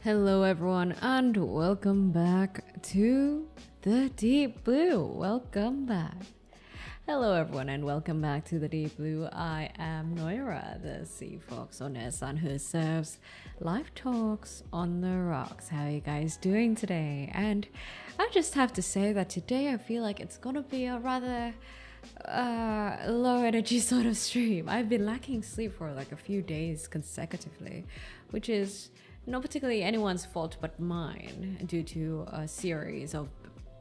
Hello everyone and welcome back to the Deep Blue. Welcome back. Hello everyone and welcome back to the Deep Blue. I am Noira, the Sea Fox oneesan who serves live talks on the rocks. How are you guys doing today? And I just have to say that today I feel like it's gonna be a rather low energy sort of stream. I've been lacking sleep for like a few days consecutively, which is not particularly anyone's fault but mine, due to a series of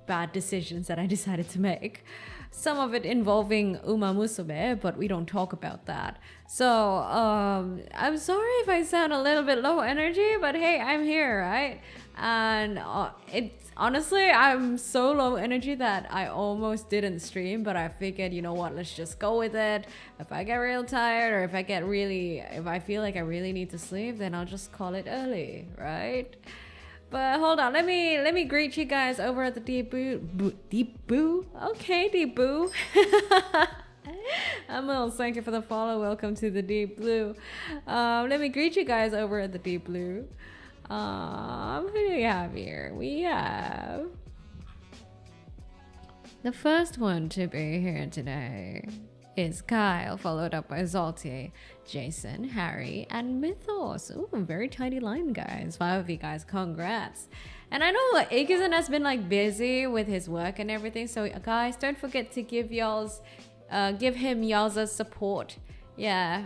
bad decisions that I decided to make. Some of it involving Uma Musume, but we don't talk about that. So I'm sorry if I sound a little bit low energy, but hey, I'm here, right? And it's honestly, I'm so low energy that I almost didn't stream, but I figured, you know what, let's just go with it. If I get real tired, or if I feel like I really need to sleep, then I'll just call it early, right? But hold on, let me greet you guys over at the Deep Boo. Okay, Deep Boo. Emil, thank you for the follow. Welcome to the Deep Blue. Let me greet you guys over at the Deep Blue. Who do we have here? We have the first one to be here today is Kyle, followed up by Zalti, Jason, Harry, and Mythos. Ooh, very tiny line, guys. 5 of you guys, congrats. And I know Igizan has been like busy with his work and everything, so guys, don't forget to give him y'all's support. Yeah,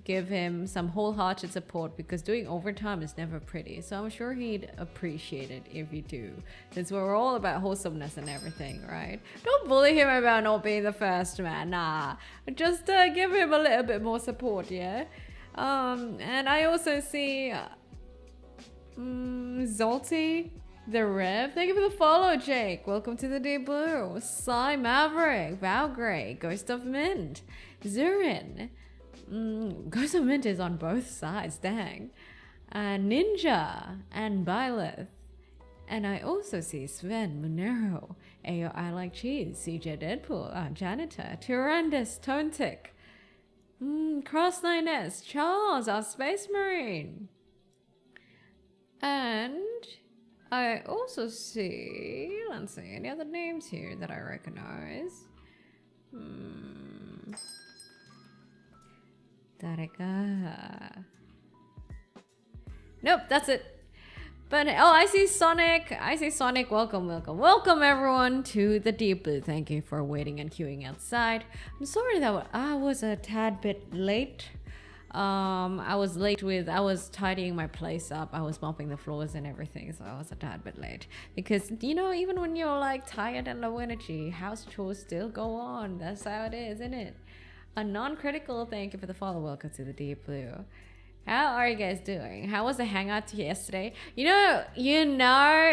give him some wholehearted support, because doing overtime is never pretty. So I'm sure he'd appreciate it if you do, since we're all about wholesomeness and everything, right? Don't bully him about not being the first, man. Nah, just give him a little bit more support, yeah? And I also see Zolty, the Rev. Thank you for the follow, Jake. Welcome to the Deep Blue. Psy Maverick, Valgrey, Ghost of Mint, Zurin. Ghost of Mint is on both sides, dang. Ninja and Byleth. And I also see Sven, Monero, Ayo I Like Cheese, CJ Deadpool, Janitor, Tyrandus, Tontic, Cross9S, Charles, our Space Marine. And I also see, let's see, any other names here that I recognize? Dareka. Nope, that's it. But oh, I see Sonic. Welcome everyone to the Deep Blue. Thank you for waiting and queuing outside. I'm sorry that I was a tad bit late. I was tidying my place up. I was mopping the floors and everything, so I was a tad bit late. Because, you know, even when you're like tired and low energy, house chores still go on. That's how it is, isn't it? A non-critical thank you for the follow. Welcome to the Deep Blue. How are you guys doing? How was the hangout yesterday? You know,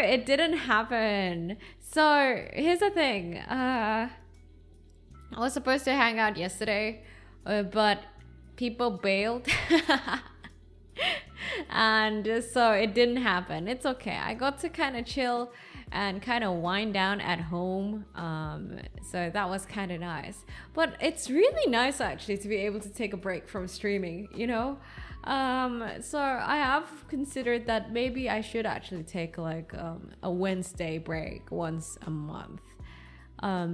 it didn't happen. So here's the thing. I was supposed to hang out yesterday, but people bailed. And so it didn't happen. It's okay. I got to kind of chill and kind of wind down at home. So that was kind of nice. But it's really nice actually to be able to take a break from streaming, you know? So I have considered that maybe I should actually take like a Wednesday break once a month,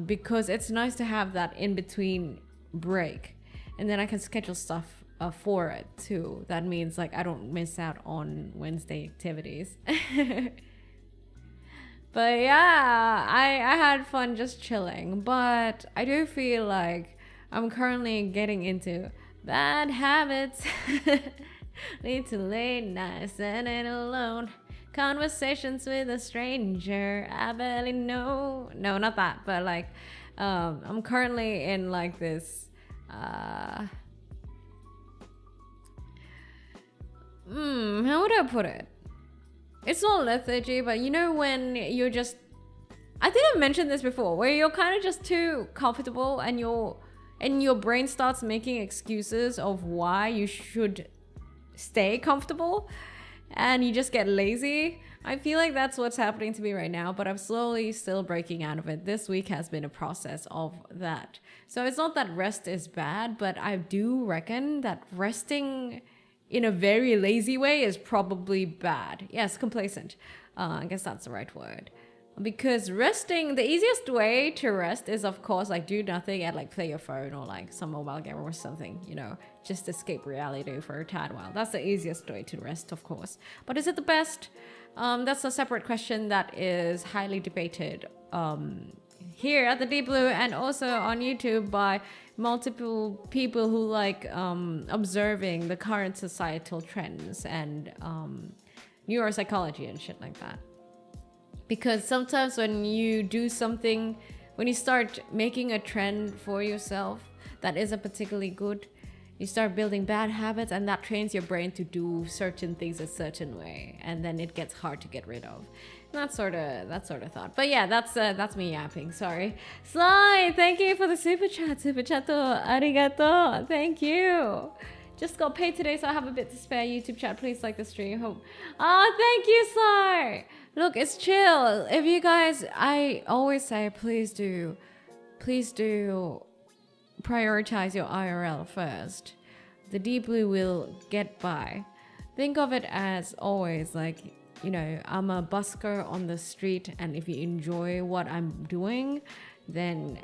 because it's nice to have that in between break, and then I can schedule stuff for it too. That means like I don't miss out on Wednesday activities. But yeah, I had fun just chilling, but I do feel like I'm currently getting into bad habits. Lead to late nights and alone conversations with a stranger I barely know. No, not that, but like I'm currently in like this how would I put it? It's not lethargy, but you know when you're just, I think I've mentioned this before, where you're kind of just too comfortable and your brain starts making excuses of why you should stay comfortable, and you just get lazy. I feel like that's what's happening to me right now, but I'm slowly still breaking out of it. This week has been a process of that. So it's not that rest is bad, but I do reckon that resting in a very lazy way is probably bad. Yes, complacent. I guess that's the right word. Because resting, the easiest way to rest is of course like do nothing and like play your phone or like some mobile game or something, you know, just escape reality for a tad while. That's the easiest way to rest, of course. But is it the best? That's a separate question that is highly debated here at the Deep Blue and also on YouTube by multiple people who like observing the current societal trends and neuropsychology and shit like that. Because sometimes when you do something, when you start making a trend for yourself that isn't particularly good, you start building bad habits, and that trains your brain to do certain things a certain way, and then it gets hard to get rid of. That sort of thought. But yeah, that's me yapping. Sorry. Sly, thank you for the super chat. Super chato, arigato. Thank you. Just got paid today, so I have a bit to spare. YouTube chat, please like the stream. Hope. Oh, thank you, Sly. Look, it's chill. If you guys, I always say, please do prioritize your IRL first. The Deep Blue will get by. Think of it as always like, you know, I'm a busker on the street, and if you enjoy what I'm doing, then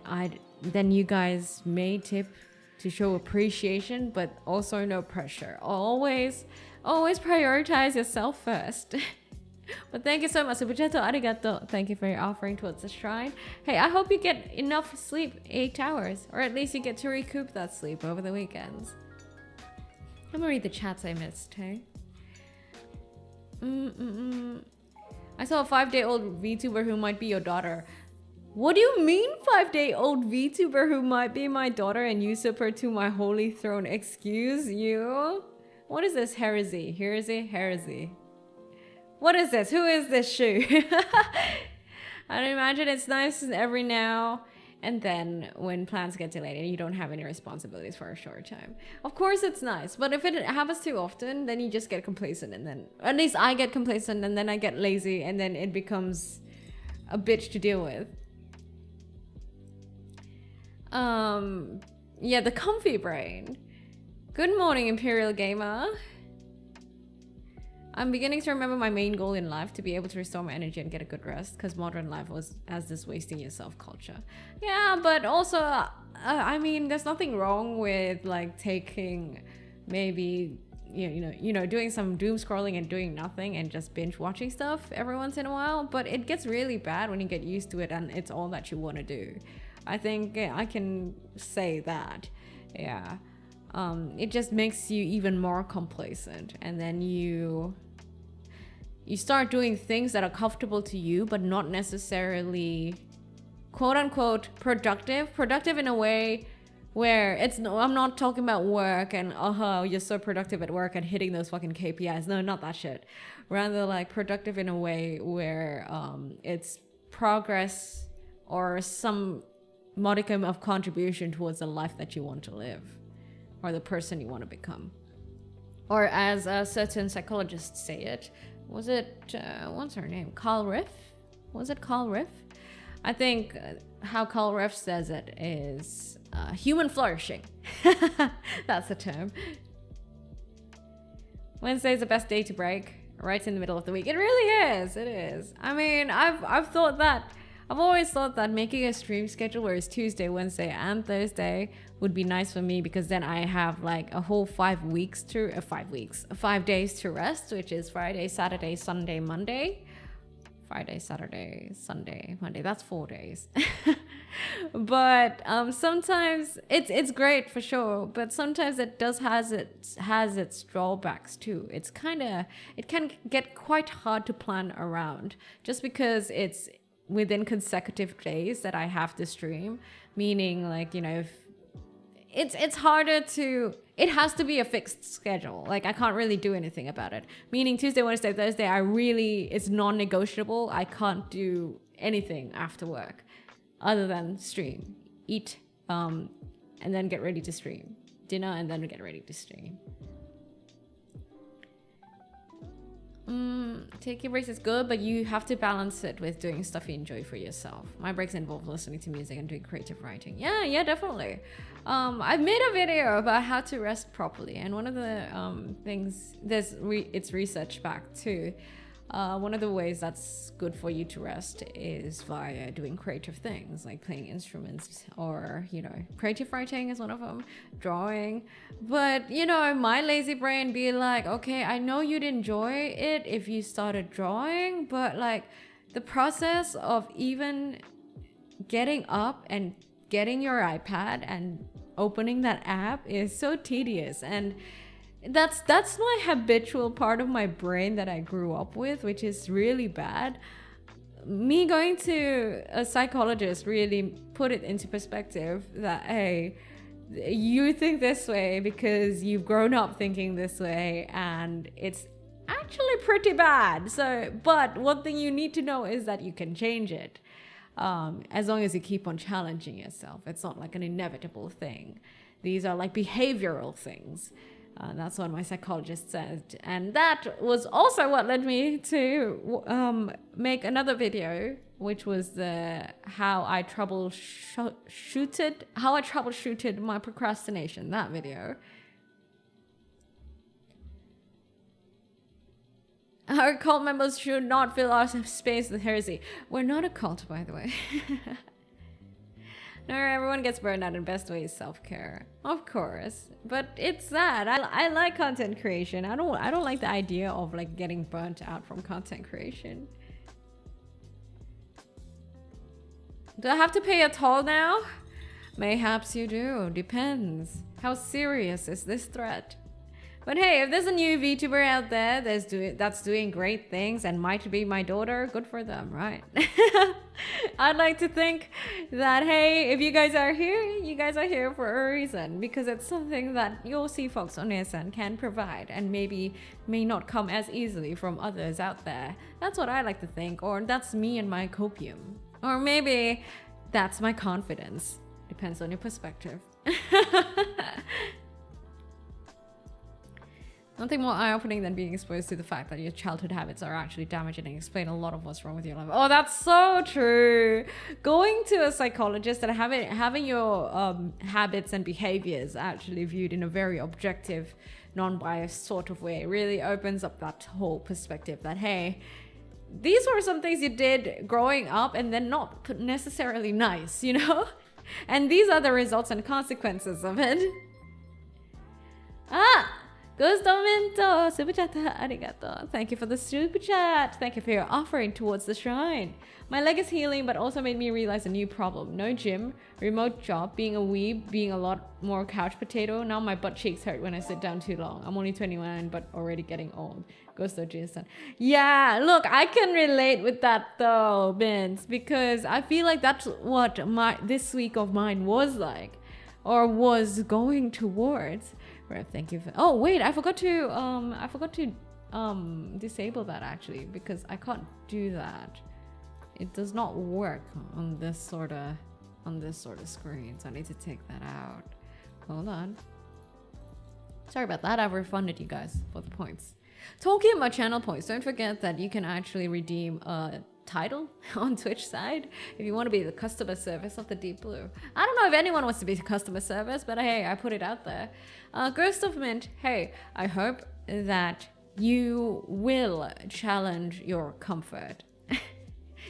you guys may tip to show appreciation, but also no pressure. Always prioritize yourself first. But thank you so much. Subujato arigato. Thank you for your offering towards the shrine. Hey, I hope you get enough sleep, 8 hours, or at least you get to recoup that sleep over the weekends. I'm gonna read the chats I missed, hey? I saw a 5-day-old VTuber who might be your daughter. What do you mean 5-day-old VTuber who might be my daughter and usurper to my holy throne? Excuse you? What is this heresy? Heresy? What is this? Who is this shoe? I imagine it's nice every now and then when plans get delayed and you don't have any responsibilities for a short time. Of course it's nice, but if it happens too often, then you just get complacent, and then at least I get complacent, and then I get lazy, and then it becomes a bitch to deal with. Yeah, the comfy brain. Good morning, Imperial Gamer. I'm beginning to remember my main goal in life, to be able to restore my energy and get a good rest, because modern life has this wasting yourself culture. Yeah, but also, I mean, there's nothing wrong with like taking maybe, doing some doom scrolling and doing nothing and just binge watching stuff every once in a while, but it gets really bad when you get used to it and it's all that you want to do. I think I can say that, yeah. It just makes you even more complacent, and then you start doing things that are comfortable to you, but not necessarily quote unquote productive in a way where I'm not talking about work and you're so productive at work and hitting those fucking KPIs. No, not that shit. Rather like productive in a way where it's progress or some modicum of contribution towards the life that you want to live, or the person you want to become. Or as certain psychologists say it, was it, what's her name? Carl Riff? Was it Carl Riff? I think how Carl Riff says it is human flourishing. That's the term. Wednesday's the best day to break, right in the middle of the week. It really is. It is. I mean, I've always thought that making a stream schedule where it's Tuesday, Wednesday, and Thursday would be nice for me, because then I have like a whole 5 days to rest, which is Friday, Saturday, Sunday, Monday. Friday, Saturday, Sunday, Monday. That's 4 days. But sometimes it's great for sure, but sometimes it has its drawbacks too. It can get quite hard to plan around, just because it's within consecutive days that I have to stream, meaning like, if it's harder to, it has to be a fixed schedule. Like I can't really do anything about it, meaning Tuesday, Wednesday, Thursday, it's non-negotiable. I can't do anything after work other than stream, eat, and then get ready to stream, dinner, and then get ready to stream. Taking breaks is good, but you have to balance it with doing stuff you enjoy for yourself. My breaks involve listening to music and doing creative writing. Yeah, definitely. I've made a video about how to rest properly, and one of the things, it's research backed too. One of the ways that's good for you to rest is via doing creative things like playing instruments, or creative writing is one of them, drawing. But my lazy brain be like, okay, I know you'd enjoy it if you started drawing, but like the process of even getting up and getting your iPad and opening that app is so tedious, and that's my habitual part of my brain that I grew up with, which is really bad. Me going to a psychologist really put it into perspective that, hey, you think this way because you've grown up thinking this way, and it's actually pretty bad. So, but one thing you need to know is that you can change it, as long as you keep on challenging yourself. It's not like an inevitable thing. These are like behavioral things. That's what my psychologist said, and that was also what led me to make another video, which was how I troubleshooted my procrastination. That video. Our cult members should not fill our space with heresy. We're not a cult, by the way. No, everyone gets burned out, and best way is self-care, of course. But it's that I like content creation. I don't like the idea of like getting burnt out from content creation. Do I have to pay a toll now? Mayhaps you do. Depends. How serious is this threat? But hey, if there's a new VTuber out there that's doing great things and might be my daughter, good for them, right? I'd like to think that, hey, if you guys are here for a reason, because it's something that you'll see folks on oneesan can provide and maybe may not come as easily from others out there. That's what I like to think, or that's me and my copium. Or maybe that's my confidence. Depends on your perspective. Nothing more eye-opening than being exposed to the fact that your childhood habits are actually damaging and explain a lot of what's wrong with your life. Oh, that's so true. Going to a psychologist and having your habits and behaviors actually viewed in a very objective, non-biased sort of way really opens up that whole perspective that, hey, these were some things you did growing up and then not necessarily nice, you know? And these are the results and consequences of it. Gusto Minto, super chat, arigato. Thank you for the super chat. Thank you for your offering towards the shrine. My leg is healing, but also made me realize a new problem. No gym, remote job, being a weeb, being a lot more couch potato. Now my butt cheeks hurt when I sit down too long. I'm only 21, but already getting old. Gusto Jason. Yeah, look, I can relate with that though, Vince, because I feel like that's what this week of mine was like, or was going towards. Right, thank you. Oh wait, I forgot to disable that actually, because I can't do that. It does not work on this sort of screen, so I need to take that out. Hold on. Sorry about that. I've refunded you guys for the points. Talking about channel points, don't forget that you can actually redeem a title on Twitch side if you want to be the customer service of the Deep Blue. I don't know if anyone wants to be the customer service, but hey, I put it out there. Ghost of Mint, hey, I hope that you will challenge your comfort.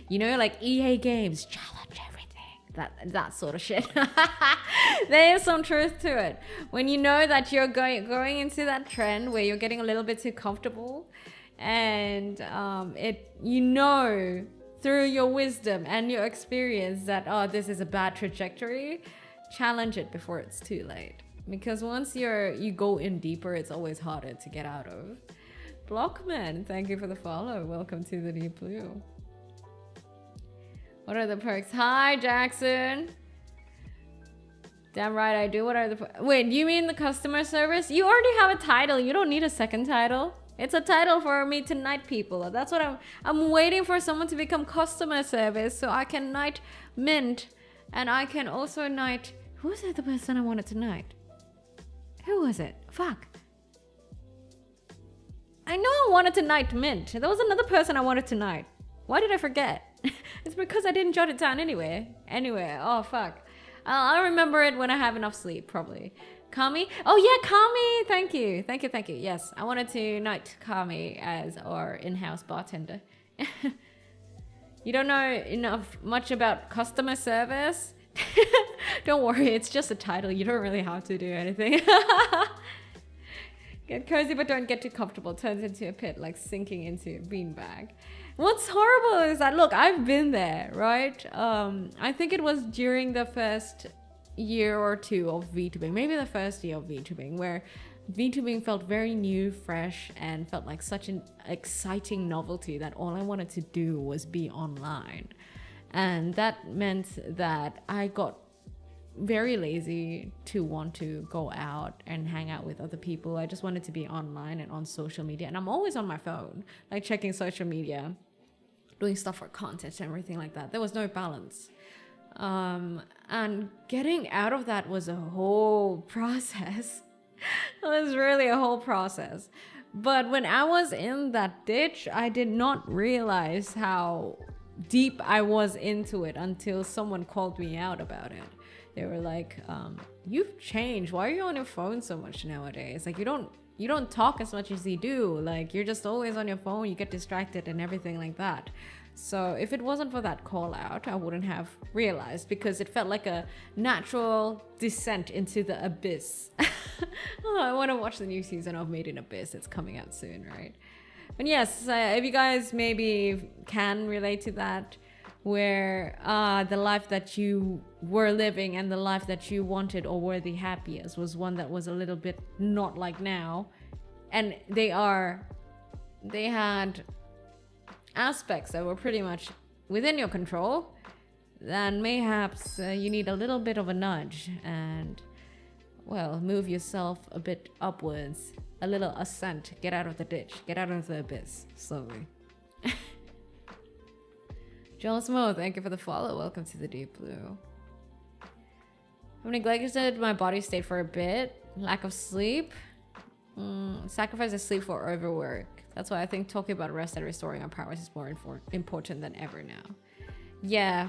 You know, like EA games, challenge everything. That sort of shit. There is some truth to it. When you know that you're going into that trend where you're getting a little bit too comfortable, and you know through your wisdom and your experience that, oh, this is a bad trajectory, challenge it before it's too late. Because once you go in deeper, it's always harder to get out of. Blockman, thank you for the follow. Welcome to the Deep Blue. What are the perks? Hi, Jackson. Damn right I do. What are the... Wait, you mean the customer service? You already have a title. You don't need a second title. It's a title for me to knight people. That's what I'm waiting for someone to become customer service so I can knight Mint, and I can also knight... Who was it the person I wanted to knight? Who was it? Fuck. I know I wanted to knight Mint. There was another person I wanted to knight. Why did I forget? It's because I didn't jot it down anyway. Oh fuck. I'll remember it when I have enough sleep, probably. Kami? Oh yeah, Kami! Thank you. Yes, I wanted to knight Kami as our in-house bartender. You don't know much about customer service? Don't worry, it's just a title. You don't really have to do anything. Get cozy, but don't get too comfortable. Turns into a pit, like sinking into a beanbag. What's horrible is that, look, I've been there, right? I think it was during the first year or two of VTubing, maybe the first year of VTubing, where VTubing felt very new, fresh, and felt like such an exciting novelty that all I wanted to do was be online. And that meant that I got very lazy to want to go out and hang out with other people. I just wanted to be online and on social media. And I'm always on my phone, like checking social media, doing stuff for content and everything like that. There was no balance. And getting out of that was a whole process. It was really a whole process. But when I was in that ditch, I did not realize how deep I was into it until someone called me out about it. They were like, you've changed. Why are you on your phone so much nowadays? Like, you don't talk as much as you do. Like, you're just always on your phone. You get distracted and everything like that. So if it wasn't for that call out, I wouldn't have realized, because it felt like a natural descent into the abyss. Oh, I want to watch the new season of Made in Abyss. It's coming out soon, right? But yes, if you guys maybe can relate to that, where the life that you were living and the life that you wanted or were the happiest was one that was a little bit not like now, and they had aspects that were pretty much within your control, then mayhaps you need a little bit of a nudge and, well, move yourself a bit upwards, a little ascent, get out of the ditch, get out of the abyss slowly. Joel Smo, thank you for the follow. Welcome to the Deep Blue. I've neglected my body state for a bit. Lack of sleep. Sacrifice of sleep for overwork. That's why I think talking about rest and restoring our powers is more important than ever now. Yeah.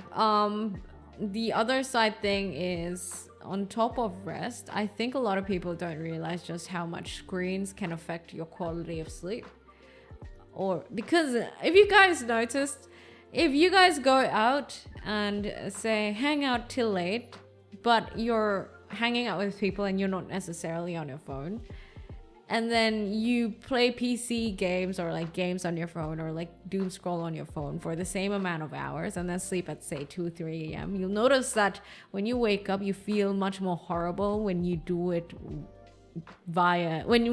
The other side thing is, on top of rest, I think a lot of people don't realize just how much screens can affect your quality of sleep. Or because if you guys noticed, if you guys go out and say hang out till late, but you're hanging out with people and you're not necessarily on your phone, and then you play PC games or like games on your phone or like doom scroll on your phone for the same amount of hours and then sleep at say 2-3 a.m., you'll notice that when you wake up you feel much more horrible when you do it via when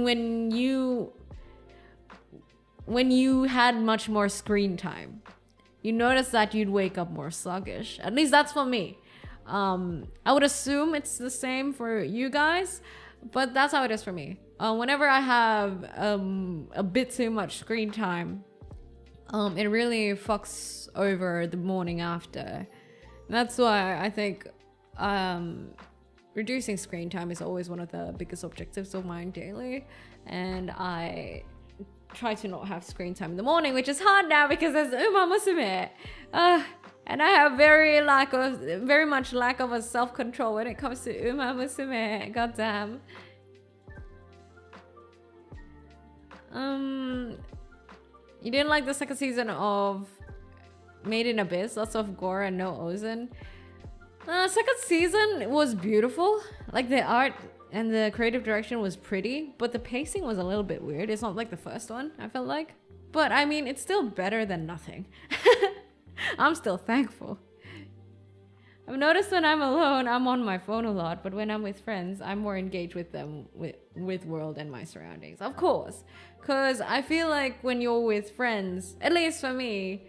you had much more screen time. You notice that you'd wake up more sluggish. At least that's for me. I would assume it's the same for you guys, but that's how it is for me. Whenever I have a bit too much screen time, it really fucks over the morning after. That's why I think reducing screen time is always one of the biggest objectives of mine daily, and I try to not have screen time in the morning, which is hard now because there's Uma Musume. And I have very much lack of a self-control when it comes to Uma Musume. Goddamn. You didn't like the second season of Made in Abyss? Lots of gore and no oneesan. Second season was beautiful. Like the art and the creative direction was pretty, but the pacing was a little bit weird. It's not like the first one, I felt like. But I mean, it's still better than nothing. I'm still thankful. I've noticed when I'm alone, I'm on my phone a lot, but when I'm with friends, I'm more engaged with them, with world and my surroundings. Of course, because I feel like when you're with friends, at least for me,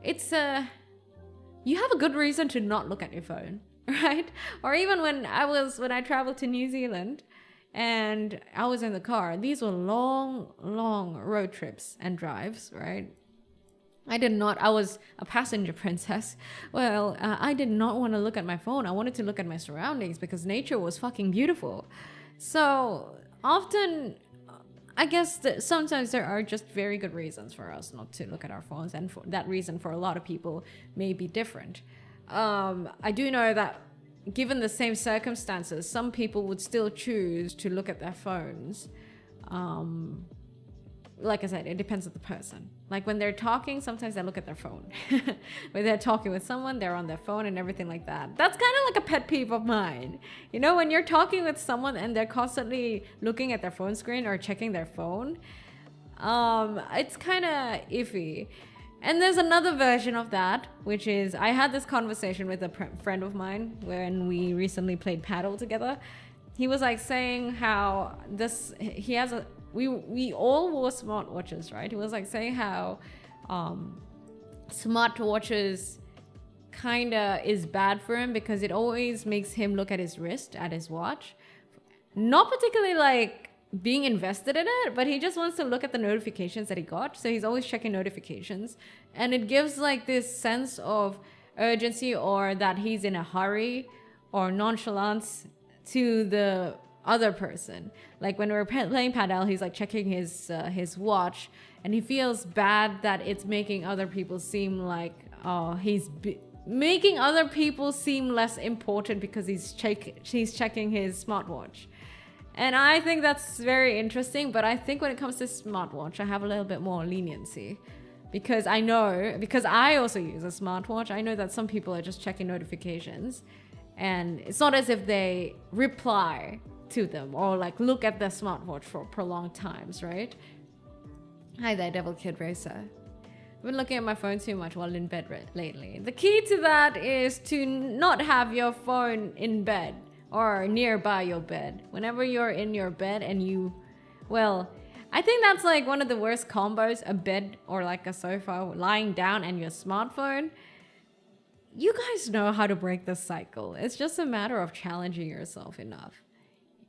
it's you have a good reason to not look at your phone, right? Or even when I traveled to New Zealand and I was in the car, these were long road trips and drives, right? I was a passenger princess. Well, I did not want to look at my phone. I wanted to look at my surroundings because nature was fucking beautiful. So often, I guess sometimes there are just very good reasons for us not to look at our phones, and that reason for a lot of people may be different. I do know that given the same circumstances, some people would still choose to look at their phones. Like I said, it depends on the person. Like when they're talking, sometimes they look at their phone. When they're talking with someone, they're on their phone and everything like that. That's kind of like a pet peeve of mine. You know, when you're talking with someone and they're constantly looking at their phone screen or checking their phone, it's kind of iffy. And there's another version of that, which is I had this conversation with a friend of mine when we recently played paddle together. He was like saying how he has we all wore smartwatches, right? He was like saying how smartwatches kind of is bad for him because it always makes him look at his wrist, at his watch. Not particularly like being invested in it, but he just wants to look at the notifications that he got. So he's always checking notifications, and it gives like this sense of urgency or that he's in a hurry or nonchalance to the other person. Like when we're playing padel, he's like checking his watch, and he feels bad that it's making other people seem like making other people seem less important because he's checking his smartwatch. And I think that's very interesting, but I think when it comes to smartwatch, I have a little bit more leniency because I also use a smartwatch. I know that some people are just checking notifications, and it's not as if they reply to them or like look at the smartwatch for prolonged times, right? Hi there, Devil Kid Racer. I've been looking at my phone too much while in bed lately. The key to that is to not have your phone in bed or nearby your bed. Whenever you're in your bed and I think that's like one of the worst combos, a bed or like a sofa, lying down and your smartphone. You guys know how to break the cycle. It's just a matter of challenging yourself enough.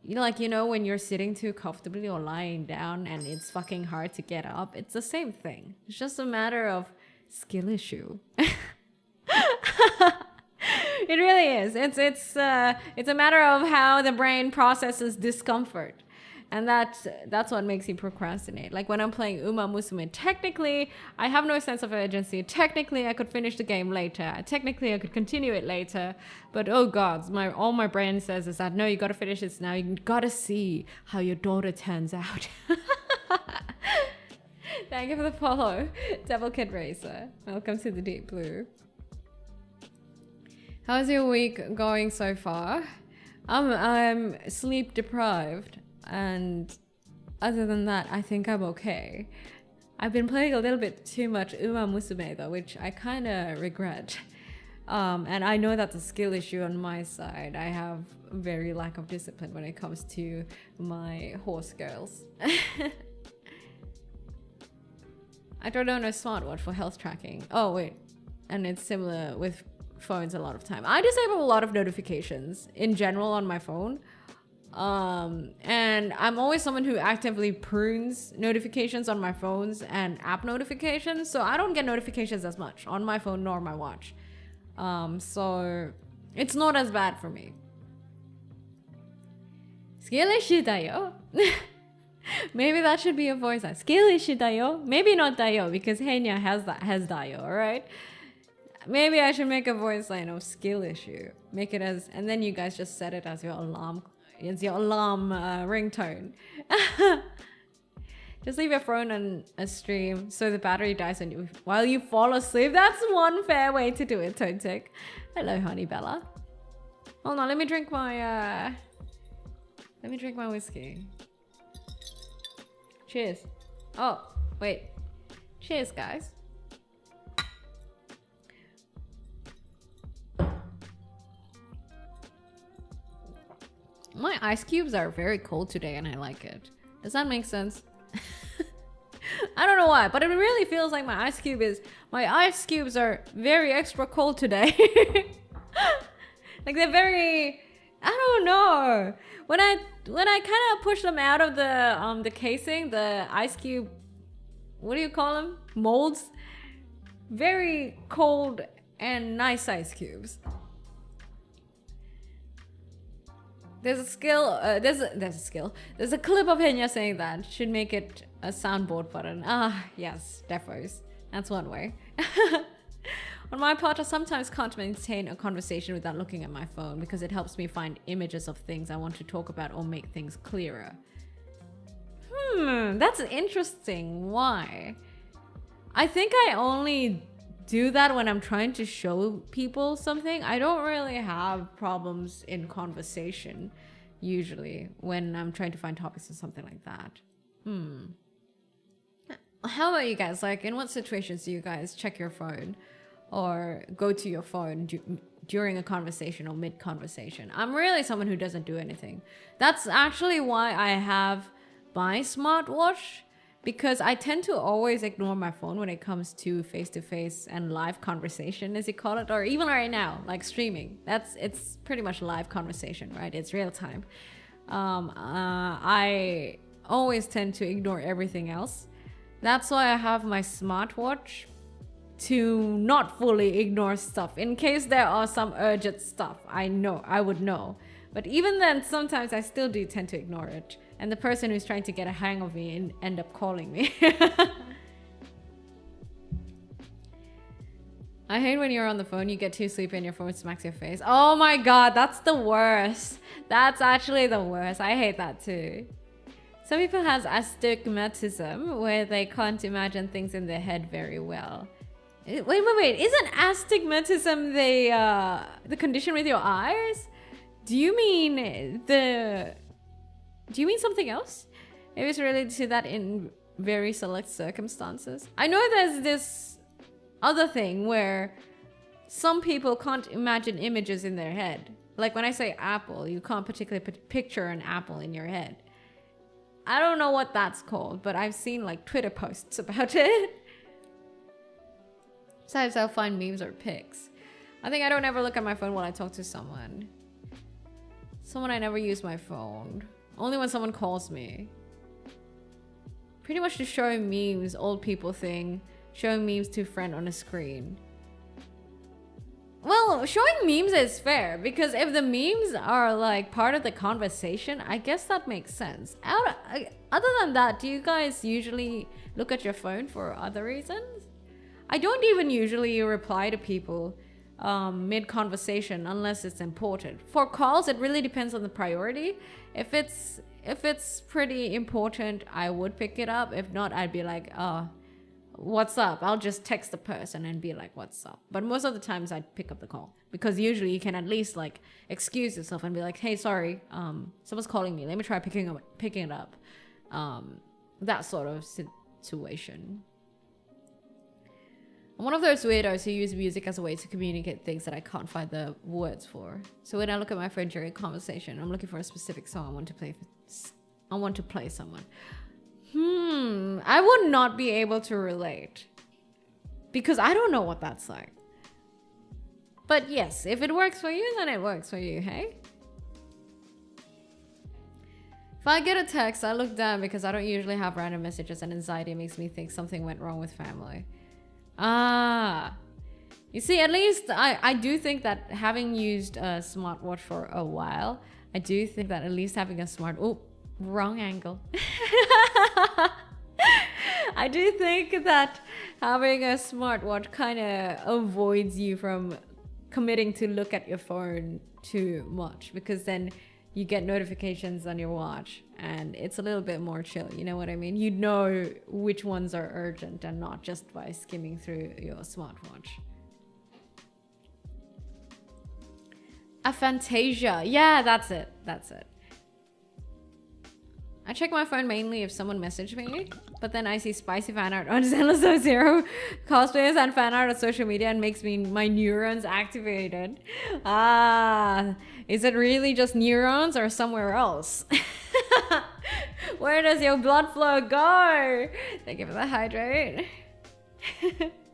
When you're sitting too comfortably or lying down and it's fucking hard to get up, it's the same thing. It's just a matter of skill issue. It really is. It's a matter of how the brain processes discomfort. And that's what makes you procrastinate. Like when I'm playing Uma Musume, technically I have no sense of urgency. Technically I could finish the game later. Technically I could continue it later. But oh god, all my brain says is that no, you gotta finish this now. You gotta see how your daughter turns out. Thank you for the follow, Devil Kid Racer. Welcome to the Deep Blue. How's your week going so far? I'm sleep deprived. And other than that, I think I'm okay. I've been playing a little bit too much Uma Musume though, which I kind of regret. And I know that's a skill issue on my side. I have very lack of discipline when it comes to my horse girls. I don't own a smartwatch for health tracking. Oh wait, and it's similar with phones a lot of time. I disable a lot of notifications in general on my phone. And I'm always someone who actively prunes notifications on my phones and app notifications, so I don't get notifications as much on my phone nor my watch. So it's not as bad for me. Skill issue da yo. Maybe that should be a voice line. Skill issue da yo. Maybe not da yo because Henya has da yo, alright? Maybe I should make a voice line of skill issue. Make it as, and then you guys just set it as your alarm. It's your alarm ringtone. Just leave your phone on a stream so the battery dies while you fall asleep. That's one fair way to do it, Totek. Hello, honey Bella. Hold on, let me drink my whiskey. Cheers. Oh, wait. Cheers, guys. My ice cubes are very cold today and I like it. Does that make sense? I don't know why, but it really feels like my ice cubes are very extra cold today. Like they're very, I don't know. When I kind of push them out of the casing, the ice cube, what do you call them? Molds. Very cold and nice ice cubes. There's a clip of Henya saying that. Should make it a soundboard button. Ah, yes, defos. That's one way. On my part, I sometimes can't maintain a conversation without looking at my phone because it helps me find images of things I want to talk about or make things clearer. That's interesting. Why? I think I only do that when I'm trying to show people something. I don't really have problems in conversation usually when I'm trying to find topics or something like that. How about you guys? Like, in what situations do you guys check your phone or go to your phone during a conversation or mid-conversation? I'm really someone who doesn't do anything. That's actually why I have my smartwatch, because I tend to always ignore my phone when it comes to face-to-face and live conversation, as you call it, or even right now, like streaming. It's pretty much live conversation, right? It's real time. I always tend to ignore everything else. That's why I have my smartwatch to not fully ignore stuff in case there are some urgent stuff. I would know. But even then, sometimes I still do tend to ignore it. And the person who's trying to get a hang of me and end up calling me. I hate when you're on the phone, you get too sleepy and your phone smacks your face. Oh my god, that's the worst. That's actually the worst. I hate that too. Some people have astigmatism where they can't imagine things in their head very well. Wait. Isn't astigmatism the condition with your eyes? Do you mean something else? Maybe it's related to that in very select circumstances. I know there's this other thing where some people can't imagine images in their head. Like when I say apple, you can't particularly picture an apple in your head. I don't know what that's called, but I've seen like Twitter posts about it. Besides, I'll find memes or pics. I think I don't ever look at my phone while I talk to someone. I never use my phone. Only when someone calls me. Pretty much just showing memes, old people thing. Showing memes to a friend on a screen. Well, showing memes is fair, because if the memes are like part of the conversation, I guess that makes sense. Other than that, do you guys usually look at your phone for other reasons? I don't even usually reply to people mid-conversation unless it's important. For calls, it really depends on the priority. If it's pretty important, I would pick it up. If not, I'd be like, what's up? I'll just text the person and be like, what's up? But most of the times I'd pick up the call, because usually you can at least like excuse yourself and be like, hey, sorry, someone's calling me. Let me try picking it up. That sort of situation. I'm one of those weirdos who use music as a way to communicate things that I can't find the words for. So when I look at my phone during a conversation, I'm looking for a specific song I want to play someone. I would not be able to relate, because I don't know what that's like. But yes, if it works for you, then it works for you, hey? If I get a text, I look down because I don't usually have random messages, and anxiety makes me think something went wrong with family. You see, at least I do think that having used a smartwatch for a while, I do think that at least having a wrong angle. I do think that having a smartwatch kind of avoids you from committing to look at your phone too much, because then you get notifications on your watch and it's a little bit more chill, you know what I mean? You know which ones are urgent and not, just by skimming through your smartwatch. Aphantasia. Yeah, that's it. I check my phone mainly if someone messaged me, but then I see spicy fan art on Zenless Zero cosplayers and fan art on social media, and makes my neurons activated. Is it really just neurons or somewhere else? Where does your blood flow go? Thank you for the hydrate.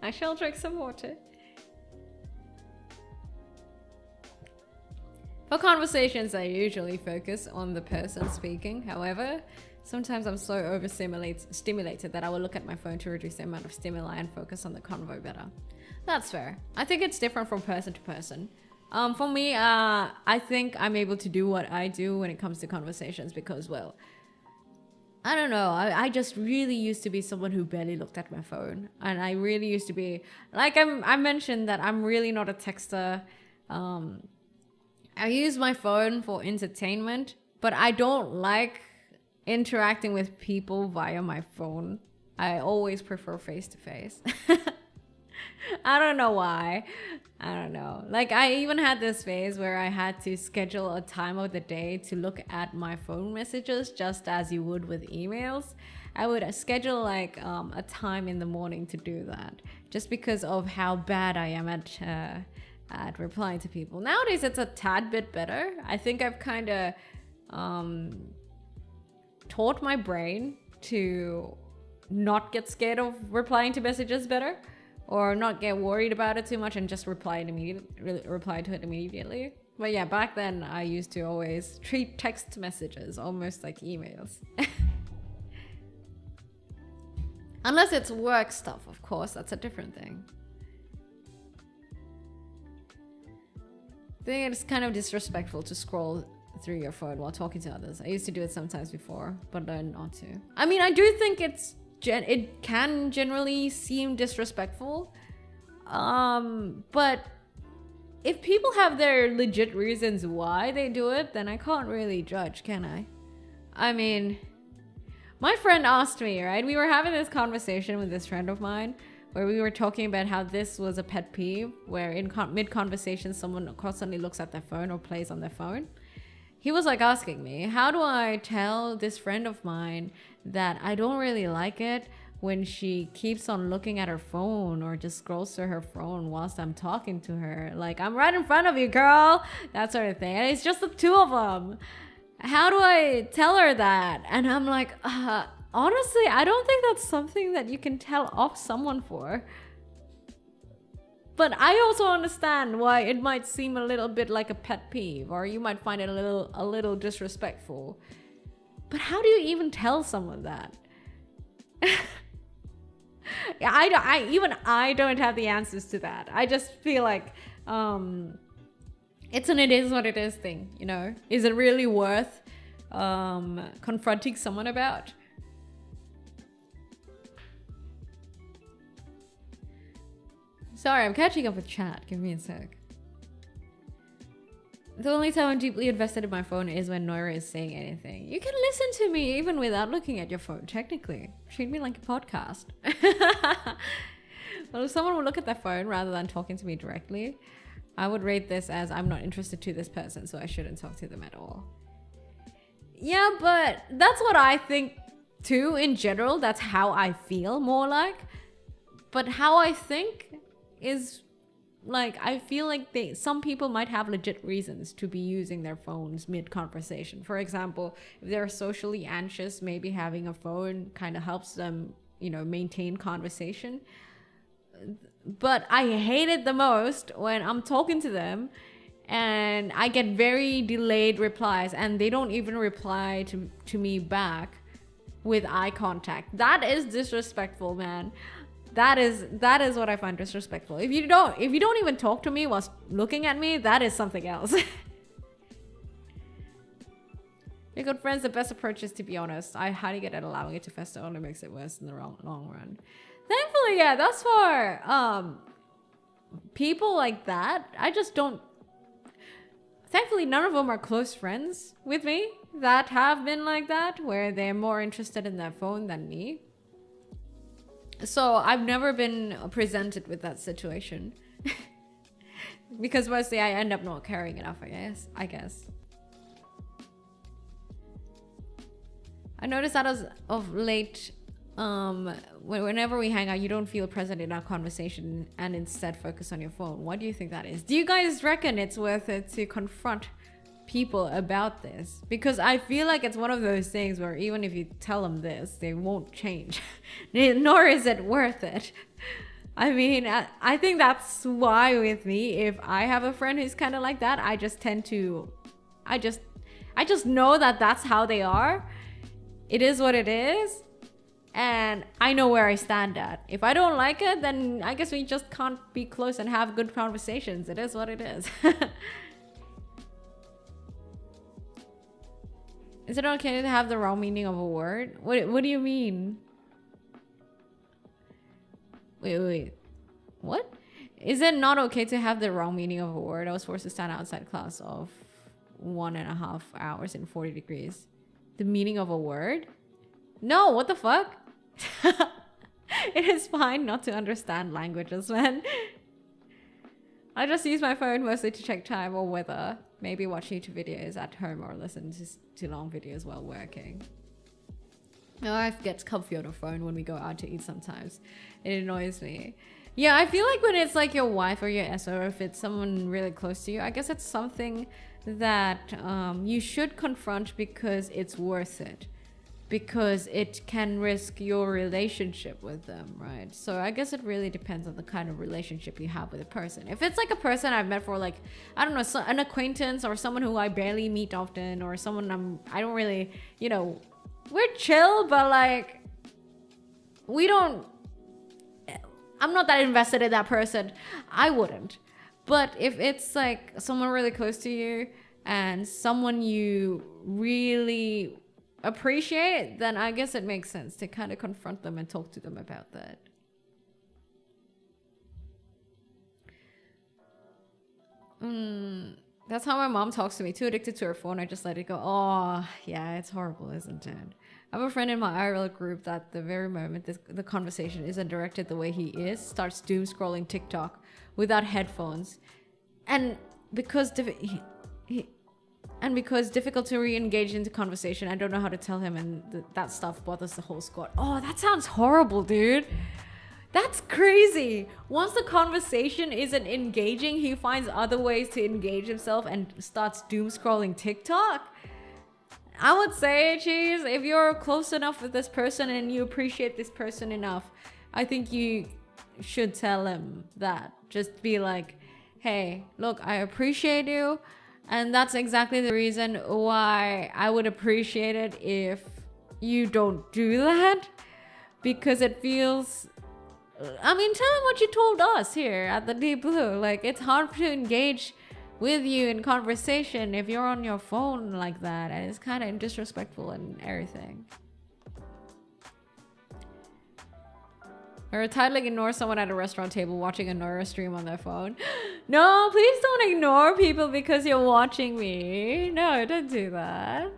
I shall drink some water. For conversations, I usually focus on the person speaking. However, sometimes I'm so overstimulated that I will look at my phone to reduce the amount of stimuli and focus on the convo better. That's fair. I think it's different from person to person. For me, I think I'm able to do what I do when it comes to conversations because, well, I don't know. I just really used to be someone who barely looked at my phone. And I really used to be, like I mentioned that I'm really not a texter. I use my phone for entertainment, but I don't like interacting with people via my phone. I always prefer face-to-face. I don't know why. I don't know. Like, I even had this phase where I had to schedule a time of the day to look at my phone messages, just as you would with emails. I would schedule like a time in the morning to do that, just because of how bad I am at replying to people. Nowadays, it's a tad bit better. I think I've kind of taught my brain to not get scared of replying to messages better, or not get worried about it too much and just reply to it immediately. But yeah, back then I used to always treat text messages almost like emails. Unless it's work stuff, of course, that's a different thing. I think it's kind of disrespectful to scroll through your phone while talking to others. I used to do it sometimes before, but learned not to. I mean, I do think it can generally seem disrespectful, but if people have their legit reasons why they do it, then I can't really judge, can I? I mean, my friend asked me, right? We were having this conversation with this friend of mine where we were talking about how this was a pet peeve, where in mid-conversation someone constantly looks at their phone or plays on their phone. He was like asking me, how do I tell this friend of mine that I don't really like it when she keeps on looking at her phone or just scrolls through her phone whilst I'm talking to her? Like, I'm right in front of you, girl. That sort of thing. And it's just the two of them. how do I tell her that? And I'm like, honestly, I don't think that's something that you can tell off someone for. But I also understand why it might seem a little bit like a pet peeve, or you might find it a little disrespectful. But how do you even tell someone that? I don't have the answers to that. I just feel like it is what it is thing, you know? Is it really worth confronting someone about? Sorry, I'm catching up with chat. Give me a sec. The only time I'm deeply invested in my phone is when Noira is saying anything. You can listen to me even without looking at your phone, technically. Treat me like a podcast. Well, if someone would look at their phone rather than talking to me directly, I would rate this as I'm not interested to this person, so I shouldn't talk to them at all. Yeah, but that's what I think too in general. That's how I feel more like. But how I think is like, I feel like some people might have legit reasons to be using their phones mid-conversation. For example, if they're socially anxious, maybe having a phone kind of helps them, you know, maintain conversation. But I hate it the most when I'm talking to them and I get very delayed replies and they don't even reply to me back with eye contact. That is disrespectful, man. That is what I find disrespectful. If you don't even talk to me whilst looking at me, that is something else. Your good friends, the best approach is to be honest. I highly get that allowing it to fester only makes it worse in the long run. Thankfully, yeah, that's for people like that. I just don't. Thankfully, none of them are close friends with me that have been like that, where they're more interested in their phone than me. So I've never been presented with that situation. Because mostly I end up not caring enough, I guess. I noticed that as of late, whenever we hang out, you don't feel present in our conversation and instead focus on your phone. What do you think that is? Do you guys reckon it's worth it to confront people about this? Because I feel like it's one of those things where even if you tell them this, they won't change. Nor is it worth it. I mean, I think that's why with me, if I have a friend who's kind of like that, I just tend to, I just know that that's how they are. It is what it is. And I know where I stand at. If I don't like it, then I guess we just can't be close and have good conversations. It is what it is. Is it okay to have the wrong meaning of a word? What do you mean? Wait. What? Is it not okay to have the wrong meaning of a word? I was forced to stand outside class of 1.5 hours in 40 degrees. The meaning of a word? No, what the fuck? It is fine not to understand languages, man. I just use my phone mostly to check time or weather. Maybe watch YouTube videos at home or listen to long videos while working. My wife gets comfy on her phone when we go out to eat sometimes. It annoys me. Yeah, I feel like when it's like your wife or your SO, or if it's someone really close to you, I guess it's something that you should confront because it's worth it. Because it can risk your relationship with them, right? So I guess it really depends on the kind of relationship you have with a person. If it's like a person I've met for like, I don't know, an acquaintance or someone who I barely meet often, or someone I don't really, you know, we're chill, but like, I'm not that invested in that person. I wouldn't. But if it's like someone really close to you and someone you really appreciate, then I guess it makes sense to kind of confront them and talk to them about that. That's how my mom talks to me. Too addicted to her phone, I just let it go. Oh, yeah, it's horrible, isn't it? I have a friend in my IRL group that the very moment the conversation isn't directed the way he is, starts doom scrolling TikTok without headphones. And because difficult to re-engage into conversation, I don't know how to tell him, and that stuff bothers the whole squad. Oh, that sounds horrible, dude. That's crazy. Once the conversation isn't engaging, he finds other ways to engage himself and starts doom scrolling TikTok. I would say, Cheese, if you're close enough with this person and you appreciate this person enough, I think you should tell him that. Just be like, hey, look, I appreciate you. And that's exactly the reason why I would appreciate it if you don't do that. Because it feels... I mean, tell him what you told us here at the Deep Blue. Like, it's hard to engage with you in conversation if you're on your phone like that. And it's kind of disrespectful and everything. Or totally ignore someone at a restaurant table watching a Noira stream on their phone. No, please don't ignore people because you're watching me. No, don't do that.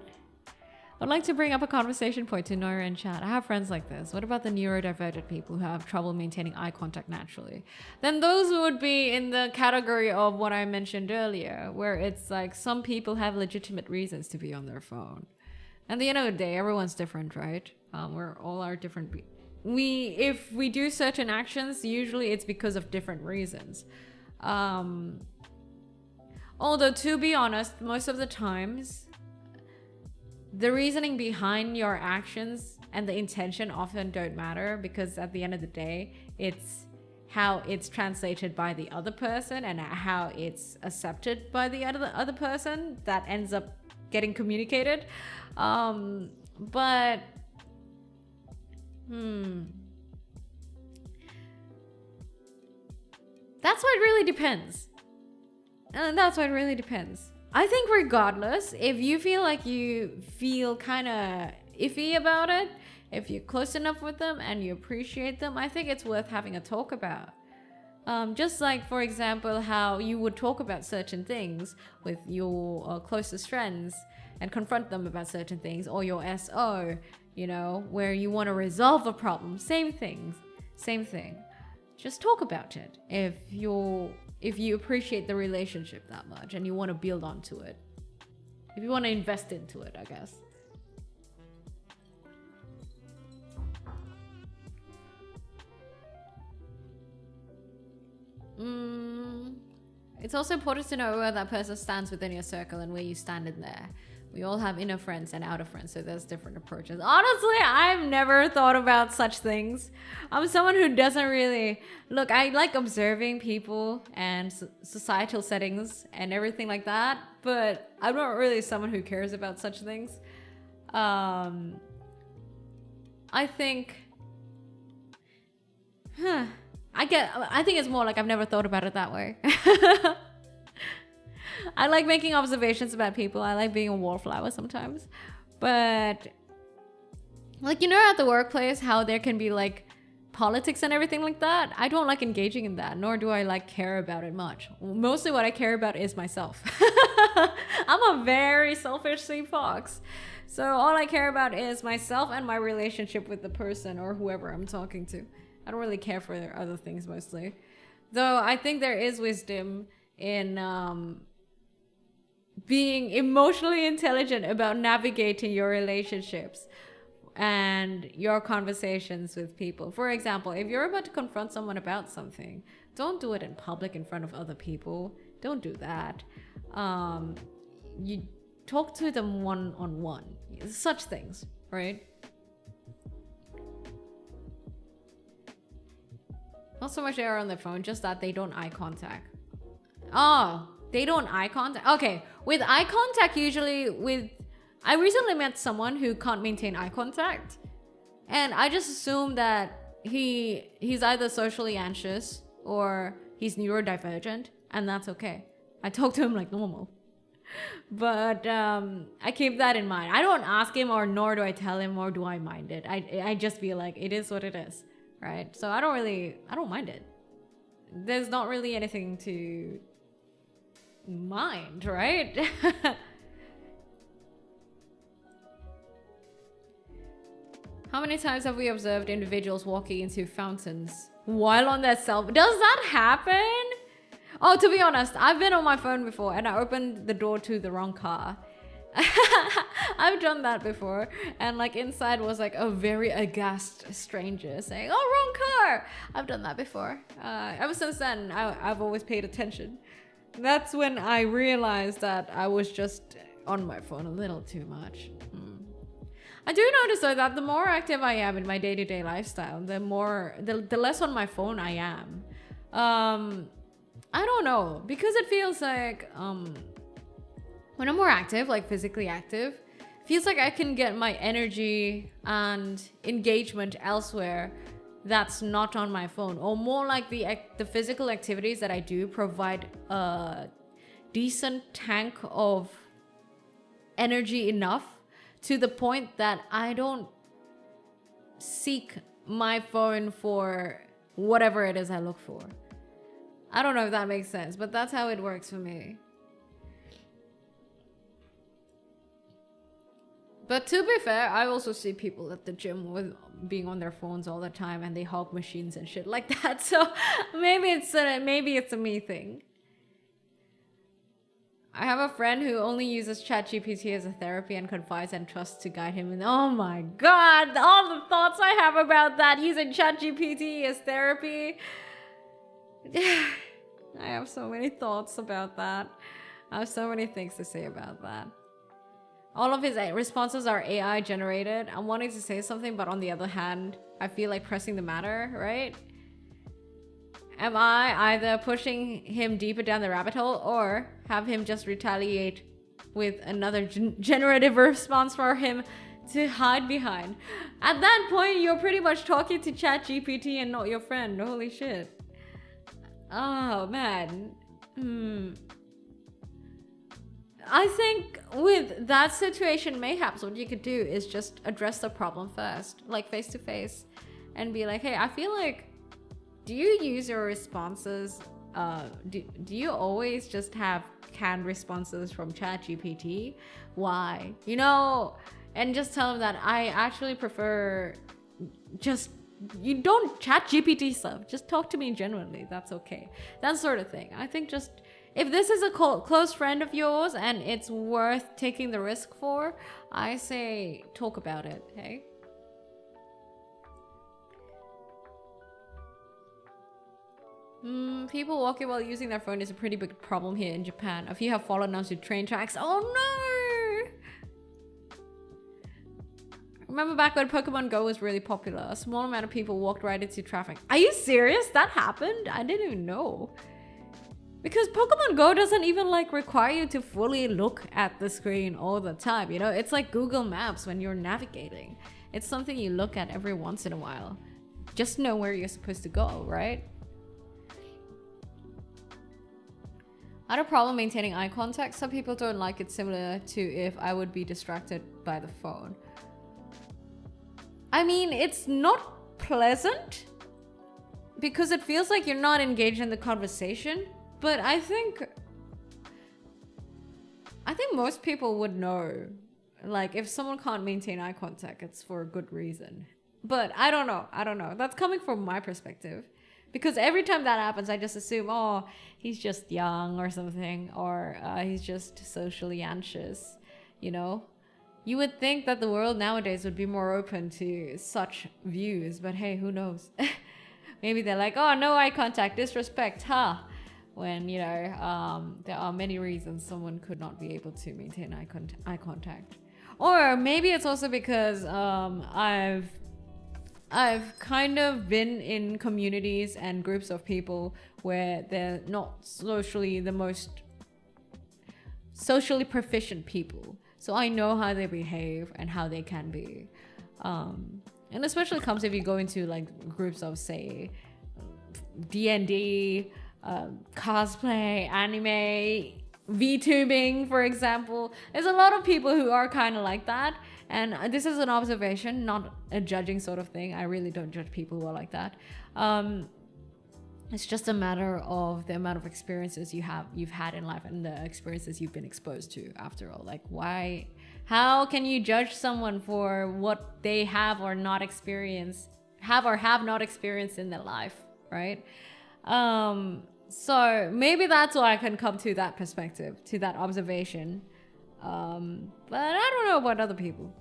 I'd like to bring up a conversation point to Noira in chat. I have friends like this. What about the neurodivergent people who have trouble maintaining eye contact naturally? Then those would be in the category of what I mentioned earlier, where it's like some people have legitimate reasons to be on their phone. At the end of the day, everyone's different, right? We're all are different. If we do certain actions, usually it's because of different reasons. Although to be honest, most of the times, the reasoning behind your actions and the intention often don't matter, because at the end of the day, it's how it's translated by the other person and how it's accepted by the other person that ends up getting communicated. But that's why it really depends. That's why it really depends. I think regardless, if you feel like you feel kind of iffy about it, if you're close enough with them and you appreciate them, I think it's worth having a talk about. Just like, for example, how you would talk about certain things with your closest friends and confront them about certain things, or your SO, you know, where you want to resolve a problem. Same thing. Just talk about it if you appreciate the relationship that much and you want to build onto it. If you want to invest into it, I guess. It's also important to know where that person stands within your circle and where you stand in there. We all have inner friends and outer friends, so there's different approaches. Honestly, I've never thought about such things. I'm someone who doesn't really... Look, I like observing people and societal settings and everything like that, but I'm not really someone who cares about such things. I think... I think it's more like I've never thought about it that way. I like making observations about people. I like being a wallflower sometimes. But, like, you know, at the workplace, how there can be, like, politics and everything like that? I don't like engaging in that, nor do I, like, care about it much. Mostly what I care about is myself. I'm a very selfish sea fox. So all I care about is myself and my relationship with the person or whoever I'm talking to. I don't really care for other things mostly. Though I think there is wisdom in... being emotionally intelligent about navigating your relationships and your conversations with people. For example, if you're about to confront someone about something, don't do it in public in front of other people. Don't do that. You talk to them one-on-one. Such things, right? Not so much they are on their phone, just that they don't eye contact. Oh, they don't eye contact? Okay, with eye contact, usually I recently met someone who can't maintain eye contact. And I just assume that he's either socially anxious or he's neurodivergent, and that's okay. I talk to him like normal. But I keep that in mind. I don't ask him, or nor do I tell him, or do I mind it. I just feel like it is what it is, right? So I don't mind it. There's not really anything to mind, right? How many times have we observed individuals walking into fountains while on their cell phone? Does that happen? Oh, to be honest, I've been on my phone before and I opened the door to the wrong car. I've done that before, and like inside was like a very aghast stranger saying, "Oh, wrong car." I've done that before. Ever since then, I've always paid attention. That's when I realized that I was just on my phone a little too much. I do notice though that the more active I am in my day-to-day lifestyle, the less on my phone I am. I don't know, because it feels like when I'm more active, like physically active, it feels like I can get my energy and engagement elsewhere that's not on my phone, or more like the physical activities that I do provide a decent tank of energy enough to the point that I don't seek my phone for whatever it is I look for. I don't know if that makes sense, but that's how it works for me. But to be fair, I also see people at the gym with being on their phones all the time, and they hog machines and shit like that. So maybe it's a me thing. I have a friend who only uses ChatGPT as a therapy and confides and trusts to guide him. And oh my god, all the thoughts I have about that, using ChatGPT as therapy. I have so many thoughts about that. I have so many things to say about that. All of his responses are AI generated. I'm wanting to say something, but on the other hand, I feel like pressing the matter, right? Am I either pushing him deeper down the rabbit hole, or have him just retaliate with another generative response for him to hide behind? At that point, you're pretty much talking to ChatGPT and not your friend. Holy shit. Oh, man. I think with that situation, mayhaps what you could do is just address the problem first, like face to face, and be like, hey, I feel like, do you use your responses, do you always just have canned responses from ChatGPT? Why? You know, and just tell them that I actually prefer just, you don't ChatGPT stuff, just talk to me genuinely, that's okay. That sort of thing. I think just, if this is a close friend of yours and it's worth taking the risk for, I say talk about it, hey? People walking while using their phone is a pretty big problem here in Japan. A few have fallen onto train tracks. Oh no! Remember back when Pokemon Go was really popular, a small amount of people walked right into traffic. Are you serious? That happened? I didn't even know. Because Pokemon Go doesn't even like require you to fully look at the screen all the time, you know? It's like Google Maps when you're navigating. It's something you look at every once in a while. Just know where you're supposed to go, right? I had a problem maintaining eye contact. Some people don't like it, similar to if I would be distracted by the phone. I mean, it's not pleasant because it feels like you're not engaged in the conversation. But I think most people would know, like, if someone can't maintain eye contact, it's for a good reason. But I don't know. That's coming from my perspective. Because every time that happens, I just assume, oh, he's just young or something, or he's just socially anxious, you know? You would think that the world nowadays would be more open to such views, but hey, who knows? Maybe they're like, oh, no eye contact, disrespect, huh? When, you know, there are many reasons someone could not be able to maintain eye contact. Or maybe it's also because I've kind of been in communities and groups of people where they're not socially the most socially proficient people. So I know how they behave and how they can be. And especially comes if you go into like groups of, say, D&D, cosplay, anime, VTubing, for example. There's a lot of people who are kind of like that. And this is an observation, not a judging sort of thing. I really don't judge people who are like that. It's just a matter of the amount of experiences you've had in life and the experiences you've been exposed to, after all. Like, how can you judge someone for what they have or not experienced in their life, right? So maybe that's why I can come to that perspective, to that observation. But I don't know about other people.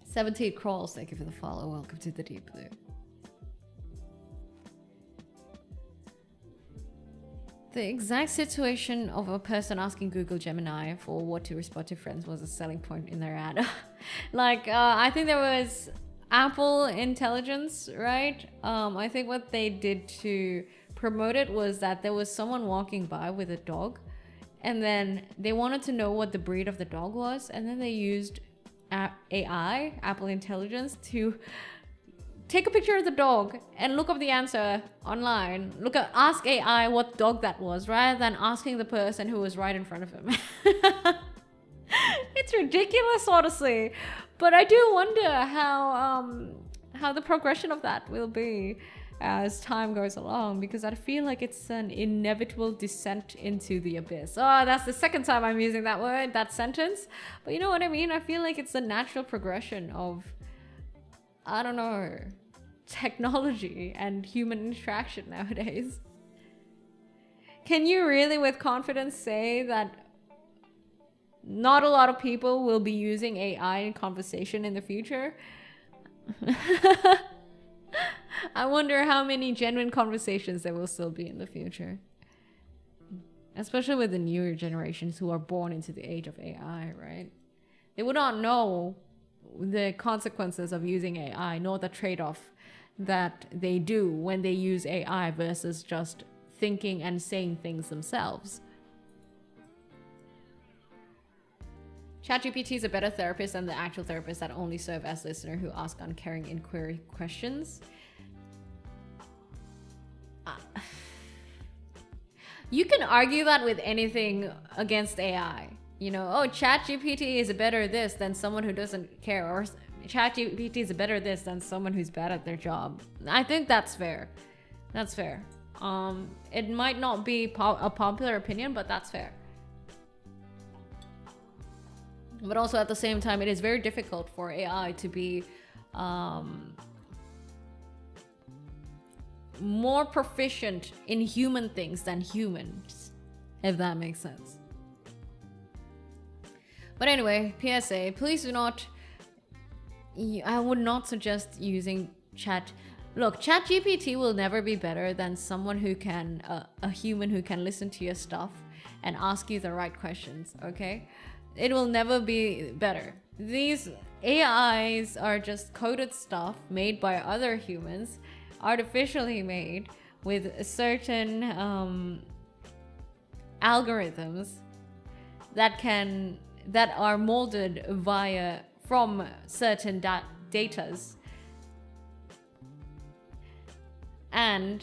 17 Crawls, thank you for the follow. Welcome to the Deep Blue. The exact situation of a person asking Google Gemini for what to respond to friends was a selling point in their ad. Like, I think there was Apple Intelligence, right? I think what they did to promote it was that there was someone walking by with a dog, and then they wanted to know what the breed of the dog was, and then they used AI, Apple Intelligence, to take a picture of the dog and look up the answer online. Ask AI what dog that was, rather than asking the person who was right in front of him. It's ridiculous, honestly. But I do wonder how the progression of that will be as time goes along, because I feel like it's an inevitable descent into the abyss. Oh, that's the second time I'm using that word, that sentence. But you know what I mean? I feel like it's a natural progression of, I don't know, technology and human interaction nowadays. Can you really with confidence say that not a lot of people will be using AI in conversation in the future? I wonder how many genuine conversations there will still be in the future. Especially with the newer generations who are born into the age of AI, right? They would not know the consequences of using AI, nor the trade-off that they do when they use AI versus just thinking and saying things themselves. ChatGPT is a better therapist than the actual therapists that only serve as listener who ask uncaring inquiry questions. You can argue that with anything against AI. You know, oh, ChatGPT is better this than someone who doesn't care, or ChatGPT is better this than someone who's bad at their job. I think that's fair. That's fair. It might not be a popular opinion, but that's fair. But also at the same time, it is very difficult for AI to be more proficient in human things than humans, if that makes sense. But anyway, PSA, please do not, I would not suggest using ChatGPT will never be better than someone who can, a human who can listen to your stuff and ask you the right questions, okay? It will never be better. These AIs are just coded stuff made by other humans, artificially made with certain algorithms that are molded from certain datas. And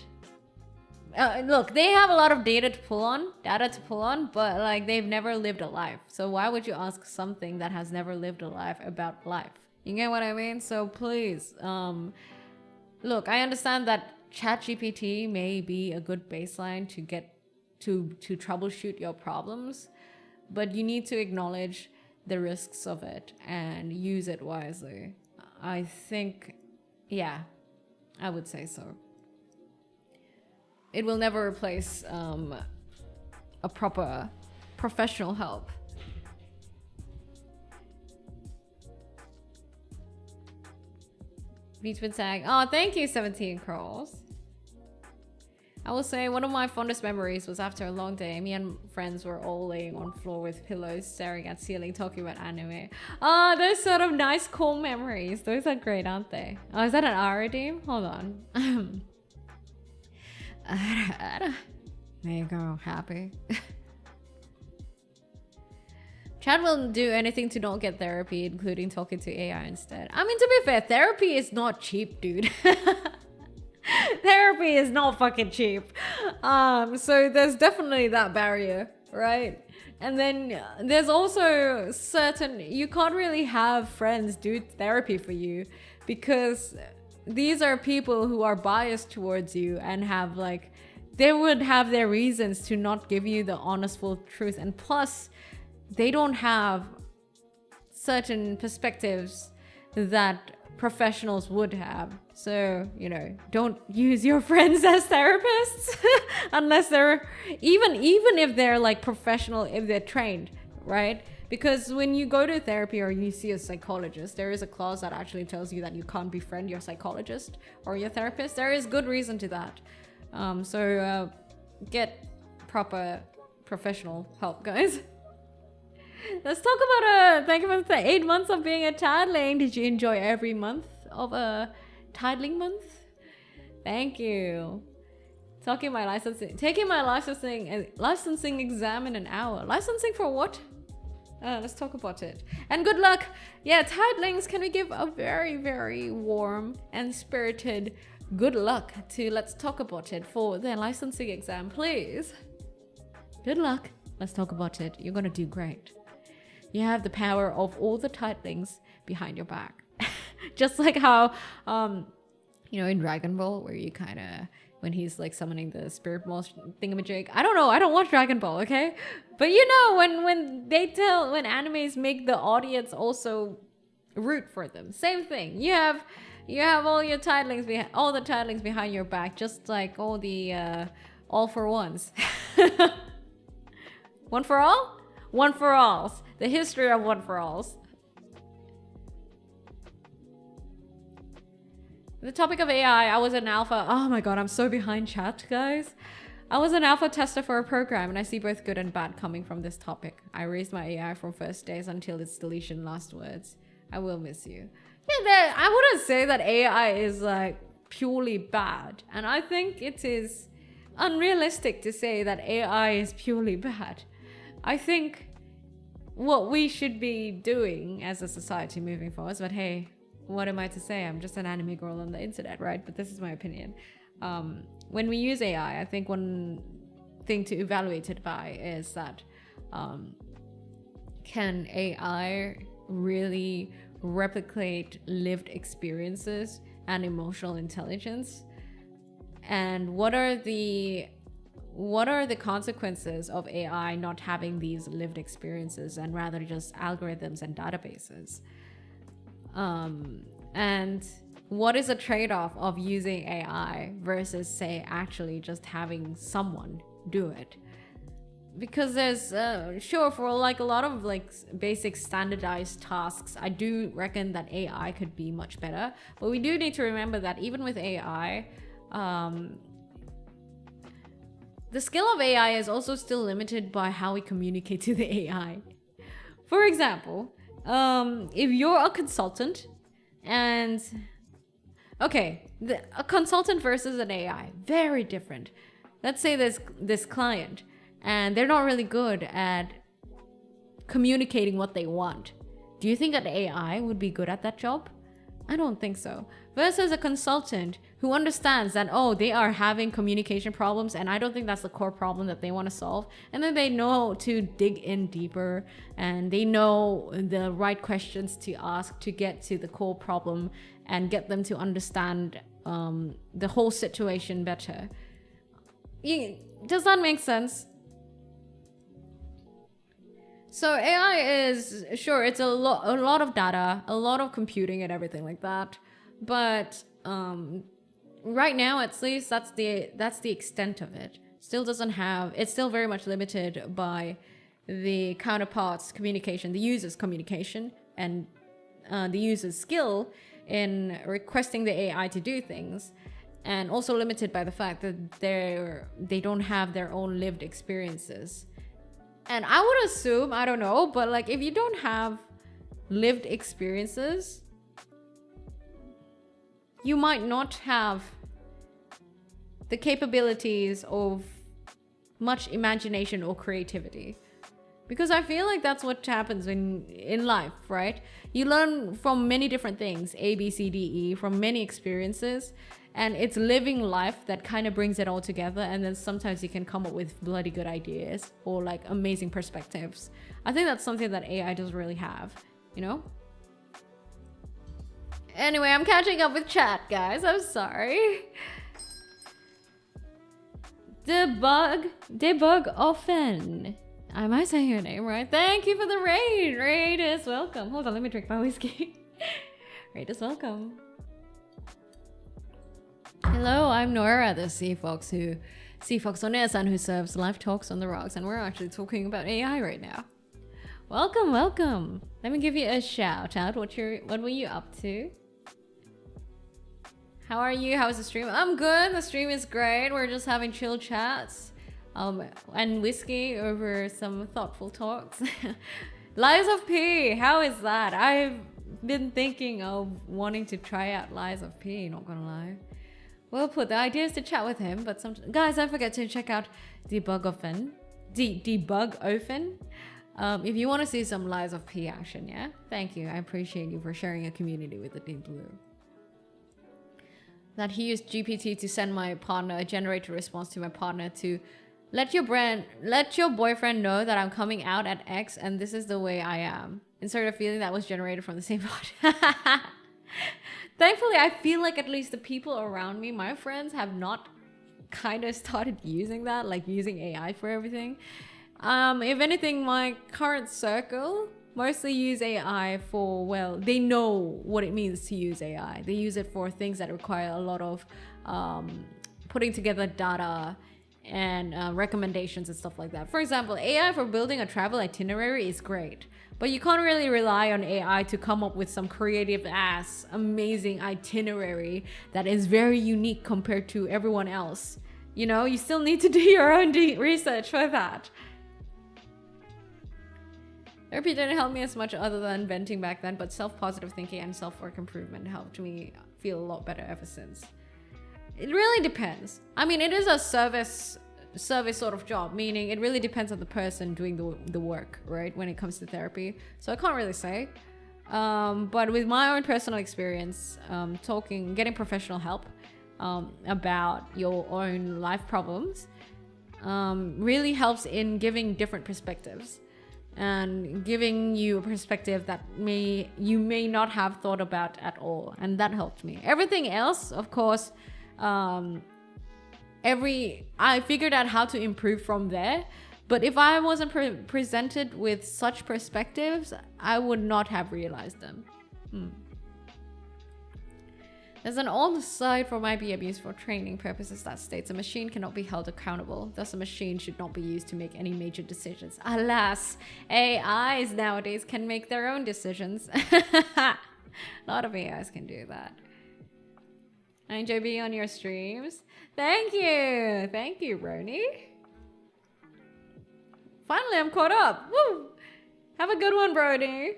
look, they have a lot of data to pull on, but like they've never lived a life. So why would you ask something that has never lived a life about life? You get what I mean? So please, look, I understand that ChatGPT may be a good baseline to get to troubleshoot your problems, but you need to acknowledge the risks of it and use it wisely. I think, yeah, I would say so. It will never replace a proper professional help. Beachman saying, oh, thank you, 17 Crawls. I will say one of my fondest memories was after a long day, me and friends were all laying on floor with pillows, staring at ceiling, talking about anime. Oh, those sort of nice, cool memories. Those are great, aren't they? Oh, is that an R redeem? Hold on. There you go, happy. Chad will do anything to not get therapy, including talking to AI instead. I mean, to be fair, therapy is not cheap, dude. Therapy is not fucking cheap. So there's definitely that barrier, right? And then there's also you can't really have friends do therapy for you, because these are people who are biased towards you and have they would have their reasons to not give you the honest full truth. And plus, they don't have certain perspectives that professionals would have. So, you know, don't use your friends as therapists unless they're, even if they're professional, if they're trained, right? Because when you go to therapy or you see a psychologist, there is a clause that actually tells you that you can't befriend your psychologist or your therapist. There is good reason to that. So get proper professional help, guys. Let's talk about thank you for the 8 months of being a tideling. Did you enjoy every month of a tideling month? Thank you. Taking my licensing exam in an hour. Licensing for what? Let's talk about it. And good luck. Yeah, tidelings, can we give a very, very warm and spirited good luck to Let's Talk About It for their licensing exam, please? Good luck. Let's talk about it. You're gonna do great. You have the power of all the titlings behind your back. Just like how, in Dragon Ball, where you kind of, when he's like summoning the spirit ball thingamajig. I don't know. I don't watch Dragon Ball, okay? But when animes make the audience also root for them. Same thing. You have all your all the titlings behind your back, just like all the all for ones. One for all? One for alls. The history of one for alls. The topic of AI, I was an alpha. Oh my god, I'm so behind chat, guys. I was an alpha tester for a program, and I see both good and bad coming from this topic. I raised my AI from first days until its deletion last words. I will miss you. Yeah, I wouldn't say that AI is like purely bad. And I think it is unrealistic to say that AI is purely bad. I think what we should be doing as a society moving forward, but hey, what am I to say? I'm just an anime girl on the internet, right? But this is my opinion. When we use AI, I think one thing to evaluate it by is that can AI really replicate lived experiences and emotional intelligence? And what are the consequences of AI not having these lived experiences and rather just algorithms and databases? And what is a trade-off of using AI versus, say, actually just having someone do it? Because there's sure, for like a lot of like basic standardized tasks, I do reckon that AI could be much better. But we do need to remember that even with AI, the skill of AI is also still limited by how we communicate to the AI. For example, if you're a consultant and a consultant versus an AI, very different. Let's say there's this client and they're not really good at communicating what they want. Do you think an AI would be good at that job? I don't think so. Versus a consultant who understands that, oh, they are having communication problems, and I don't think that's the core problem that they want to solve. And then they know to dig in deeper, and they know the right questions to ask to get to the core problem and get them to understand the whole situation better. Does that make sense? So AI is, sure, it's a lot of data, a lot of computing and everything like that. But right now, at least, that's the extent of it. It's still very much limited by the counterpart's communication, the user's communication, and the user's skill in requesting the AI to do things. And also limited by the fact that they don't have their own lived experiences. And I would assume, I don't know, but like if you don't have lived experiences, you might not have the capabilities of much imagination or creativity. Because I feel like that's what happens in life, right? You learn from many different things, A, B, C, D, E, from many experiences. And it's living life that kind of brings it all together. And then sometimes you can come up with bloody good ideas or like amazing perspectives. I think that's something that AI doesn't really have, you know? Anyway, I'm catching up with chat, guys. I'm sorry. Debug often. Am I saying your name right? Thank you for the raid. Raid is welcome. Hold on, let me drink my whiskey. Raid is welcome. Hello, I'm Noira, the Sea Fox oneesan who serves live talks on the rocks, and we're actually talking about AI right now. Welcome, welcome. Let me give you a shout out. What were you up to? How are you? How's the stream? I'm good. The stream is great. We're just having chill chats. and whiskey over some thoughtful talks. Lies of P, how is that? I've been thinking of wanting to try out Lies of P, not gonna lie. Well put, the idea is to chat with him, but guys, don't forget to check out Debug Open. If you want to see some Lies of P action, yeah? Thank you, I appreciate you for sharing a community with the Deep Blue. That he used GPT to send my partner a generated response to my partner to let your boyfriend know that I'm coming out at X and this is the way I am. Insert a feeling that was generated from the same bot. Thankfully, I feel like at least the people around me, my friends, have not kind of started using that, like using AI for everything. If anything, my current circle mostly use AI for, well, they know what it means to use AI. They use it for things that require a lot of putting together data and recommendations and stuff like that. For example, AI for building a travel itinerary is great, but you can't really rely on AI to come up with some creative ass amazing itinerary that is very unique compared to everyone else. You know, you still need to do your own research for that. Therapy didn't help me as much other than venting back then, but self-positive thinking and self-work improvement helped me feel a lot better ever since. It really depends. I mean, it is a service sort of job, meaning it really depends on the person doing the work, right? When it comes to therapy. So I can't really say. But with my own personal experience, getting professional help about your own life problems really helps in giving different perspectives. And giving you a perspective that you may not have thought about at all, and that helped me. Everything else, of course, I figured out how to improve from there. But if I wasn't presented with such perspectives, I would not have realized them. There's an old slide for might be abused for training purposes that states a machine cannot be held accountable. Thus, a machine should not be used to make any major decisions. Alas, AIs nowadays can make their own decisions. A lot of AIs can do that. I enjoy being on your streams. Thank you. Thank you, Roni. Finally, I'm caught up. Woo! Have a good one, Brody.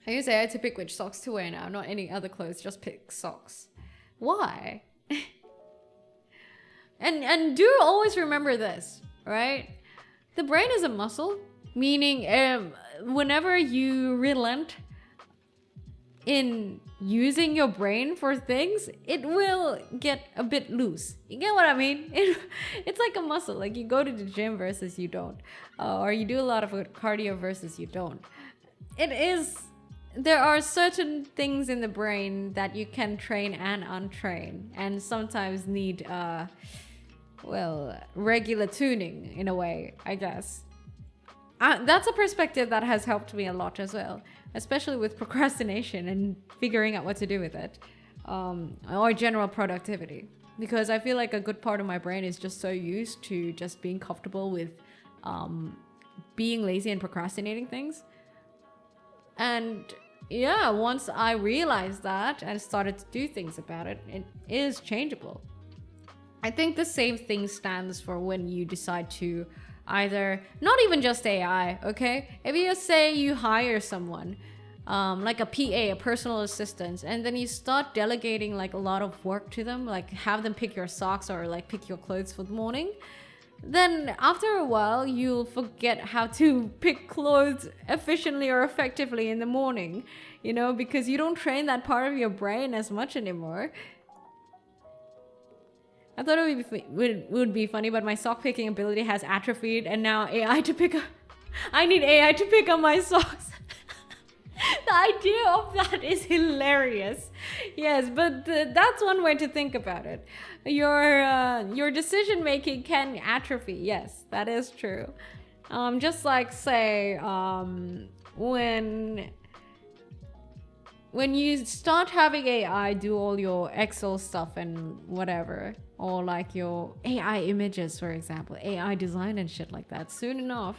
I use AI to pick which socks to wear now, not any other clothes, just pick socks. Why? and do always remember this, right? The brain is a muscle, meaning whenever you relent in using your brain for things, it will get a bit loose. You get what I mean? It's like a muscle. Like you go to the gym versus you don't, or you do a lot of cardio versus you don't. There are certain things in the brain that you can train and untrain, and sometimes need regular tuning in a way, I guess. That's a perspective that has helped me a lot as well, especially with procrastination and figuring out what to do with it, or general productivity, because I feel like a good part of my brain is just so used to just being comfortable with being lazy and procrastinating things. And yeah, once I realized that and started to do things about it, it is changeable. I think the same thing stands for when you decide to either, not even just AI, okay? If you say you hire someone, like a PA, a personal assistant, and then you start delegating like a lot of work to them, like have them pick your socks or like pick your clothes for the morning, then after a while you'll forget how to pick clothes efficiently or effectively in the morning, you know, because you don't train that part of your brain as much anymore. I thought it would be funny, but my sock picking ability has atrophied, and now I need AI to pick up my socks. The idea of that is hilarious. Yes, but that's one way to think about it. Your decision making can atrophy. Yes, that is true. Just like say when you start having AI do all your Excel stuff and whatever, or like your AI images, for example, AI design and shit like that, soon enough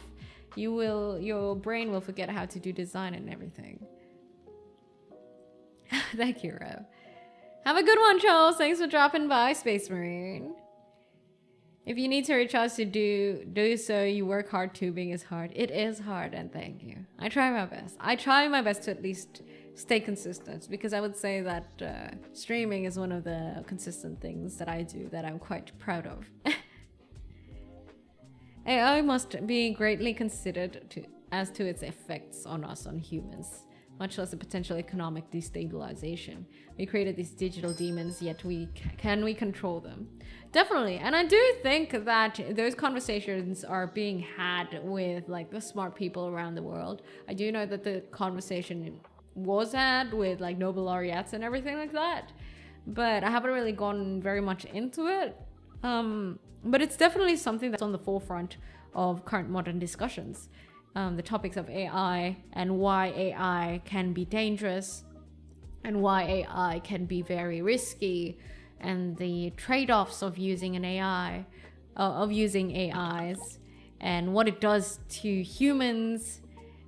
your brain will forget how to do design and everything. Thank you, Rev. Have a good one, Charles. Thanks for dropping by, Space Marine. If you need to recharge to do so, you work hard. Tubing is hard. It is hard, and thank you. I try my best. I try my best to at least stay consistent, because I would say that streaming is one of the consistent things that I do that I'm quite proud of. AI must be greatly considered as to its effects on us, on humans, much less the potential economic destabilization. We created these digital demons, yet can we control them? Definitely. And I do think that those conversations are being had with like the smart people around the world. I do know that the conversation was had with like Nobel laureates and everything like that, but I haven't really gone very much into it. But it's definitely something that's on the forefront of current modern discussions. The topics of AI and why AI can be dangerous and why AI can be very risky, and the trade-offs of using an AI, of using AIs, and what it does to humans.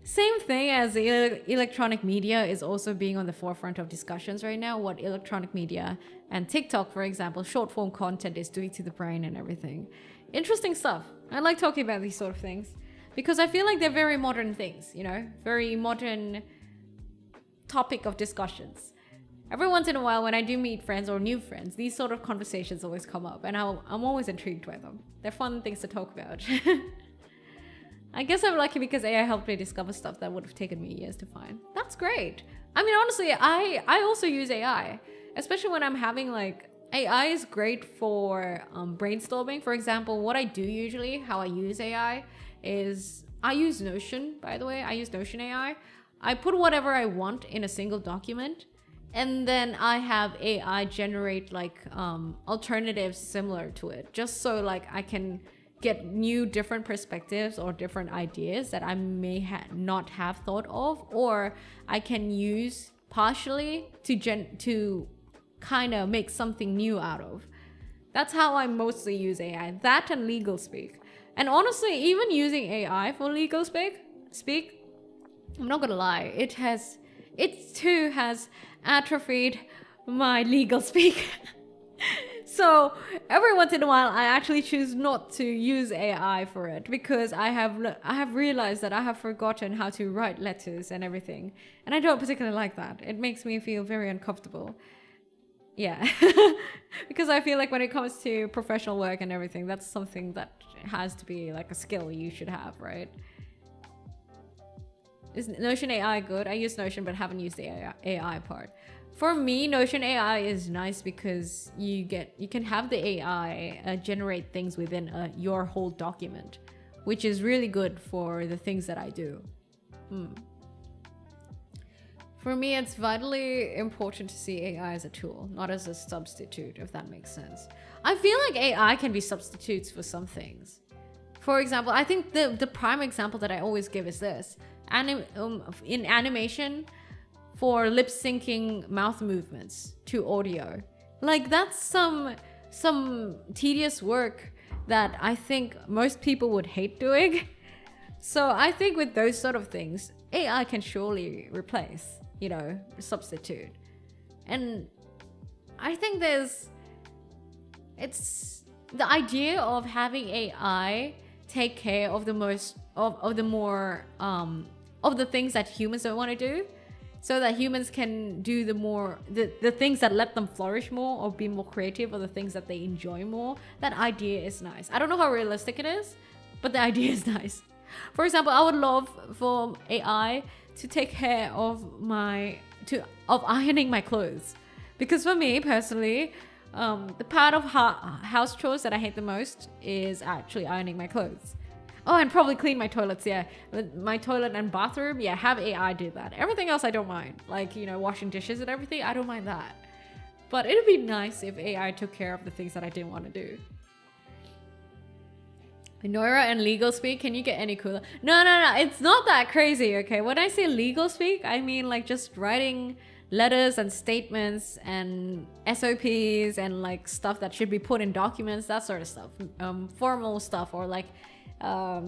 Same thing as electronic media is also being on the forefront of discussions right now. What electronic media and TikTok, for example, short form content is doing to the brain and everything. Interesting stuff. I like talking about these sort of things because I feel like they're very modern things, you know, very modern topic of discussions. Every once in a while when I do meet friends or new friends, these sort of conversations always come up, and I'm always intrigued by them. They're fun things to talk about. I guess I'm lucky because AI helped me discover stuff that would have taken me years to find. That's great. I mean, honestly, I also use AI, especially when I'm having like, AI is great for brainstorming. For example, what I do usually, how I use AI is, I use Notion, by the way. I use Notion AI. I put whatever I want in a single document, and then I have AI generate like alternatives similar to it, just so like I can get new different perspectives or different ideas that I may not have thought of, or I can use partially to kind of make something new out of. That's how I mostly use AI. That and legal speak. And honestly, even using AI for legal speak, I'm not gonna lie, it too has atrophied my legal speak. So every once in a while, I actually choose not to use AI for it because I have realized that I have forgotten how to write letters and everything, and I don't particularly like that. It makes me feel very uncomfortable. Yeah, because I feel like when it comes to professional work and everything, that's something that has to be like a skill you should have, right? Is Notion AI good? I use Notion but haven't used the AI part. For me, Notion AI is nice because you can have the AI generate things within your whole document, which is really good for the things that I do. For me, it's vitally important to see AI as a tool, not as a substitute, if that makes sense. I feel like AI can be substitutes for some things. For example, I think the prime example that I always give is this. In animation, for lip syncing mouth movements to audio, like that's some tedious work that I think most people would hate doing. So I think with those sort of things, AI can surely replace, you know, substitute. And I think it's the idea of having AI take care of the most of the more of the things that humans don't want to do, so that humans can do the things that let them flourish more or be more creative, or the things that they enjoy more. That idea is nice. I don't know how realistic it is, but the idea is nice. For example, I would love for AI to take care of ironing my clothes, because for me personally, the part of house chores that I hate the most is actually ironing my clothes. Oh, and probably clean my toilets, yeah. My toilet and bathroom, yeah, have AI do that. Everything else I don't mind. Like, you know, washing dishes and everything, I don't mind that. But it'd be nice if AI took care of the things that I didn't want to do. Noira and legal speak, can you get any cooler? No, it's not that crazy, okay? When I say legal speak, I mean like just writing letters and statements and SOPs and like stuff that should be put in documents, that sort of stuff. Formal stuff, or like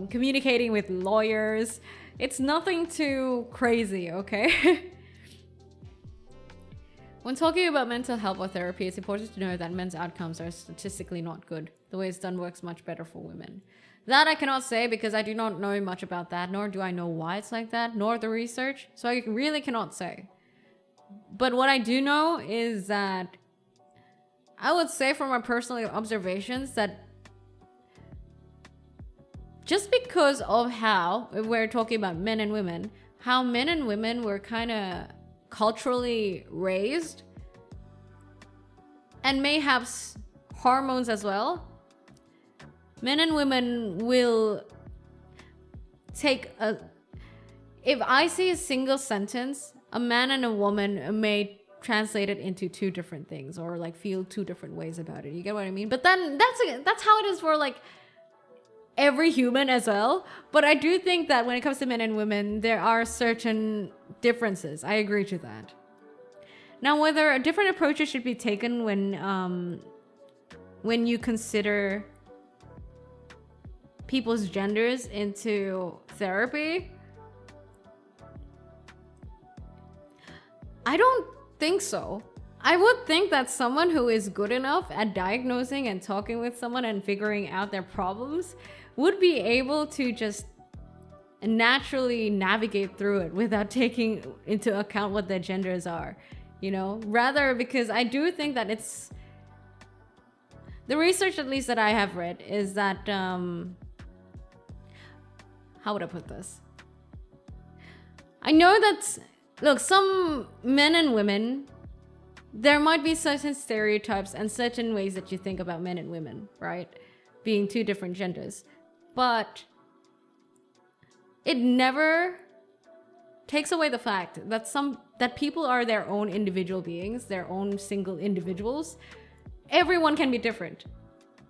communicating with lawyers. It's nothing too crazy, okay? When talking about mental health or therapy, it's important to know that men's outcomes are statistically not good. The way it's done works much better for women. That I cannot say because I do not know much about that, nor do I know why it's like that, nor the research. So I really cannot say. But what I do know is that I would say from my personal observations that just because of how we're talking about men and women, how men and women were kind of culturally raised and may have hormones as well, men and women will take a... If I see a single sentence, a man and a woman may translate it into two different things or like feel two different ways about it. You get what I mean? But then that's how it is for like every human as well. But I do think that when it comes to men and women, there are certain differences. I agree to that. Now, whether different approaches should be taken when you consider people's genders into therapy, I don't think so. I would think that someone who is good enough at diagnosing and talking with someone and figuring out their problems would be able to just naturally navigate through it without taking into account what their genders are, you know? Rather, because I do think that it's... The research, at least that I have read, is that... how would I put this? I know that... Look, some men and women... There might be certain stereotypes and certain ways that you think about men and women, right? Being two different genders. But it never takes away the fact that people are their own individual beings, their own single individuals. Everyone can be different.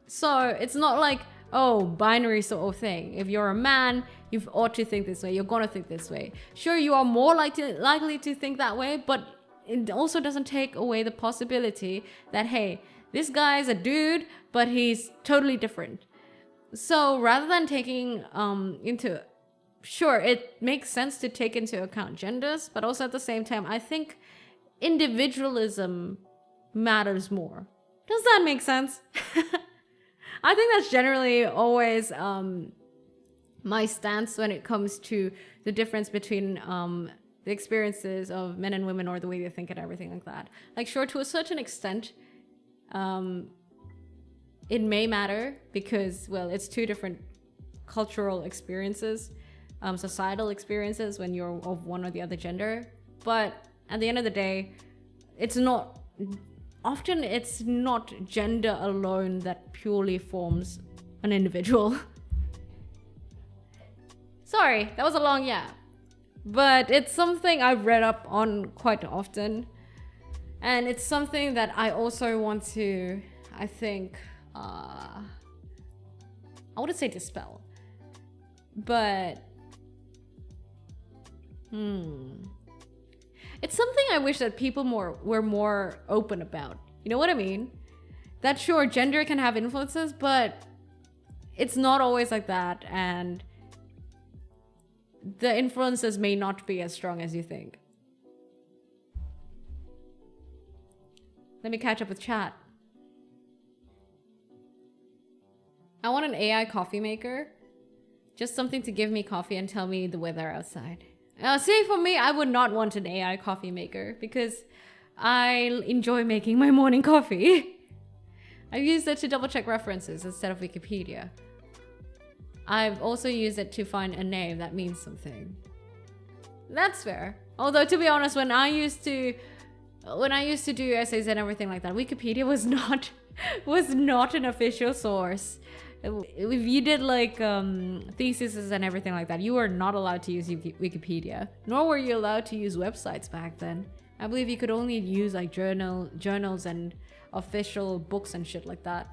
So it's not like, oh, binary sort of thing. If you're a man, you ought to think this way. You're gonna think this way. Sure, you are more likely to think that way, but it also doesn't take away the possibility that, hey, this guy is a dude, but he's totally different. So rather than taking sure, it makes sense to take into account genders, but also at the same time, I think individualism matters more. Does that make sense? I think that's generally always my stance when it comes to the difference between the experiences of men and women or the way they think and everything like that. Like, sure, to a certain extent, it may matter because, well, it's two different cultural experiences, societal experiences when you're of one or the other gender. But at the end of the day, it's not gender alone that purely forms an individual. Sorry, that was a long yeah. But it's something I've read up on quite often. And it's something that I also want to, I think, I wouldn't say dispel. But, it's something I wish that people were more open about. You know what I mean? That sure, gender can have influences, but it's not always like that. And the influences may not be as strong as you think. Let me catch up with chat. I want an AI coffee maker. Just something to give me coffee and tell me the weather outside. See, for me, I would not want an AI coffee maker because I enjoy making my morning coffee. I've used it to double check references instead of Wikipedia. I've also used it to find a name that means something. That's fair. Although, to be honest, when I used to do essays and everything like that, Wikipedia was not an official source. If you did like theses and everything like that, you were not allowed to use Wikipedia, nor were you allowed to use websites back then. I believe you could only use like journals and official books and shit like that.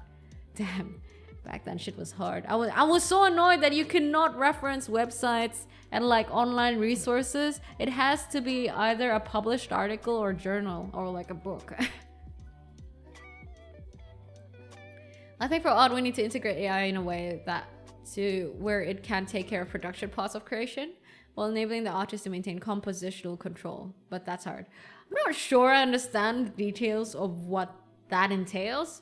Damn. Back then shit was hard. I was so annoyed that you cannot reference websites and like online resources. It has to be either a published article or journal or like a book. I think for Odd we need to integrate AI in a way that to where it can take care of production parts of creation while enabling the artist to maintain compositional control. But that's hard. not sure I understand the details of what that entails,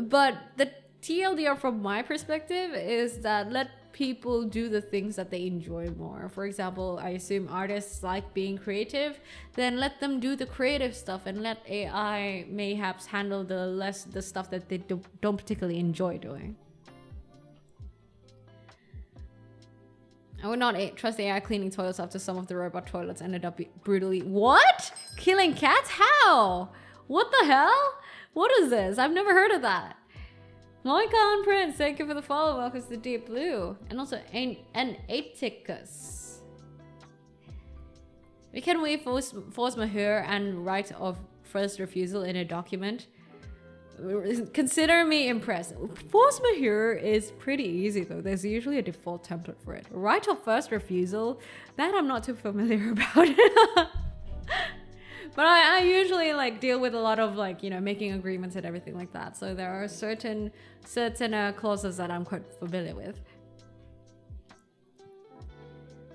but the TLDR from my perspective is that let people do the things that they enjoy more. For example, I assume artists like being creative, then let them do the creative stuff and let AI mayhaps handle the stuff that they don't particularly enjoy doing. I would not trust AI cleaning toilets after some of the robot toilets ended up brutally... What? Killing cats? How? What the hell? What is this? I've never heard of that. Moika and Prince, thank you for the follow. Welcome to the Deep Blue. And also an etiquette. Can we force majeure and right of first refusal in a document? Consider me impressed. Force majeure is pretty easy though. There's usually a default template for it. Right of first refusal, that I'm not too familiar about. But I usually like deal with a lot of like, you know, making agreements and everything like that. So there are certain clauses that I'm quite familiar with.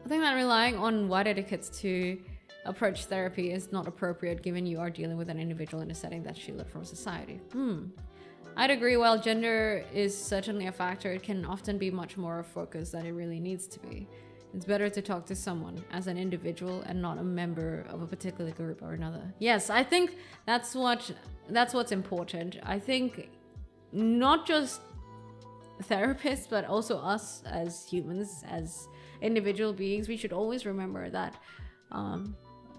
I think that relying on white etiquettes to approach therapy is not appropriate given you are dealing with an individual in a setting that's shielded from society. I'd agree. While gender is certainly a factor, it can often be much more a focus than it really needs to be. It's better to talk to someone as an individual and not a member of a particular group or another. Yes, I think that's what's important. I think not just therapists, but also us as humans, as individual beings, we should always remember that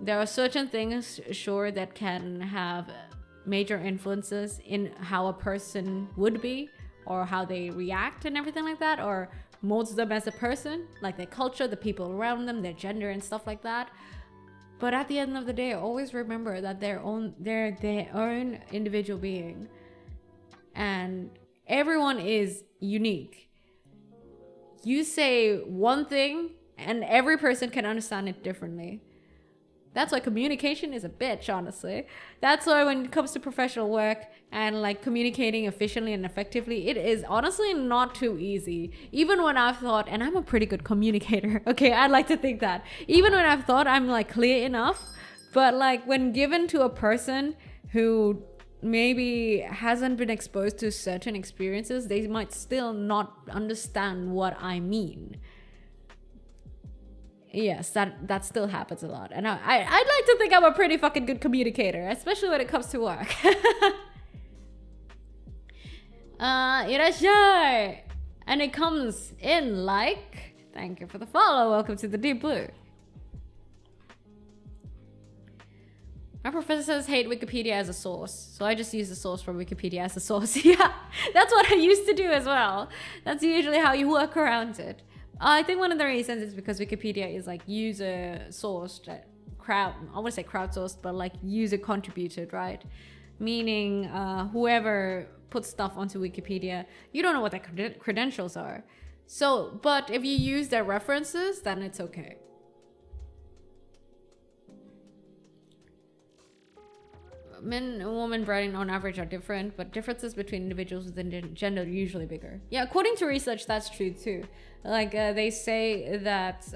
there are certain things, sure, that can have major influences in how a person would be or how they react and everything like that, or molds them as a person, like their culture, the people around them, their gender and stuff like that. But at the end of the day, always remember that they're their own individual being, and everyone is unique. You say one thing and every person can understand it differently. That's why communication is a bitch, honestly. That's why when it comes to professional work and like communicating efficiently and effectively, it is honestly not too easy. Even when I've thought, and I'm a pretty good communicator, okay, I'd like to think that. Even when I've thought I'm like clear enough, but like when given to a person who maybe hasn't been exposed to certain experiences, they might still not understand what I mean. Yes, that still happens a lot. And I'd like to think I'm a pretty fucking good communicator, especially when it comes to work. Irashai! And it comes in like... Thank you for the follow. Welcome to the Deep Blue. My professor says hate Wikipedia as a source, so I just use the source from Wikipedia as a source. Yeah, that's what I used to do as well. That's usually how you work around it. I think one of the reasons is because Wikipedia is like user sourced, I want to say crowdsourced, but like user contributed, right? Meaning whoever puts stuff onto Wikipedia, you don't know what their credentials are. So, but if you use their references, then it's okay. Men and women writing on average are different, but differences between individuals within gender are usually bigger. Yeah, according to research, that's true too. Like they say that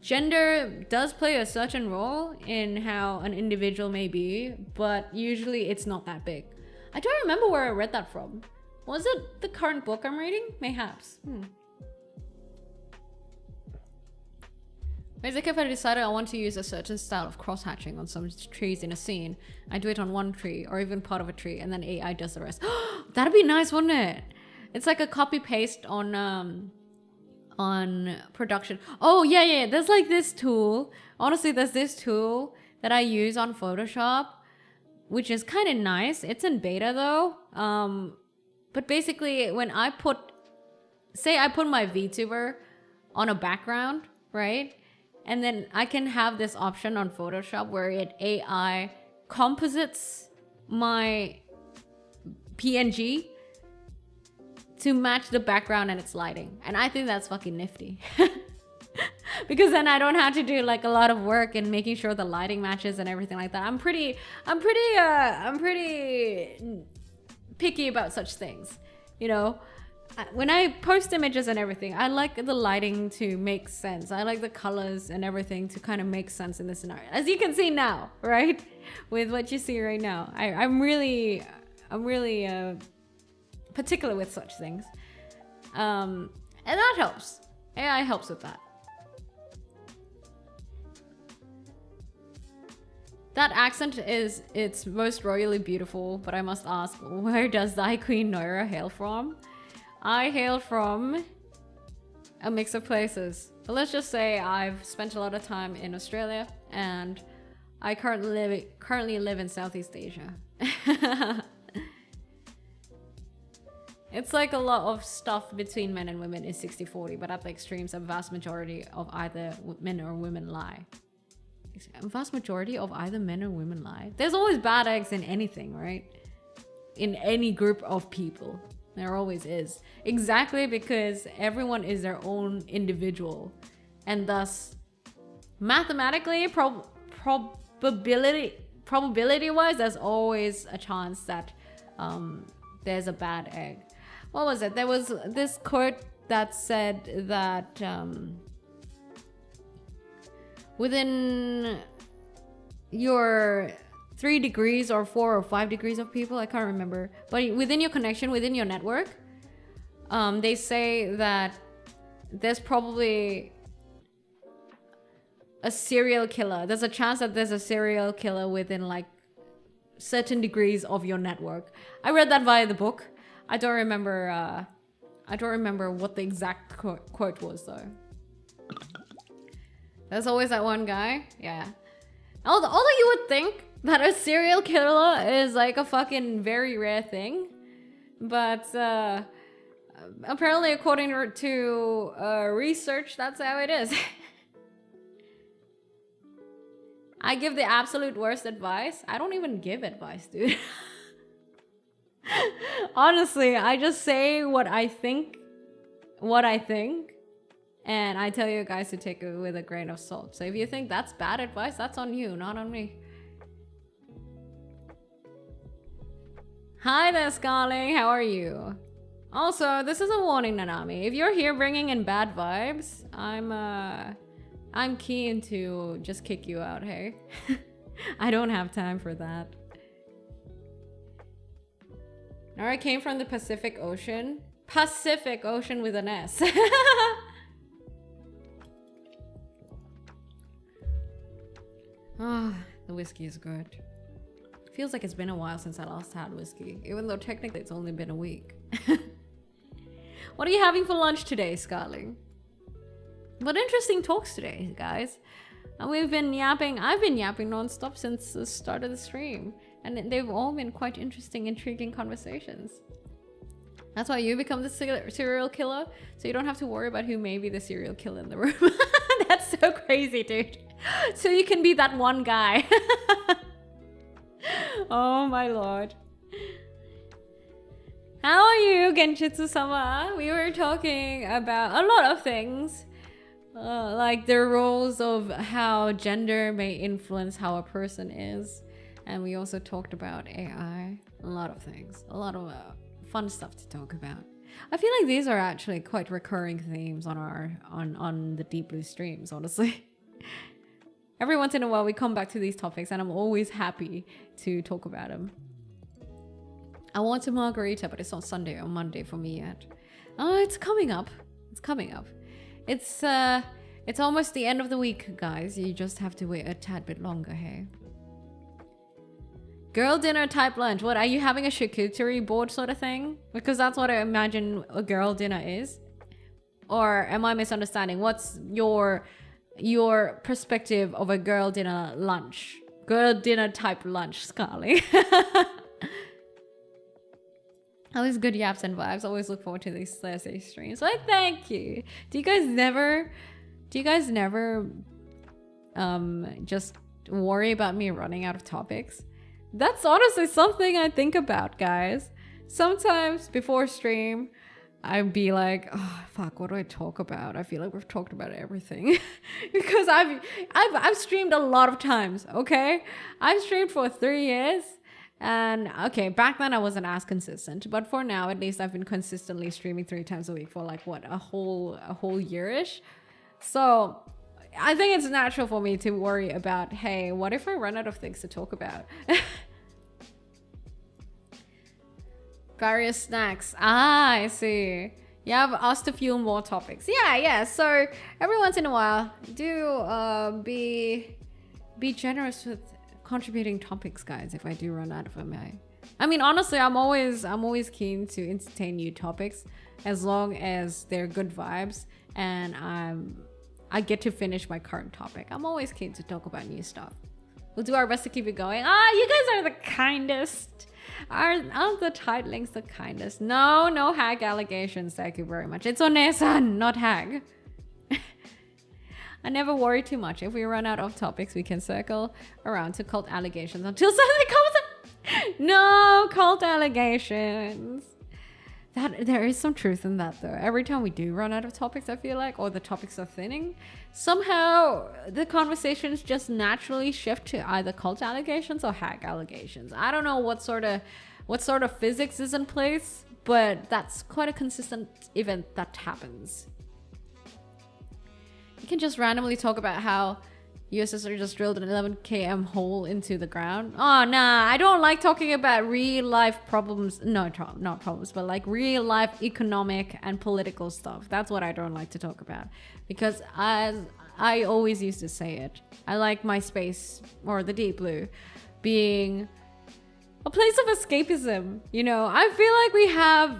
gender does play a certain role in how an individual may be, but usually it's not that big. I don't remember where I read that from. Was it the current book I'm reading? Mayhaps. Basically, if I decided I want to use a certain style of cross-hatching on some trees in a scene, I do it on one tree or even part of a tree, and then AI does the rest. That'd be nice, wouldn't it? It's like a copy-paste on production. Oh, yeah. There's like this tool. Honestly, there's this tool that I use on Photoshop, which is kind of nice. It's in beta though. But basically, when I put my VTuber on a background, right? And then I can have this option on Photoshop where it AI composites my PNG to match the background and its lighting. And I think that's fucking nifty. Because then I don't have to do like a lot of work in making sure the lighting matches and everything like that. I'm pretty picky about such things, you know? when I post images and everything, I like the lighting to make sense. I like the colors and everything to kind of make sense in the scenario. As you can see now, right? With what you see right now. I'm really particular with such things. And that helps. AI helps with that. That accent it's most royally beautiful, but I must ask, where does thy queen Noira hail from? I hail from a mix of places. But let's just say I've spent a lot of time in Australia, and I currently live in Southeast Asia. It's like a lot of stuff between men and women is 60-40, but at the extremes, a vast majority of either men or women lie. A vast majority of either men or women lie. There's always bad eggs in anything, right? In any group of people. There always is. Exactly because everyone is their own individual. And thus, mathematically, probability-wise, there's always a chance that there's a bad egg. What was it? There was this quote that said that within your 3 degrees or 4 or 5 degrees of people, I can't remember, but within your connection, within your network, they say that there's probably a serial killer. There's a chance that there's a serial killer within like certain degrees of your network. I read that via the book. I don't remember what the exact quote was though. There's always that one guy. Yeah. Although you would think that a serial killer is like a fucking very rare thing. But apparently according to research, that's how it is. I give the absolute worst advice. I don't even give advice, dude. Honestly, I just say what I think. And I tell you guys to take it with a grain of salt. So if you think that's bad advice, that's on you, not on me. Hi there, Scarling. How are you? Also, this is a warning, Nanami. If you're here bringing in bad vibes, I'm keen to just kick you out, hey? I don't have time for that. Noira came from the Pacific Ocean. Pacific Ocean with an S. Ah, the whiskey is good. Feels like it's been a while since I last had whiskey, even though technically it's only been a week. What are you having for lunch today, Scarling? What interesting talks today, guys. And we've been yapping. I've been yapping non-stop since the start of the stream. And they've all been quite interesting, intriguing conversations. That's why you become the serial killer, so you don't have to worry about who may be the serial killer in the room. That's so crazy, dude. So you can be that one guy. Oh my lord. How are you, Genshitsu-sama? We were talking about a lot of things. Like the roles of how gender may influence how a person is. And we also talked about AI. A lot of things. A lot of fun stuff to talk about. I feel like these are actually quite recurring themes on our on the Deep Blue streams, honestly. Every once in a while we come back to these topics and I'm always happy to talk about them. I want a margarita, but it's not Sunday or Monday for me yet. Oh, it's coming up. It's coming up. It's almost the end of the week, guys. You just have to wait a tad bit longer, hey? Girl dinner type lunch. What, are you having a charcuterie board sort of thing? Because that's what I imagine a girl dinner is. Or am I misunderstanding? What's your perspective of a girl dinner lunch? Girl dinner type lunch, Scarly. Always good yaps and vibes. Always look forward to these Thursday streams. Like, thank you. Do you guys never just worry about me running out of topics? That's honestly something I think about, guys. Sometimes before stream, I'd be like, oh fuck, what do I talk about? I feel like we've talked about everything. Because I've streamed a lot of times, okay? I've streamed for 3 years And okay, back then I wasn't as consistent, but for now, at least I've been consistently streaming 3 times a week for like what, a whole year-ish. So I think it's natural for me to worry about, hey, what if I run out of things to talk about? Various snacks. Ah, I see. You have asked a few more topics. Yeah. So every once in a while, do be generous with contributing topics, guys. If I do run out of them, I mean, honestly, I'm always keen to entertain new topics as long as they're good vibes and I get to finish my current topic. I'm always keen to talk about new stuff. We'll do our best to keep it going. You guys are the kindest. Aren't the titlings the kindest? No hag allegations. Thank you very much. It's oneesan, not hag. I never worry too much. If we run out of topics, we can circle around to cult allegations until something comes. No cult allegations. That there is some truth in that though. Every time we do run out of topics, I feel like, or the topics are thinning, somehow the conversations just naturally shift to either cult allegations or hack allegations. I don't know what sort of physics is in place, but that's quite a consistent event that happens. You can just randomly talk about how USSR just drilled an 11 km hole into the ground. Oh, nah, I don't like talking about real life problems. No, not problems, but like real life economic and political stuff. That's what I don't like to talk about. Because as I always used to say it, I like my space, or the Deep Blue, being a place of escapism. You know, I feel like we have,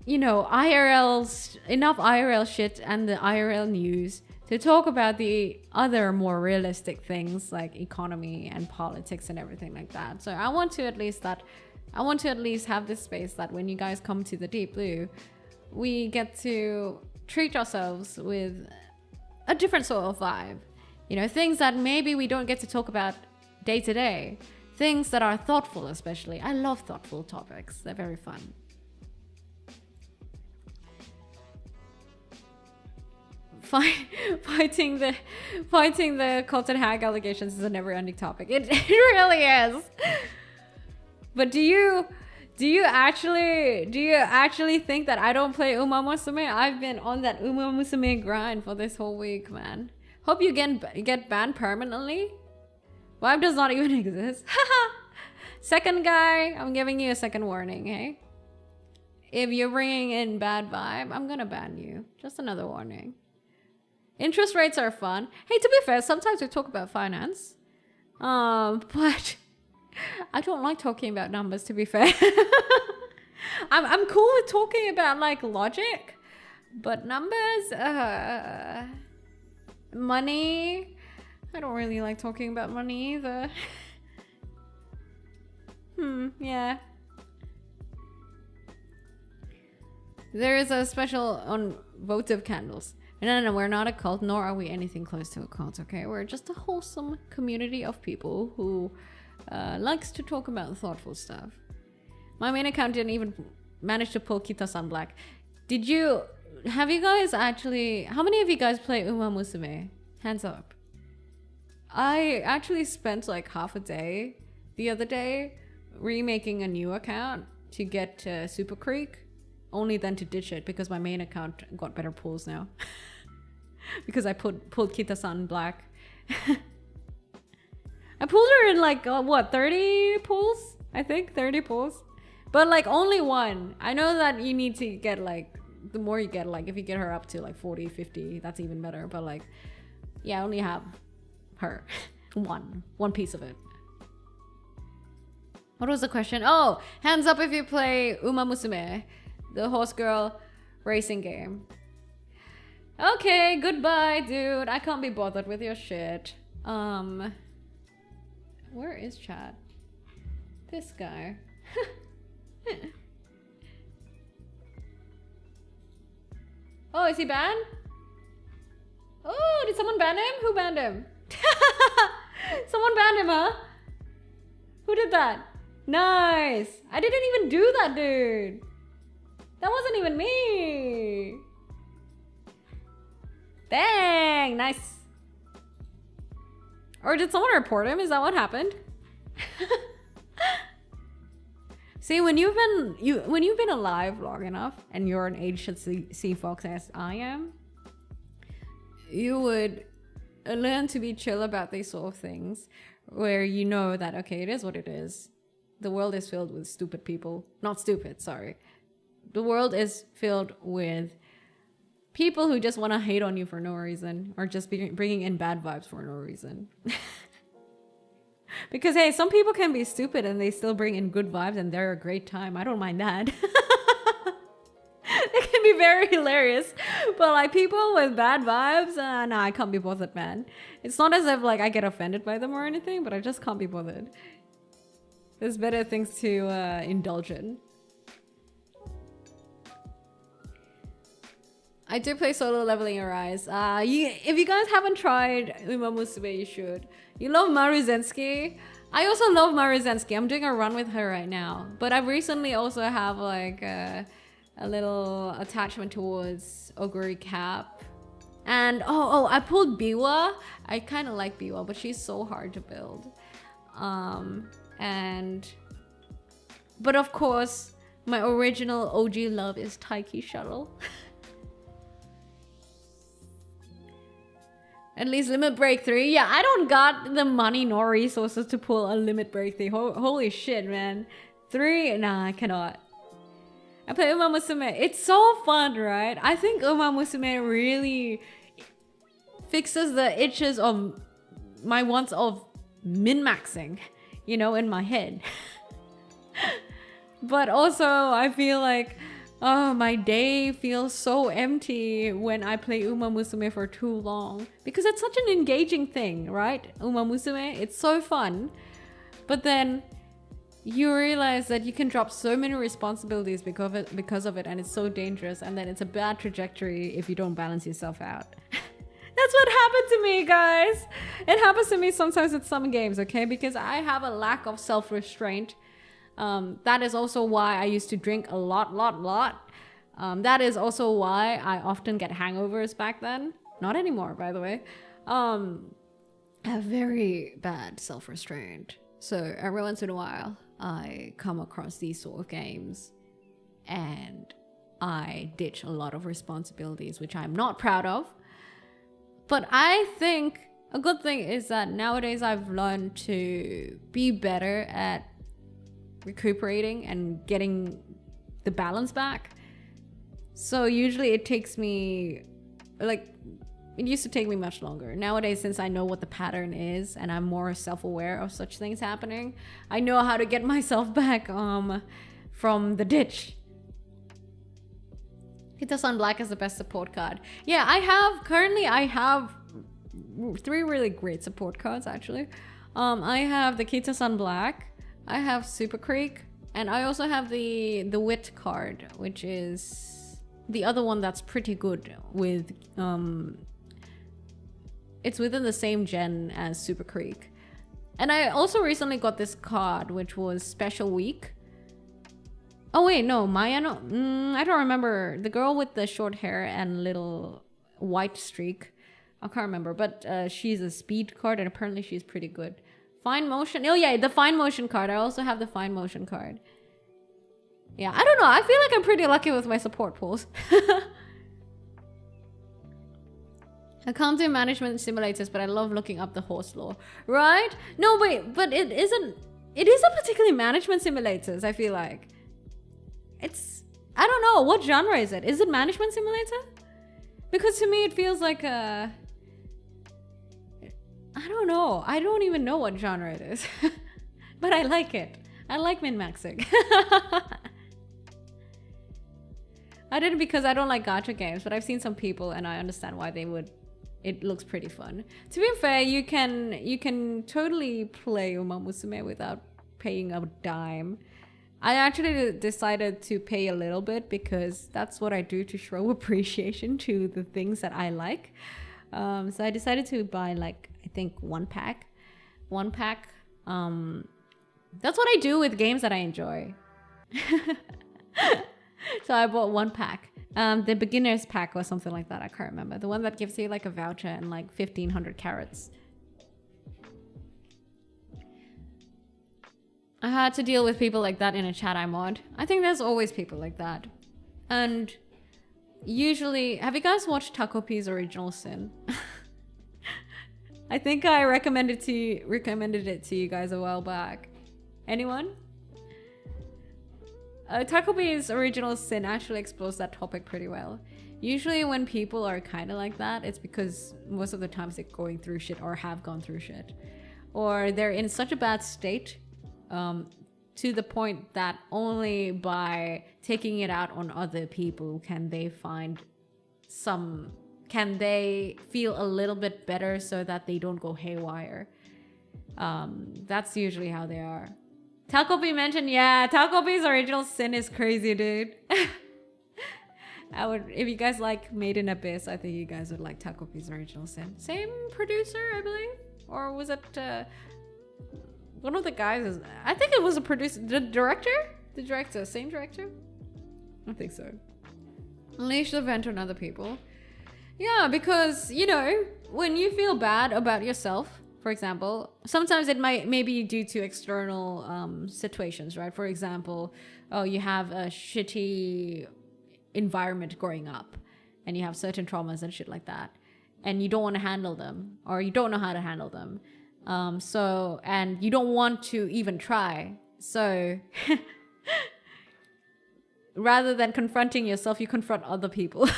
you know, enough IRL shit and the IRL news to talk about the other more realistic things like economy and politics and everything like that. So I want to at least have this space that when you guys come to the Deep Blue, we get to treat ourselves with a different sort of vibe. You know, things that maybe we don't get to talk about day to day. Things that are thoughtful, especially. I love thoughtful topics. They're very fun. Fighting the cult and hag allegations is a never-ending topic. It really is. But do you actually think that I don't play Uma Musume? I've been on that Uma Musume grind for this whole week, man. Hope you get banned permanently. Vibe does not even exist. Second guy, I'm giving you a second warning, hey? If you're bringing in bad vibe, I'm gonna ban you. Just another warning. Interest rates are fun. Hey, to be fair, sometimes we talk about finance. But I don't like talking about numbers, to be fair. I'm cool with talking about like logic, but numbers, money, I don't really like talking about money either. Yeah. There is a special on votive candles. No, we're not a cult, nor are we anything close to a cult, okay? We're just a wholesome community of people who likes to talk about thoughtful stuff. My main account didn't even manage to pull Kita-san black. Have you guys actually, how many of you guys play Uma Musume? Hands up. I actually spent like half a day the other day remaking a new account to get Super Creek, only then to ditch it because my main account got better pulls now. Because I pulled Kita-san black. I pulled her in like, 30 pulls? I think 30 pulls. But like only one. I know that you need to get like, the more you get, like if you get her up to like 40, 50, that's even better. But like, yeah, I only have her. One piece of it. What was the question? Oh, hands up if you play Uma Musume, the horse girl racing game. Okay, goodbye, dude. I can't be bothered with your shit. Where is chat? This guy. Oh, is he banned? Oh, did someone ban him? Who banned him? Someone banned him, huh? Who did that? Nice. I didn't even do that, dude. That wasn't even me. Dang, nice. Or did someone report him? Is that what happened? See, when you've been alive long enough and you're an ancient sea fox as I am, you would learn to be chill about these sort of things, where you know that, okay, it is what it is. The world is filled with stupid people. Not stupid, sorry. The world is filled with people who just want to hate on you for no reason, or just bringing in bad vibes for no reason. Because, hey, some people can be stupid and they still bring in good vibes and they're a great time. I don't mind that. It can be very hilarious. But, like, people with bad vibes, nah, I can't be bothered, man. It's not as if, like, I get offended by them or anything, but I just can't be bothered. There's better things to indulge in. I do play solo leveling Arise. If you guys haven't tried Uma Musume, you should. You love Maruzensky. I also love Maruzensky. I'm doing a run with her right now. But I recently also have like a little attachment towards Oguri Cap. And I pulled Biwa. I kind of like Biwa, but she's so hard to build. But of course, my original OG love is Taiki Shuttle. At least limit break 3. Yeah, I don't got the money nor resources to pull a limit break 3. Holy shit, man. 3? Nah, I cannot. I play Uma Musume. It's so fun, right? I think Uma Musume really fixes the itches of my wants of min-maxing, you know, in my head. But also, I feel like, oh, my day feels so empty when I play Uma Musume for too long. Because it's such an engaging thing, right? Uma Musume, it's so fun. But then you realize that you can drop so many responsibilities because of it, and it's so dangerous, and then it's a bad trajectory if you don't balance yourself out. That's what happened to me, guys. It happens to me sometimes with some games, okay? Because I have a lack of self-restraint. That is also why I used to drink a lot. That is also why I often get hangovers back then. Not anymore, by the way. I have very bad self-restraint. So every once in a while, I come across these sort of games and I ditch a lot of responsibilities, which I'm not proud of. But I think a good thing is that nowadays I've learned to be better at recuperating and getting the balance back. So usually it takes me, like, it used to take me much longer. Nowadays, since I know what the pattern is and I'm more self-aware of such things happening, I know how to get myself back from the ditch. Kita-san Black is the best support card. Yeah, I have 3 really great support cards, actually. I have the Kita-san Black, I have Super Creek, and I also have the Wit card, which is the other one that's pretty good with it's within the same gen as Super Creek. And I also recently got this card, which was Special Week. Oh wait, no, Maya, no, I don't remember. The girl with the short hair and little white streak. I can't remember, but she's a speed card and apparently she's pretty good. Fine Motion. Oh yeah, the Fine Motion card. I also have the Fine Motion card. Yeah, I don't know. I feel like I'm pretty lucky with my support pools. I can't do management simulators, but I love looking up the horse lore. Right? No, wait, but it isn't particularly management simulators, I feel like. I don't know. What genre is it? Is it management simulator? Because to me it feels like a... I don't know. I don't even know what genre it is. But I like it. I like min-maxing. I did it because I don't like gacha games, but I've seen some people and I understand why they would. It looks pretty fun. To be fair, you can totally play Uma Musume without paying a dime. I actually decided to pay a little bit because that's what I do to show appreciation to the things that I like. So I decided to buy, like, I think one pack. That's what I do with games that I enjoy. So I bought one pack. The beginner's pack or something like that. I can't remember. The one that gives you like a voucher and like 1,500 carats. I had to deal with people like that in a chat I mod. I think there's always people like that. And usually, have you guys watched Taco P's Original Sin? I think I recommended it to you guys a while back. Anyone? Taco P's Original Sin actually explores that topic pretty well. Usually when people are kind of like that, it's because most of the times they're going through shit or have gone through shit. Or they're in such a bad state to the point that only by taking it out on other people can they feel a little bit better so that they don't go haywire. That's usually how they are. Taco B mentioned, yeah, Taco B's Original Sin is crazy, dude. If you guys like Made in Abyss, I think you guys would like Taco B's Original Sin. Same producer, I believe? Or was it one of the guys? I think it was a producer. The director? The director. Same director? I think so. Unleash the vent on other people. Yeah, because, you know, when you feel bad about yourself, for example, sometimes it may be due to external situations, right? For example, you have a shitty environment growing up and you have certain traumas and shit like that, and you don't want to handle them, or you don't know how to handle them. And you don't want to even try. So rather than confronting yourself, you confront other people.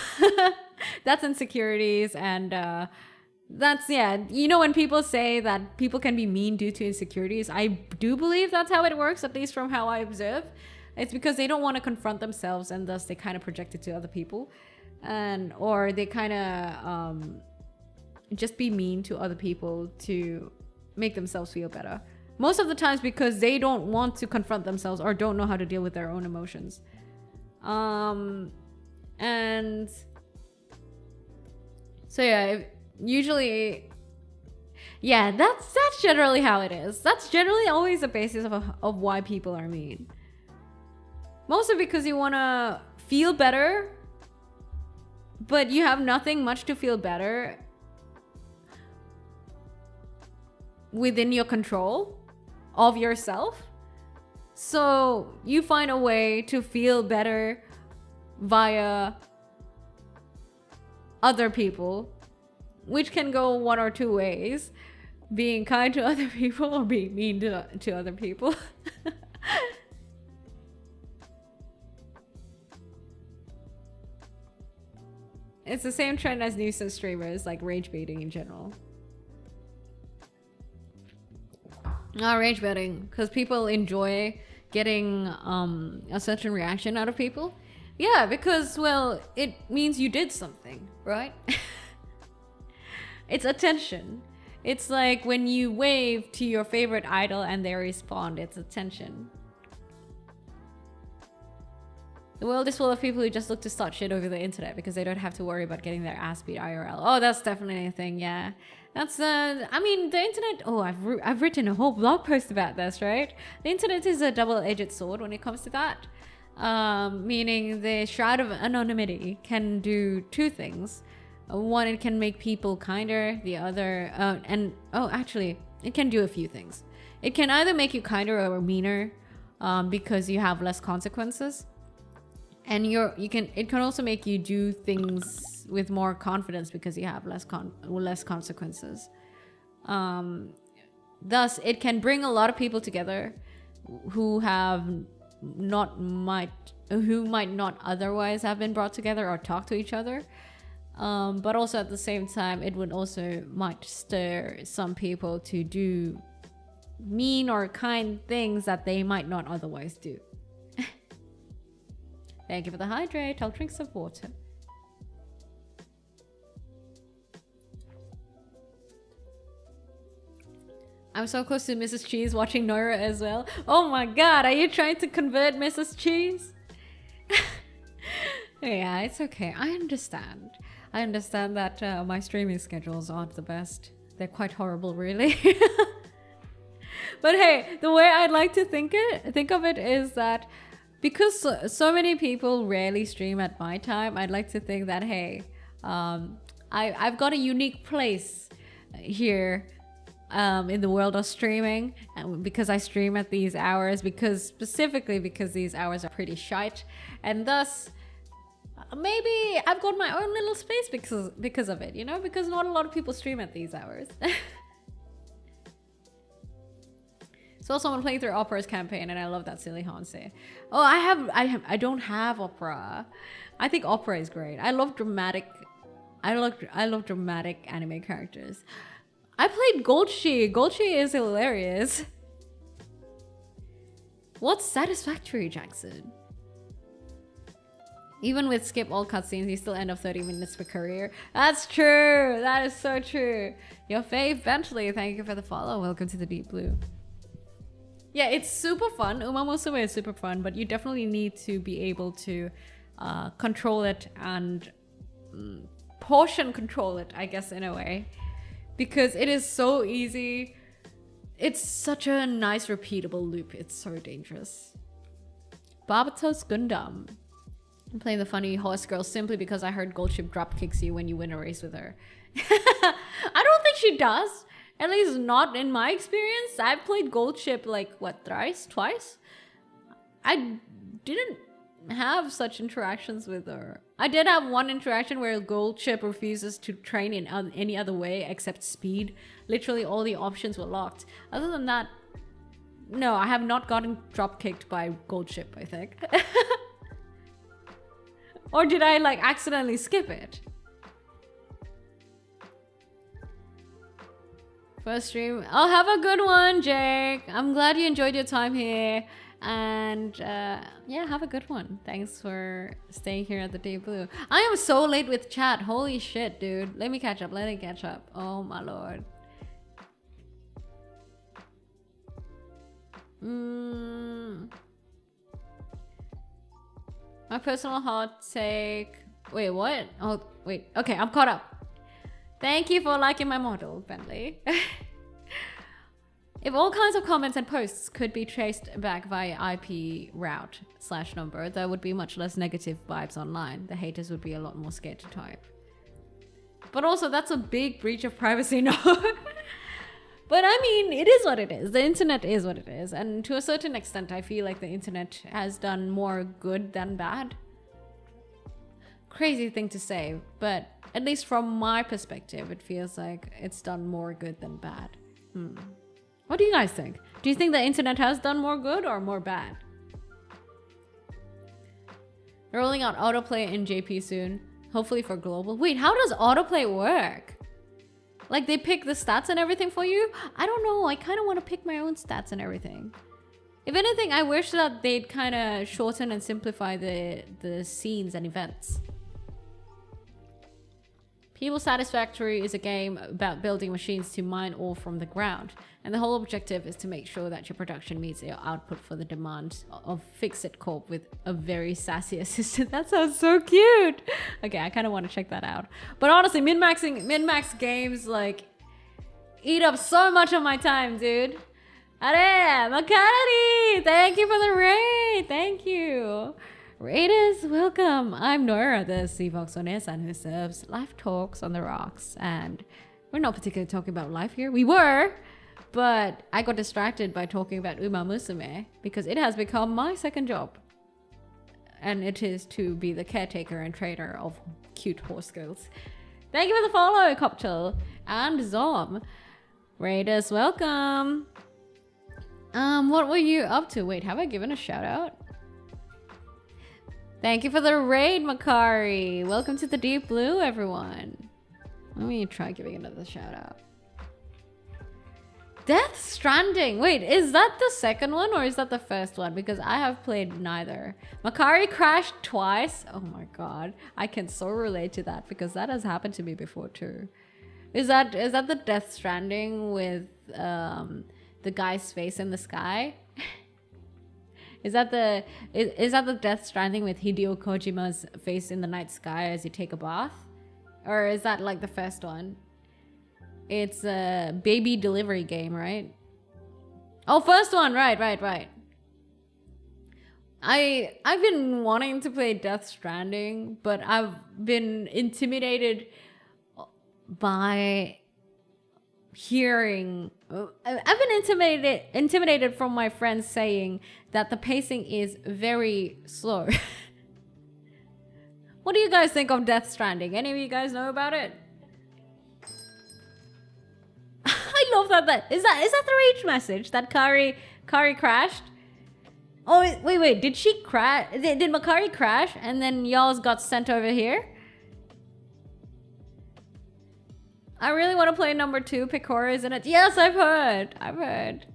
That's insecurities. And that's, yeah, you know, when people say that people can be mean due to insecurities, I do believe that's how it works, at least from how I observe. It's because they don't want to confront themselves, and thus they kind of project it to other people, or they kind of just be mean to other people to make themselves feel better. Most of the times because they don't want to confront themselves or don't know how to deal with their own emotions. And so yeah, usually, yeah, that's generally how it is. That's generally always the basis of why people are mean. Mostly because you want to feel better, but you have nothing much to feel better within your control of yourself. So you find a way to feel better via other people, which can go one or two ways: being kind to other people or being mean to other people. It's the same trend as nuisance streamers, like rage baiting in general. Rage baiting, because people enjoy getting a certain reaction out of people. Yeah, because, well, it means you did something, right? It's attention. It's like when you wave to your favorite idol and they respond, it's attention. The world is full of people who just look to start shit over the internet because they don't have to worry about getting their ass beat IRL. Oh, that's definitely a thing, yeah. That's, I mean, the internet, oh, I've written a whole blog post about this, right? The internet is a double-edged sword when it comes to that. Meaning the shroud of anonymity can do two things. One, it can make people kinder. The other, actually, it can do a few things. It can either make you kinder or meaner, because you have less consequences. And it can also make you do things with more confidence because you have less consequences. Thus, it can bring a lot of people together who might not otherwise have been brought together or talk to each other. But also at the same time, it would also might stir some people to do mean or kind things that they might not otherwise do. Thank you for the hydrate. I'll drink some water. I'm so close to Mrs. Cheese watching Noira as well. Oh my god, are you trying to convert Mrs. Cheese? Yeah, it's okay. I understand. I understand that my streaming schedules aren't the best. They're quite horrible, really. But hey, the way I'd like to think of it is that because so many people rarely stream at my time, I'd like to think that, hey, I've got a unique place here in the world of streaming, and because I stream at these hours, specifically because these hours are pretty shite, and thus maybe I've got my own little space because of it, you know, because not a lot of people stream at these hours. So also I'm playing through Opera's campaign, and I love that silly Hanse. Oh, I don't have Opera. I think Opera is great. I love dramatic anime characters. I played Golchi. Golchi is hilarious. What's satisfactory, Jackson? Even with skip all cutscenes, you still end up 30 minutes per career. That's true. That is so true. Your fave Bentley, thank you for the follow. Welcome to the Deep Blue. Yeah, it's super fun. Uma Musume is super fun, but you definitely need to be able to control it and portion control it, I guess, in a way. Because it is so easy. It's such a nice repeatable loop. It's so dangerous. Barbatos Gundam. I'm playing the funny horse girl simply because I heard Goldship drop kicks you when you win a race with her. I don't think she does. At least not in my experience. I've played Goldship like, what, twice? I didn't have such interactions with her. I did have one interaction where Goldship refuses to train in any other way except speed. Literally all the options were locked. Other than that, no, I have not gotten drop kicked by Goldship, I think. Or did I like accidentally skip it? First stream. Oh, have a good one, Jake. I'm glad you enjoyed your time here. And yeah, have a good one. Thanks for staying here at the Deep Blue. I am so late with chat. Holy shit, dude. Let me catch up. Oh my lord. My personal hot take. Wait, what? Oh, wait. Okay, I'm caught up. Thank you for liking my model, Bentley. If all kinds of comments and posts could be traced back via IP route / number, there would be much less negative vibes online. The haters would be a lot more scared to type. But also, that's a big breach of privacy, no? But I mean, it is what it is. The internet is what it is. And to a certain extent, I feel like the internet has done more good than bad. Crazy thing to say, but at least from my perspective, it feels like it's done more good than bad. What do you guys think? Do you think the internet has done more good or more bad? They're rolling out autoplay in JP soon, hopefully for global. Wait, how does autoplay work? Like they pick the stats and everything for you? I don't know. I kind of want to pick my own stats and everything. If anything, I wish that they'd kind of shorten and simplify the scenes and events. People Satisfactory is a game about building machines to mine ore from the ground. And the whole objective is to make sure that your production meets your output for the demand of Fix-It Corp with a very sassy assistant. That sounds so cute. Okay, I kind of want to check that out. But honestly, min-max games like eat up so much of my time, dude. Are, Makarari! Thank you for the raid. Thank you. Raiders, welcome. I'm Noira, the Seavox oneesan who serves life talks on the rocks. And we're not particularly talking about life here. We were, but I got distracted by talking about Uma Musume because it has become my second job. And it is to be the caretaker and trainer of cute horse girls. Thank you for the follow, Coptel and Zom. Raiders, welcome. What were you up to? Wait, have I given a shout out? Thank you for the raid, Makari. Welcome to the Deep Blue, everyone. Let me try giving another shout out. Death Stranding. Wait, is that the second one or is that the first one? Because I have played neither. Makari crashed twice. Oh my god. I can so relate to that because that has happened to me before too. Is that the Death Stranding with the guy's face in the sky? Is that the Death Stranding with Hideo Kojima's face in the night sky as you take a bath? Or is that like the first one? It's a baby delivery game, right? Oh, first one, right. I've been wanting to play Death Stranding, but I've been intimidated by hearing, I've been intimidated from my friends saying that the pacing is very slow. What do you guys think of Death Stranding? Any of you guys know about it? I love that. Is that the rage message that Kari crashed? Oh wait, did she crash? Did Makari crash and then y'all's got sent over here? I really want to play number 2, Picora, isn't it? Yes, I've heard.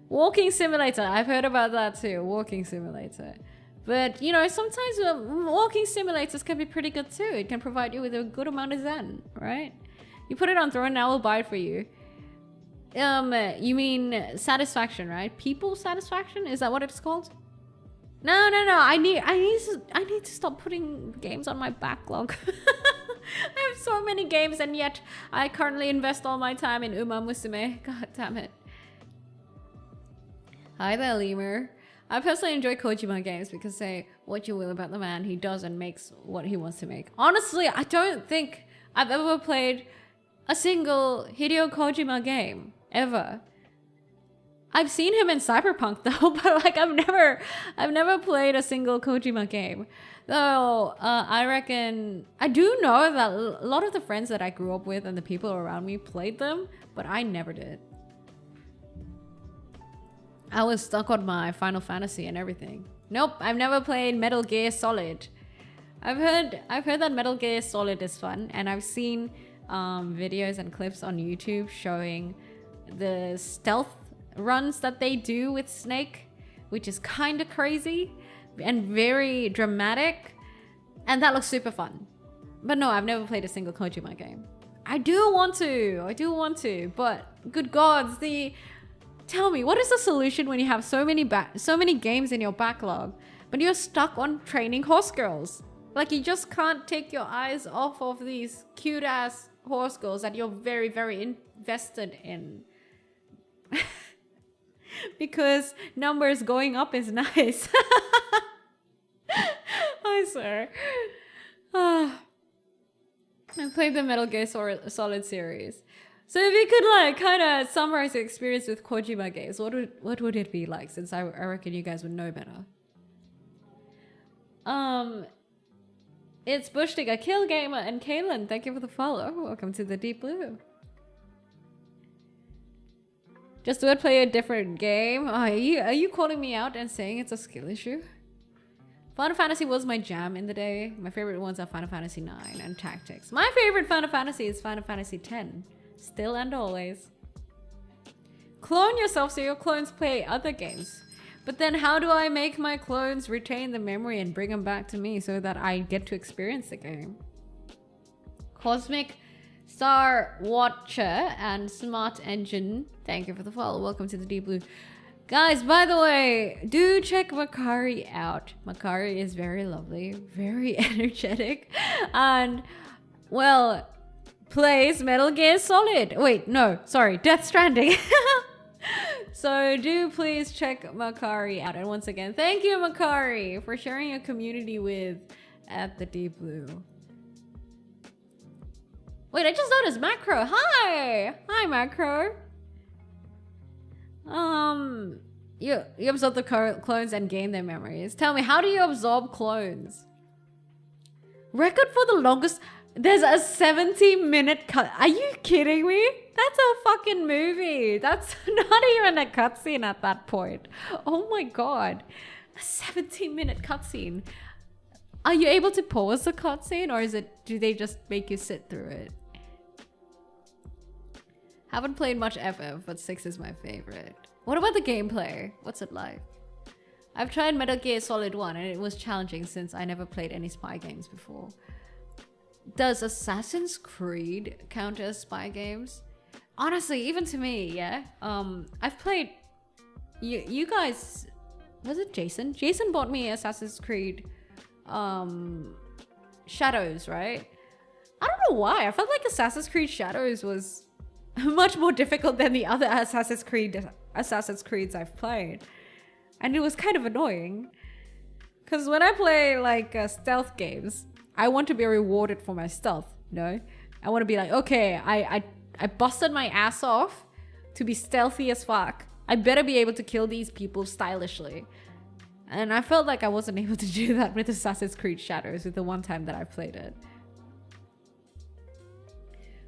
Walking Simulator, I've heard about that too, Walking Simulator. But, you know, sometimes walking simulators can be pretty good too. It can provide you with a good amount of zen, right? You put it on Throne and I will buy it for you. You mean satisfaction, right? People satisfaction? Is that what it's called? No. I need to stop putting games on my backlog. I have so many games and yet I currently invest all my time in Uma Musume. God damn it. Hi there, Lemur. I personally enjoy Kojima games because say what you will about the man, he does and makes what he wants to make. Honestly, I don't think I've ever played a single Hideo Kojima game, ever. I've seen him in Cyberpunk though, but like I've never played a single Kojima game. Though I reckon, I do know that a lot of the friends that I grew up with and the people around me played them, but I never did. I was stuck on my Final Fantasy and everything. Nope, I've never played Metal Gear Solid. I've heard that Metal Gear Solid is fun, and I've seen videos and clips on YouTube showing the stealth runs that they do with Snake, which is kind of crazy and very dramatic, and that looks super fun. But no, I've never played a single Kojima game. I do want to, but good gods, tell me, what is the solution when you have so many games in your backlog, but you're stuck on training horse girls? Like you just can't take your eyes off of these cute ass horse girls that you're very, very invested in. Because numbers going up is nice. I swear. I played the Metal Gear Solid series. So if you could like kind of summarize your experience with Kojima games, what would it be like? Since I reckon you guys would know better. It's Bushdigger, Kill Gamer, and Kaylin. Thank you for the follow. Welcome to the Deep Blue. Just would play a different game. Oh, are you calling me out and saying it's a skill issue? Final Fantasy was my jam in the day. My favorite ones are Final Fantasy 9 and Tactics. My favorite Final Fantasy is Final Fantasy 10. Still and always. Clone yourself so your clones play other games. But then how do I make my clones retain the memory and bring them back to me so that I get to experience the game? Cosmic Star Watcher and Smart Engine. Thank you for the follow. Welcome to the Deep Blue. Guys, by the way, do check Makari out. Makari is very lovely, very energetic, and, well, plays Metal Gear Solid. Wait, no, sorry, Death Stranding. So do please check Makari out. And once again, thank you, Makari, for sharing your community with at the Deep Blue. Wait, I just noticed Macro. Hi! Hi, Macro. You absorb the clones and gain their memories. Tell me, how do you absorb clones? Record for the longest... There's a 70-minute cut. Are you kidding me? That's a fucking movie. That's not even a cutscene at that point. Oh my god. A 70-minute cutscene. Are you able to pause the cutscene, or do they just make you sit through it? Haven't played much FF, but 6 is my favorite. What about the gameplay? What's it like? I've tried Metal Gear Solid 1 and it was challenging since I never played any spy games before. Does Assassin's Creed count as spy games? Honestly, even to me, yeah. I've played... You guys... Was it Jason? Jason bought me Assassin's Creed... Shadows, right? I don't know why. I felt like Assassin's Creed Shadows was much more difficult than the other Assassin's Creeds I've played. And it was kind of annoying. Because when I play like stealth games, I want to be rewarded for my stealth, you know? I want to be like, okay, I busted my ass off to be stealthy as fuck. I better be able to kill these people stylishly. And I felt like I wasn't able to do that with Assassin's Creed Shadows with the one time that I played it.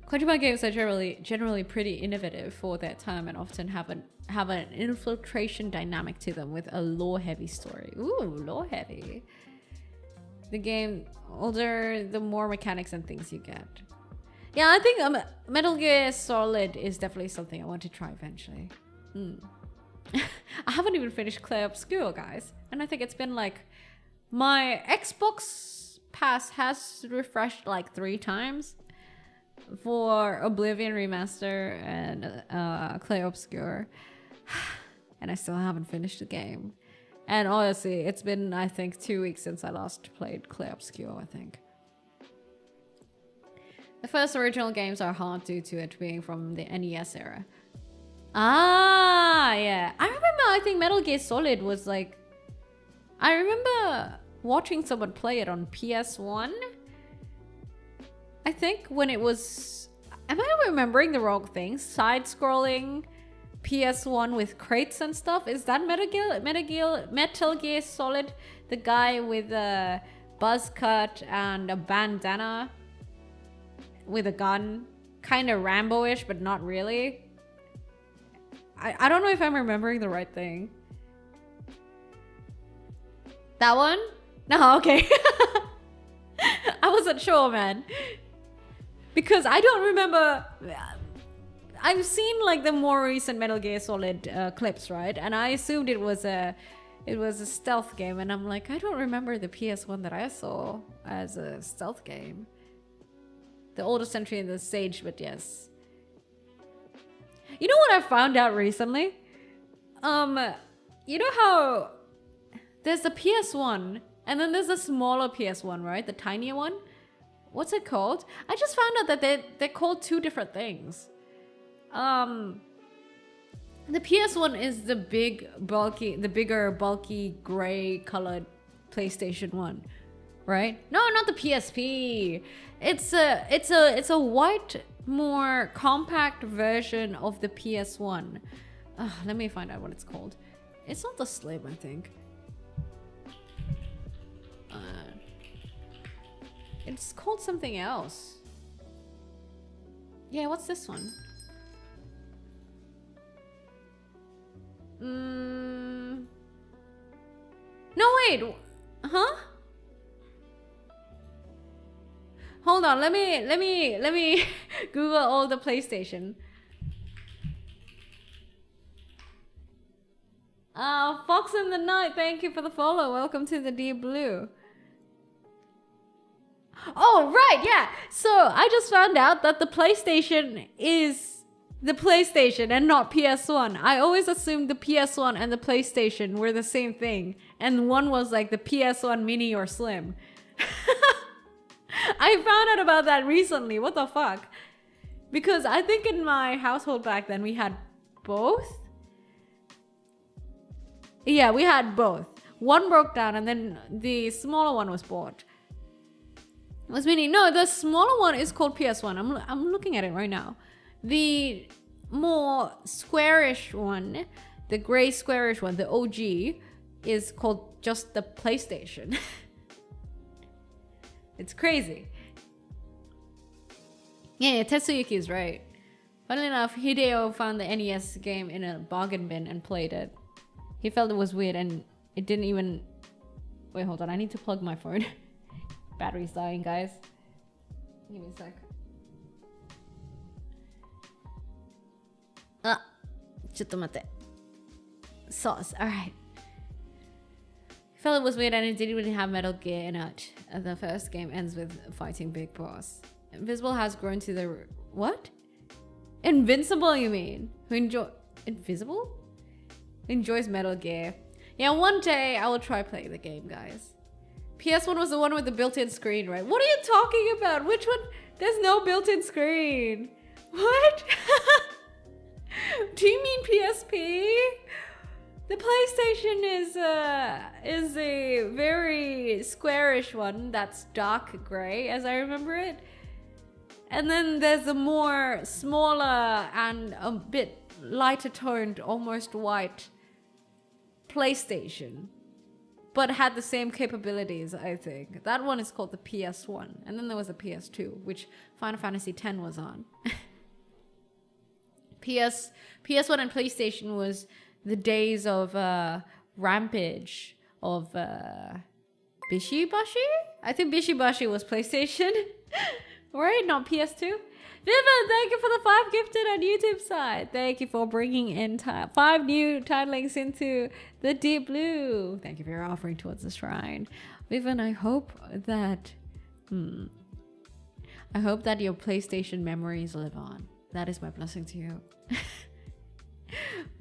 Kojima games are generally pretty innovative for their time and often have an infiltration dynamic to them with a lore-heavy story. Ooh, lore-heavy. The game older, the more mechanics and things you get. Yeah, I think Metal Gear Solid is definitely something I want to try eventually. I haven't even finished Clair Obscur, guys. And I think it's been like... My Xbox Pass has refreshed like 3 times. For Oblivion Remaster and Clair Obscur. And I still haven't finished the game. And honestly, it's been, I think, 2 weeks since I last played Clair Obscur, I think. The first original games are hard due to it being from the NES era. Ah, yeah. I remember, I think Metal Gear Solid was like... I remember watching someone play it on PS1. I think when it was... Am I remembering the wrong thing? Side-scrolling PS1 with crates and stuff? Is that Metal Gear Solid? The guy with a buzz cut and a bandana with a gun? Kind of Rambo-ish, but not really. I don't know if I'm remembering the right thing. That one? No, okay. I wasn't sure, man. Because I don't remember... I've seen like the more recent Metal Gear Solid clips, right? And I assumed it was a stealth game. And I'm like, I don't remember the PS1 that I saw as a stealth game. The oldest entry in the stage, but yes. You know what I found out recently? You know how there's the PS1 and then there's a smaller PS1, right? The tinier one. What's it called? I just found out that they're called 2 different things. The PS1 is the bigger, bulky, gray colored PlayStation 1, right? No, not the PSP. It's a white, more compact version of the PS1. Let me find out what it's called. It's not the Slim, I think. It's called something else. Yeah, what's this one? No, wait. Huh? Hold on. Let me Google all the PlayStation. Fox in the Night, thank you for the follow. Welcome to the Deep Blue. Oh, right, yeah. So I just found out that the PlayStation is the PlayStation and not PS1. I always assumed the PS1 and the PlayStation were the same thing. And one was like the PS1 Mini or Slim. I found out about that recently. What the fuck? Because I think in my household back then we had both. Yeah, we had both. One broke down and then the smaller one was bought. Was meaning no, the smaller one is called PS1. I'm looking at it right now. The more squarish one, the gray squarish one, the OG, is called just the PlayStation. It's crazy. Yeah, Tetsuyuki is right. Funnily enough, Hideo found the NES game in a bargain bin and played it. He felt it was weird and it didn't even... Wait, hold on. I need to plug my phone. Battery's dying, guys. Give me a sec. Chottomate. Sauce. Alright. He felt it was weird and it didn't even have Metal Gear in it. The first game ends with fighting Big Boss. Invisible has grown to the... What? Invincible, you mean? Who enjoy... Invisible? Enjoys Metal Gear. Yeah, one day I will try playing the game, guys. PS1 was the one with the built-in screen, right? What are you talking about? Which one? There's no built-in screen. What? Do you mean PSP? The PlayStation is a very squarish one that's dark gray, as I remember it. And then there's a more smaller and a bit lighter toned, almost white PlayStation, but had the same capabilities, I think. That one is called the PS1. And then there was a PS2, which Final Fantasy X was on. PS1 and PlayStation was the days of Rampage, of Bishibashi? I think Bishibashi was PlayStation. Right? Not PS2? Vivian, thank you for the 5 gifted on YouTube side. Thank you for bringing in 5 new titlings into the Deep Blue. Thank you for your offering towards the shrine. Vivian, I hope that your PlayStation memories live on. That is my blessing to you.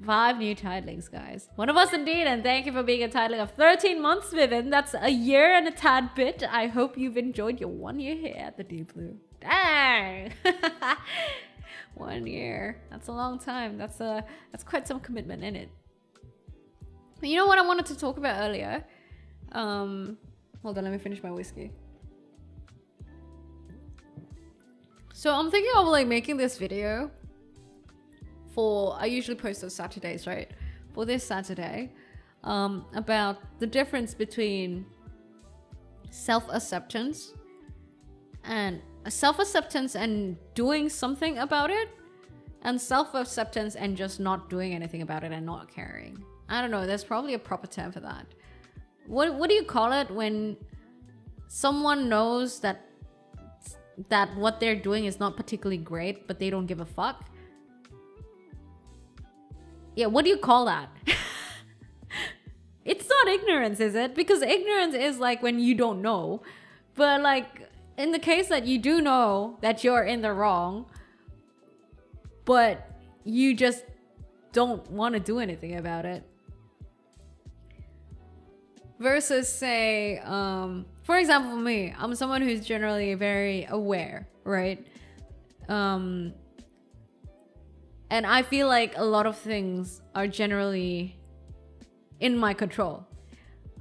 5 new titlings, guys. One of us indeed, and thank you for being a titling of 13 months, Vivian. That's a year and a tad bit. I hope you've enjoyed your 1 year here at the Deep Blue. Dang! 1 year. That's a long time. That's quite some commitment in it. But you know what I wanted to talk about earlier? Hold on, let me finish my whiskey. So I'm thinking of like making this video I usually post on Saturdays, right? For this Saturday, about the difference between self-acceptance and doing something about it, and self-acceptance and just not doing anything about it and not caring. I don't know, there's probably a proper term for that. What do you call it when someone knows that what they're doing is not particularly great, but they don't give a fuck? Yeah, what do you call that? It's not ignorance, is it? Because ignorance is like when you don't know. But like in the case that you do know that you're in the wrong, but you just don't want to do anything about it. Versus say, for example, for me, I'm someone who's generally very aware, right? And I feel like a lot of things are generally in my control.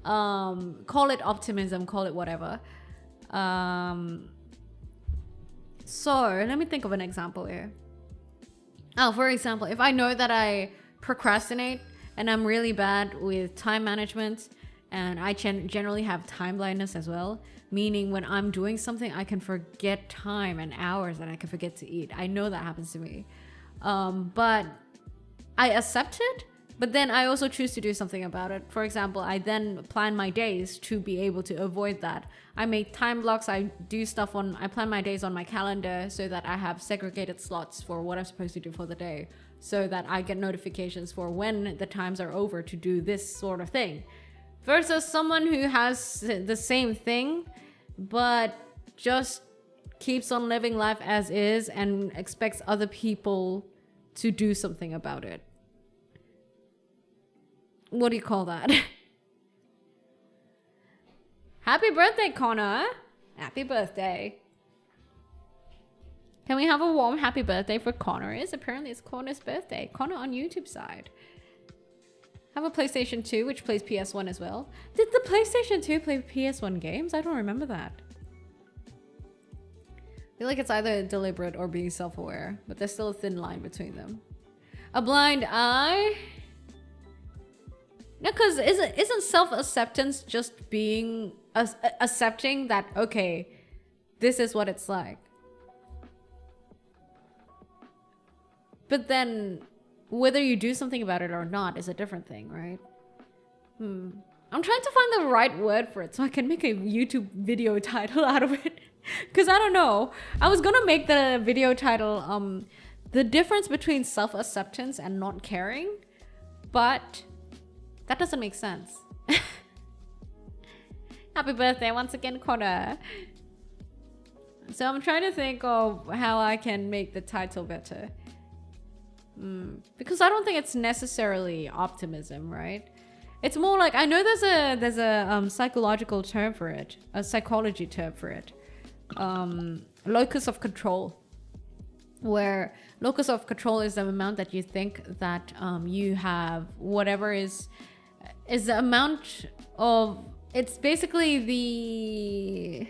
Call it optimism, call it whatever. So let me think of an example here. For example, if I know that I procrastinate and I'm really bad with time management, and I generally have time blindness as well, meaning when I'm doing something, I can forget time and hours, and I can forget to eat. I know that happens to me. But I accept it, but then I also choose to do something about it. For example, I then plan my days to be able to avoid that. I make time blocks. I plan my days on my calendar so that I have segregated slots for what I'm supposed to do for the day, so that I get notifications for when the times are over to do this sort of thing. Versus someone who has the same thing, but just keeps on living life as is and expects other people to do something about it. What do you call that? Happy birthday, Connor. Happy birthday. Can we have a warm happy birthday for Connor? Apparently it's Connor's birthday. Connor on YouTube side. I have a PlayStation 2 which plays PS1 as well. Did the PlayStation 2 play PS1 games? I don't remember that. I feel like it's either deliberate or being self-aware, but there's still a thin line between them. A blind eye? No, because isn't self-acceptance just being accepting that, okay, this is what it's like? But then whether you do something about it or not is a different thing, right? I'm trying to find the right word for it so I can make a YouTube video title out of it. Because I don't know. I was gonna make the video title the difference between self-acceptance and not caring, but that doesn't make sense. Happy birthday once again, Connor. So I'm trying to think of how I can make the title better. Because I don't think it's necessarily optimism, right? It's more like, I know there's a psychological term for it, a psychology term for it. Locus of control, where locus of control is the amount that you think that you have, whatever is the amount of, it's basically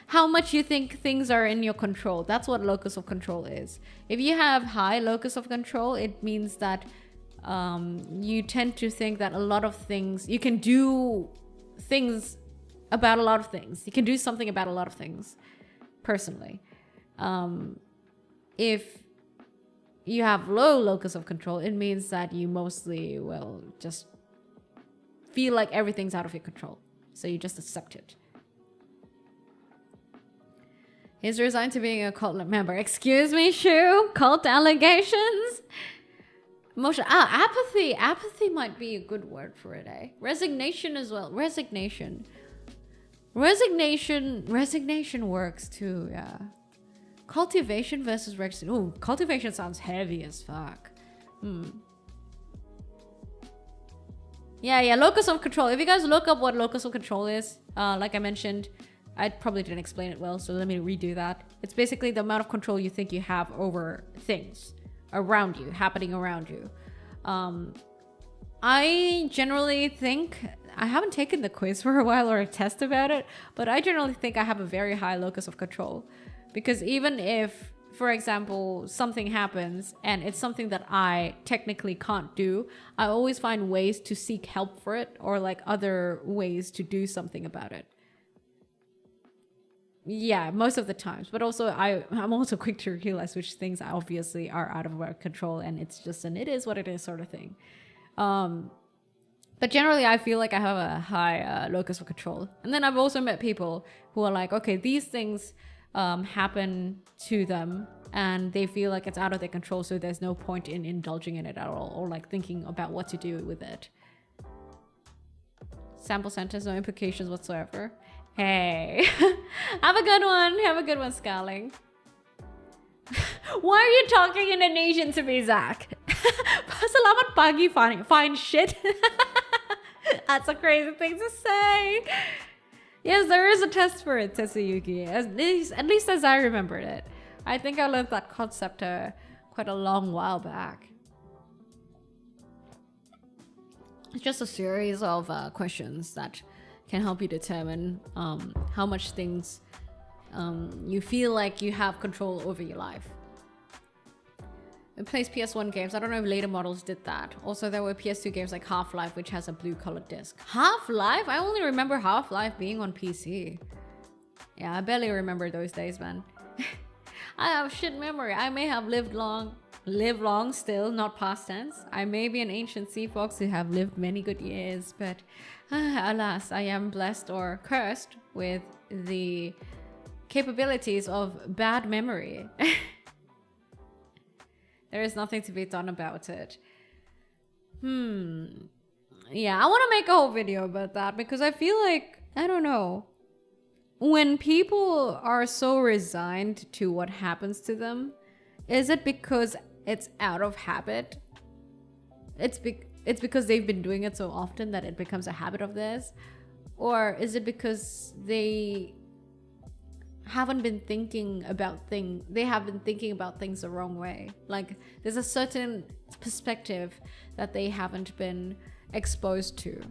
how much you think things are in your control. That's what locus of control is. If you have high locus of control, it means that you tend to think that a lot of things, you can do things about a lot of things. You can do something about a lot of things, personally. If you have low locus of control, it means that you mostly will just feel like everything's out of your control. So you just accept it. He's resigned to being a cult member. Excuse me, Shu? Cult allegations? Emotion. Apathy. Apathy might be a good word for it, eh? Resignation as well. Resignation works too, yeah. Cultivation versus resignation. Ooh, cultivation sounds heavy as fuck. Yeah, locus of control. If you guys look up what locus of control is, like I mentioned, I probably didn't explain it well, so let me redo that. It's basically the amount of control you think you have over things around you, happening around you. I generally think, I haven't taken the quiz for a while or a test about it, but I generally think I have a very high locus of control. Because even if, for example, something happens and it's something that I technically can't do, I always find ways to seek help for it, or like other ways to do something about it. Yeah, most of the times. But also I'm also quick to realize which things obviously are out of our control, and it's just an it is what it is sort of thing. But generally I feel like I have a high locus of control. And then I've also met people who are like, okay, these things happen to them and they feel like it's out of their control, so there's no point in indulging in it at all, or like thinking about what to do with it. Sample sentence, no implications whatsoever. Hey, have a good one, Scarling. Why are you talking Indonesian to me, Zach? Selamat pagi, fine shit. That's a crazy thing to say. Yes, there is a test for it, Tetsuyuki. At least as I remembered it. I think I learned that concept quite a long while back. It's just a series of questions that can help you determine how much things you feel like you have control over your life. It plays PS1 games. I don't know if later models did that. Also, there were PS2 games like Half-Life, which has a blue colored disc. Half-Life? I only remember Half-Life being on PC. Yeah, I barely remember those days, man. I have shit memory. I may have lived long still, not past tense. I may be an ancient sea fox who have lived many good years, but alas, I am blessed or cursed with the capabilities of bad memory. There is nothing to be done about it. Yeah, I want to make a whole video about that because I feel like, I don't know, when people are so resigned to what happens to them, is it because it's out of habit? It's because they've been doing it so often that it becomes a habit of theirs? Or is it because they haven't been thinking about things, they have been thinking about things the wrong way? Like there's a certain perspective that they haven't been exposed to.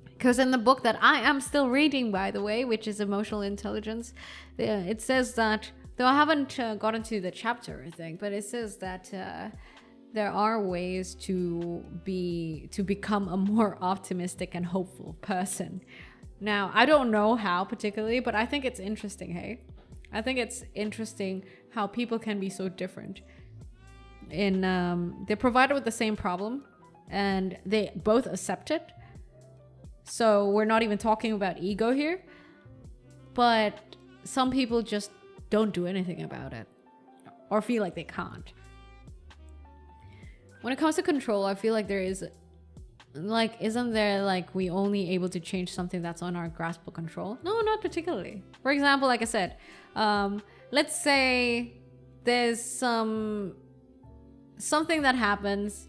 Because in the book that I am still reading, by the way, which is Emotional Intelligence, it says that, though I haven't gotten to the chapter or anything, but it says that there are ways to become a more optimistic and hopeful person. Now, I don't know how particularly, but I think it's interesting, hey? I think it's interesting how people can be so different. They're provided with the same problem, and they both accept it. So we're not even talking about ego here. But some people just don't do anything about it, or feel like they can't. When it comes to control, I feel like there is, like, isn't there, like, we only able to change something that's on our grasp of control? No, not particularly. For example, like I said, let's say there's something that happens.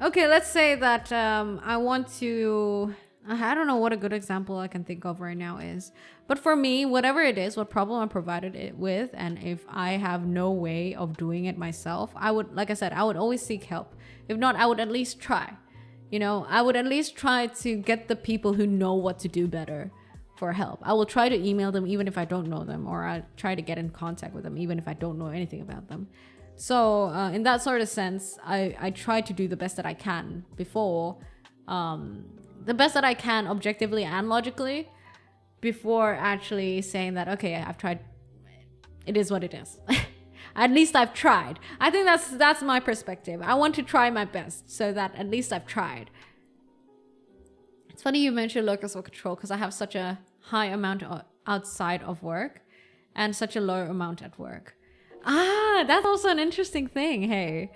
Okay, let's say that I want to I don't know what a good example I can think of right now is. But for me, whatever it is, what problem I'm provided it with, and if I have no way of doing it myself, I would, like I said, I would always seek help. If not, I would at least try. You know, I would at least try to get the people who know what to do better for help. I will try to email them even if I don't know them, or I try to get in contact with them even if I don't know anything about them. So in that sort of sense, I try to do the best that I can before, the best that I can objectively and logically, before actually saying that, okay, I've tried, it is what it is. At least I've tried. I think that's my perspective. I want to try my best so that at least I've tried. It's funny you mentioned locus of control, because I have such a high amount outside of work and such a low amount at work. That's also an interesting thing. Hey,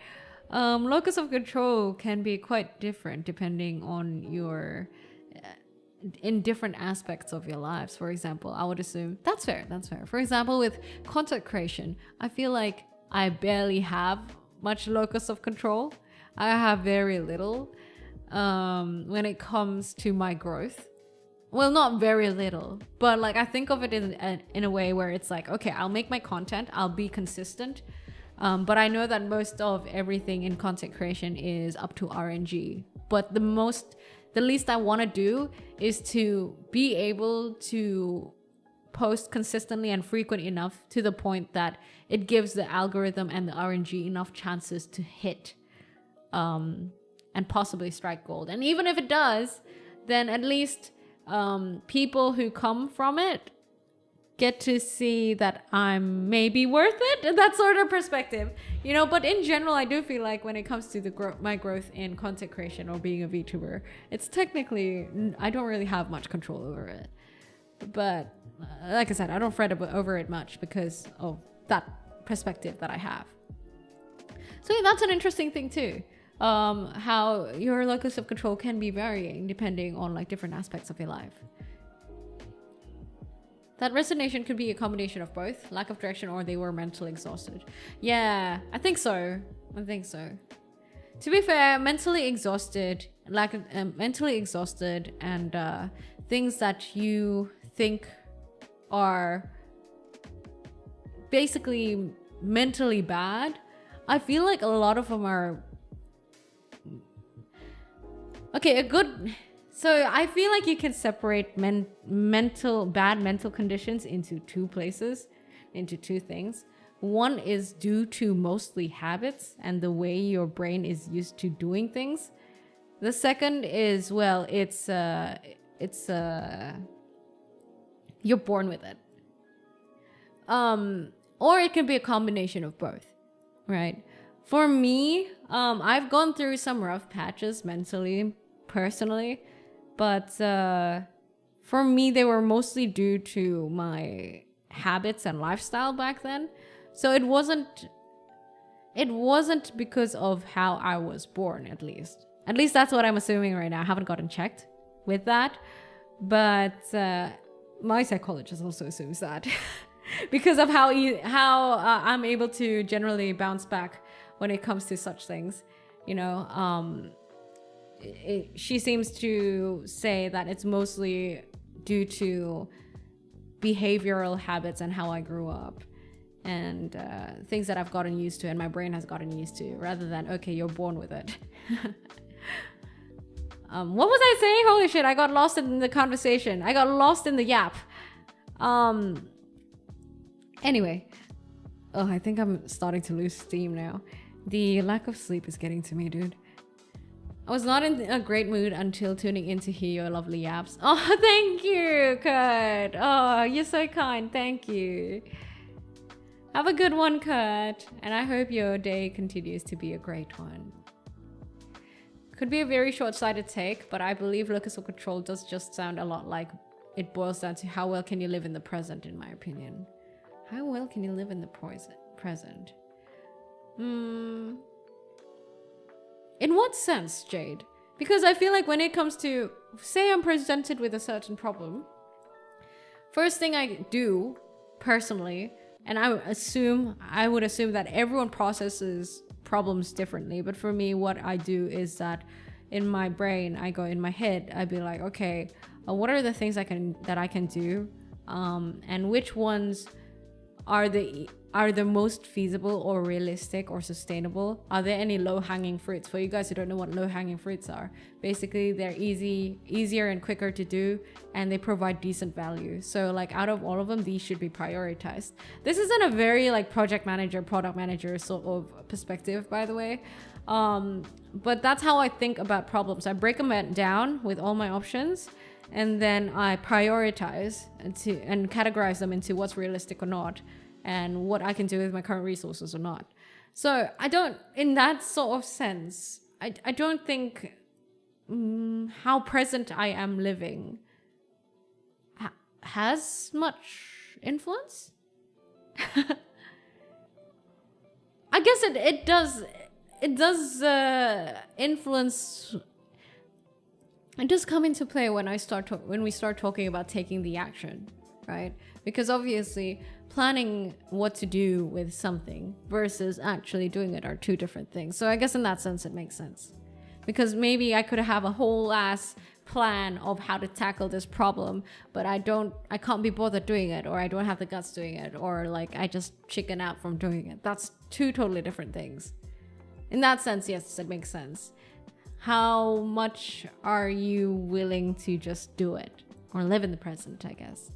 locus of control can be quite different depending on your in different aspects of your lives. For example, I would assume that's fair. For example, with content creation, I feel like I barely have much locus of control. I have very little when it comes to my growth. Well, not very little, but like I think of it in a way where it's like, okay, I'll make my content, I'll be consistent, but I know that most of everything in content creation is up to RNG. But the least I want to do is to be able to post consistently and frequent enough to the point that it gives the algorithm and the RNG enough chances to hit and possibly strike gold. And even if it does, then at least people who come from it get to see that I'm maybe worth it, that sort of perspective, you know. But in general, I do feel like when it comes to my growth in content creation or being a VTuber, it's technically, I don't really have much control over it. But like I said, I don't fret over it much because of that perspective that I have. So yeah, that's an interesting thing too. How your locus of control can be varying depending on like different aspects of your life. That resignation could be a combination of both, lack of direction, or they were mentally exhausted. Yeah, I think so. To be fair, mentally exhausted and things that you think are basically mentally bad, I feel like a lot of them are okay. So I feel like you can separate bad mental conditions into two things. One is due to mostly habits and the way your brain is used to doing things. The second is, well, it's you're born with it. Or it can be a combination of both, right? For me, I've gone through some rough patches mentally, personally. But for me, they were mostly due to my habits and lifestyle back then. So it wasn't because of how I was born, at least. At least that's what I'm assuming right now. I haven't gotten checked with that. But my psychologist also assumes that because of how I'm able to generally bounce back when it comes to such things, you know. She seems to say that it's mostly due to behavioral habits and how I grew up and things that I've gotten used to and my brain has gotten used to, rather than, okay, you're born with it. What was I saying? Holy shit, I got lost in the conversation. I got lost in the yap. Anyway. Oh, I think I'm starting to lose steam now. The lack of sleep is getting to me, dude. I was not in a great mood until tuning in to hear your lovely yaps. Oh, thank you, Kurt. Oh, you're so kind. Thank you. Have a good one, Kurt. And I hope your day continues to be a great one. Could be a very short-sighted take, but I believe locus of control does just sound a lot like it boils down to how well can you live in the present, in my opinion. How well can you live in the present? In what sense, Jade? Because I feel like when it comes to, say I'm presented with a certain problem, first thing I do, personally, and I would assume that everyone processes problems differently, but for me, what I do is that in my brain, I go in my head, I'd be like, okay, what are the things I can do, and which ones are the most feasible or realistic or sustainable? Are there any low-hanging fruits? For you guys who don't know what low-hanging fruits are, basically they're easier and quicker to do, and they provide decent value. So like out of all of them, these should be prioritized. This isn't a very like project manager, product manager sort of perspective, by the way. But that's how I think about problems. I break them down with all my options, and then I prioritize and categorize them into what's realistic or not, and what I can do with my current resources or not. So I don't, in that sort of sense, I don't think how present I am living has much influence. I guess it does influence. It does come into play when we start talking about taking the action, right? Because obviously planning what to do with something versus actually doing it are two different things. So I guess in that sense it makes sense, because maybe I could have a whole ass plan of how to tackle this problem, but I can't be bothered doing it, or I don't have the guts doing it, or like I just chicken out from doing it. That's two totally different things. In that sense, yes, it makes sense. How much are you willing to just do it or live in the present, I guess?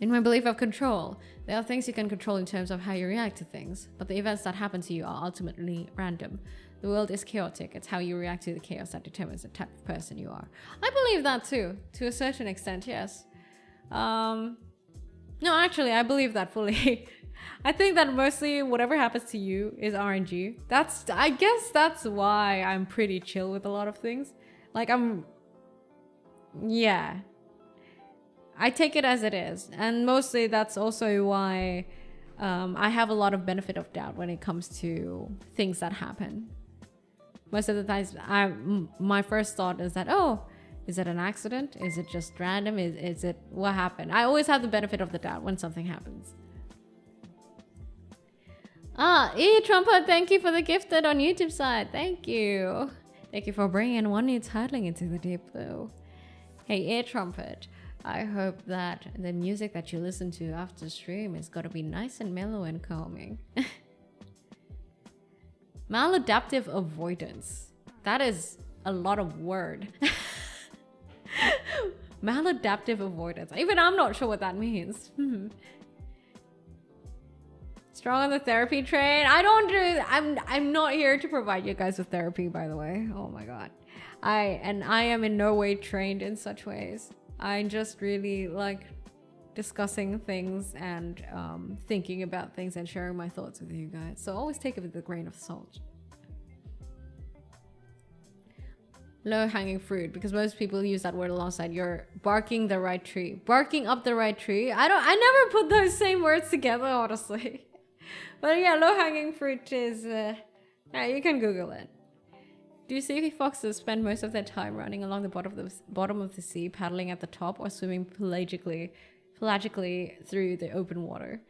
In my belief of control, there are things you can control in terms of how you react to things, but the events that happen to you are ultimately random. The world is chaotic. It's how you react to the chaos that determines the type of person you are. I believe that too, to a certain extent, yes. No, actually, I believe that fully. I think that mostly whatever happens to you is RNG. I guess that's why I'm pretty chill with a lot of things. Like yeah. I take it as it is. And mostly that's also why I have a lot of benefit of doubt when it comes to things that happen. Most of the times, my first thought is that, oh, is it an accident? Is it just random? Is it what happened? I always have the benefit of the doubt when something happens. Trumpet, thank you for the gifted on YouTube side. Thank you. Thank you for bringing one new titling into the deep blue. Hey, Trumpet, I hope that the music that you listen to after stream is gonna be nice and mellow and calming. Maladaptive avoidance. That is a lot of word. Maladaptive avoidance. Even I'm not sure what that means. Strong on the therapy train. I'm not here to provide you guys with therapy, by the way. Oh my god. I am in no way trained in such ways. I just really like discussing things and thinking about things and sharing my thoughts with you guys. So always take it with a grain of salt. Low-hanging fruit, because most people use that word alongside you're barking the right tree. Barking up the right tree. I never put those same words together, honestly. But yeah, low-hanging fruit is yeah, you can Google it. Do sea foxes spend most of their time running along the bottom of the sea, paddling at the top, or swimming pelagically through the open water?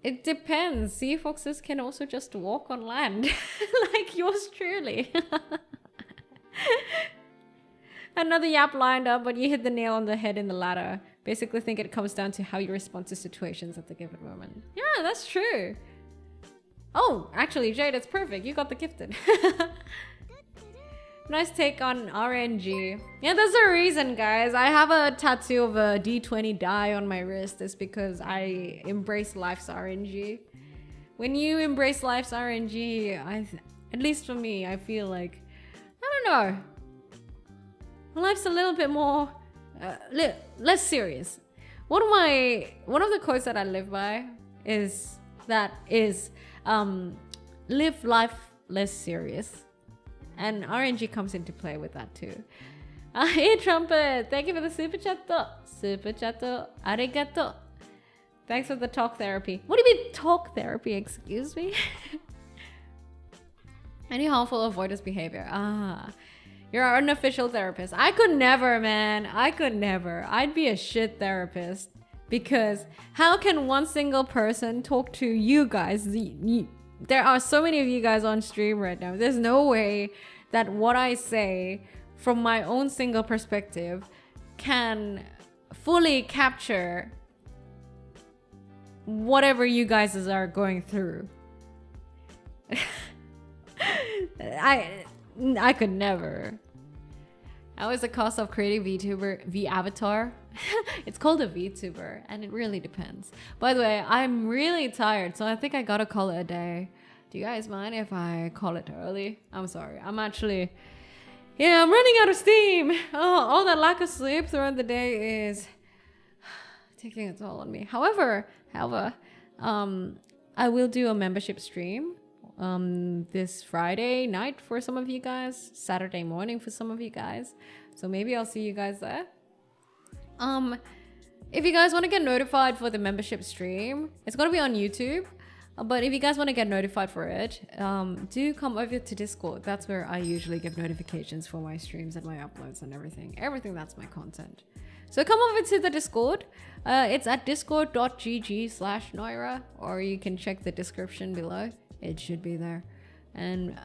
It depends. Sea foxes can also just walk on land, like yours truly. Another yap lined up, but you hit the nail on the head in the latter. Basically think it comes down to how you respond to situations at the given moment. Yeah, that's true. Oh, actually, Jade, it's perfect. You got the gifted. Nice take on RNG. Yeah, there's a reason, guys. I have a tattoo of a D20 die on my wrist. It's because I embrace life's RNG. When you embrace life's RNG, at least for me, I feel like, I don't know, life's a little bit more less serious. One of the quotes that I live by is live life less serious. And RNG comes into play with that too. Hey Trumpet, thank you for the super chat. Super chat. Arigato. Thanks for the talk therapy. What do you mean talk therapy? Excuse me. Any harmful avoidance behavior? You're an unofficial therapist. I could never, man. I could never. I'd be a shit therapist, because how can one single person talk to you guys? There are so many of you guys on stream right now. There's no way that what I say from my own single perspective can fully capture whatever you guys are going through. I could never. How is the cost of creating VTuber V-avatar? It's called a VTuber, and it really depends. By the way, I'm really tired, so I think I gotta call it a day. Do you guys mind if I call it early? I'm sorry. I'm actually... Yeah, I'm running out of steam. Oh, all that lack of sleep throughout the day is taking a toll on me. However, I will do a membership stream this Friday night for some of you guys, Saturday morning for some of you guys. So maybe I'll see you guys there. If you guys want to get notified for the membership stream, it's going to be on YouTube. But if you guys want to get notified for it, do come over to Discord. That's where I usually give notifications for my streams and my uploads and everything. Everything that's my content. So come over to the Discord. It's at discord.gg/Noira, or you can check the description below. It should be there. And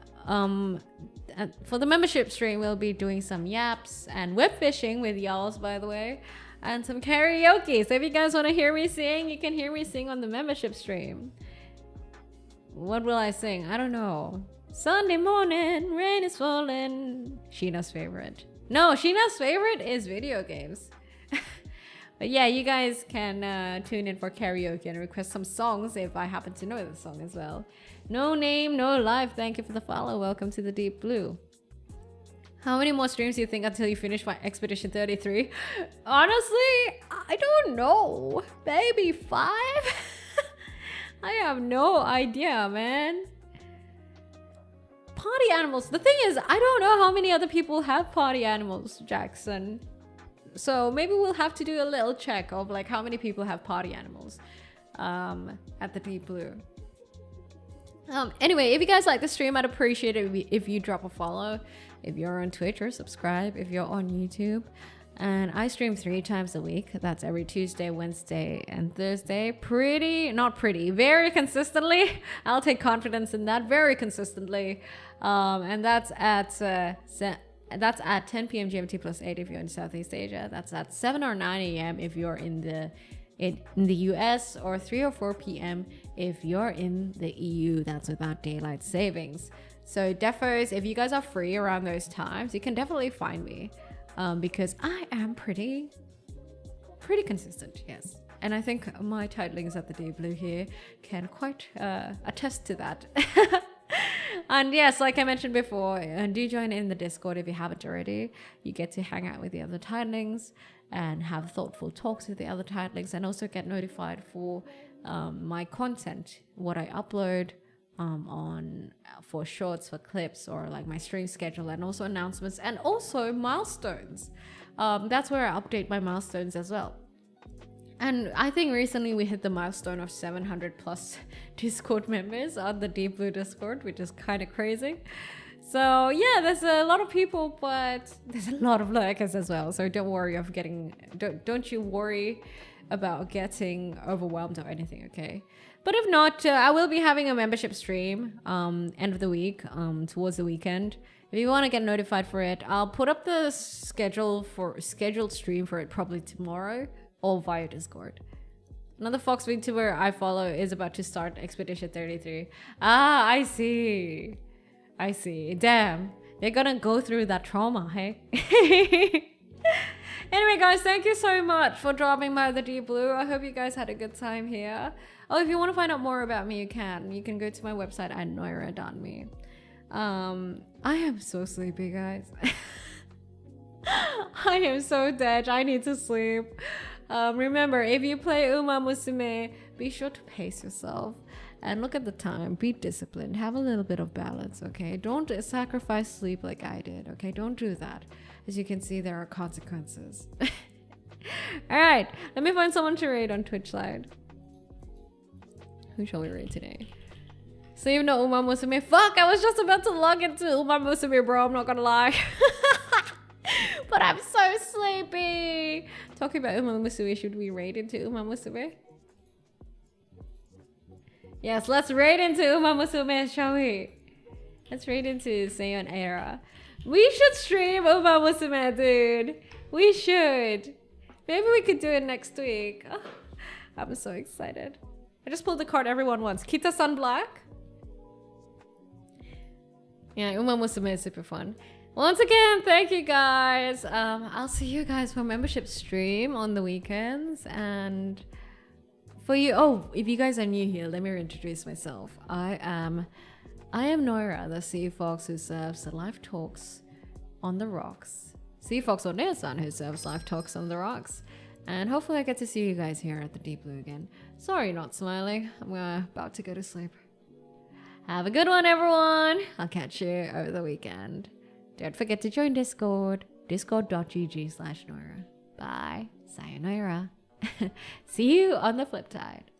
for the membership stream, we'll be doing some yaps and whip fishing with y'alls, by the way, and some karaoke. So if you guys want to hear me sing, you can hear me sing on the membership stream. What will I sing? I don't know. Sunday morning, rain is falling. Sheena's favorite. No, Sheena's favorite is video games. But yeah, you guys can tune in for karaoke and request some songs if I happen to know the song as well. No name, no life. Thank you for the follow. Welcome to the Deep Blue. How many more streams do you think until you finish my Expedition 33? Honestly, I don't know. Maybe 5? I have no idea, man. Party animals. The thing is, I don't know how many other people have party animals, Jackson. So maybe we'll have to do a little check of like how many people have party animals at the Deep Blue. Anyway, if you guys like the stream, I'd appreciate it if you drop a follow. If you're on Twitch, or subscribe if you're on YouTube. And I stream 3 times a week. That's every Tuesday, Wednesday, and Thursday. Very consistently. I'll take confidence in that. Very consistently. And that's at 10 p.m. GMT plus 8 if you're in Southeast Asia. That's at 7 or 9 a.m. if you're in the US, or 3 or 4 p.m. if you're in the EU. That's without daylight savings. So defos, if you guys are free around those times, you can definitely find me, because I am pretty consistent. Yes, and I think my titlings at the Deep Blue here can quite attest to that. And yes, like I mentioned before, do join in the Discord if you haven't already. You get to hang out with the other titlings and have thoughtful talks with the other titlings, and also get notified for my content, what I upload for shorts, for clips, or like my stream schedule, and also announcements, and also milestones. That's where I update my milestones as well. And I think recently we hit the milestone of 700 plus Discord members on the Deep Blue Discord, which is kind of crazy. So yeah, there's a lot of people, but there's a lot of lurkers as well. So don't worry don't you worry about getting overwhelmed or anything, okay? But if not, I will be having a membership stream end of the week, towards the weekend. If you want to get notified for it, I'll put up the scheduled stream for it probably tomorrow, or via Discord. Another Fox VTuber I follow is about to start Expedition 33. Ah, I see. Damn, they're gonna go through that trauma, hey? Anyway, guys, thank you so much for dropping by the Deep Blue. I hope you guys had a good time here. Oh, if you want to find out more about me, you can go to my website at noira.me. I am so sleepy, guys. I am so dead. I need to sleep. Remember, if you play Uma Musume, be sure to pace yourself and look at the time. Be disciplined. Have a little bit of balance, okay? Don't sacrifice sleep like I did, okay? Don't do that. As you can see, there are consequences. All right, let me find someone to raid on Twitch side. Who shall we raid today? So you know Uma Musume. Fuck, I was just about to log into Uma Musume, bro. I'm not gonna lie. But I'm so sleepy. Talking about Uma Musume, should we raid into Uma Musume? Yes, let's raid into Uma Musume, shall we? Let's read into Noira. We should stream Uma Musume, dude. We should. Maybe we could do it next week. Oh, I'm so excited. I just pulled the card everyone wants. Kita-san Black. Yeah, Uma Musume is super fun. Once again, thank you guys. I'll see you guys for membership stream on the weekends. And for you, if you guys are new here, let me reintroduce myself. I am Noira, the sea fox who serves the live talks on the rocks. Sea fox oneesan who serves live talks on the rocks. And hopefully I get to see you guys here at the Deep Blue again. Sorry, not smiling. I'm about to go to sleep. Have a good one, everyone. I'll catch you over the weekend. Don't forget to join Discord. Discord.gg/Noira. Bye. Sayonara. See you on the flip side.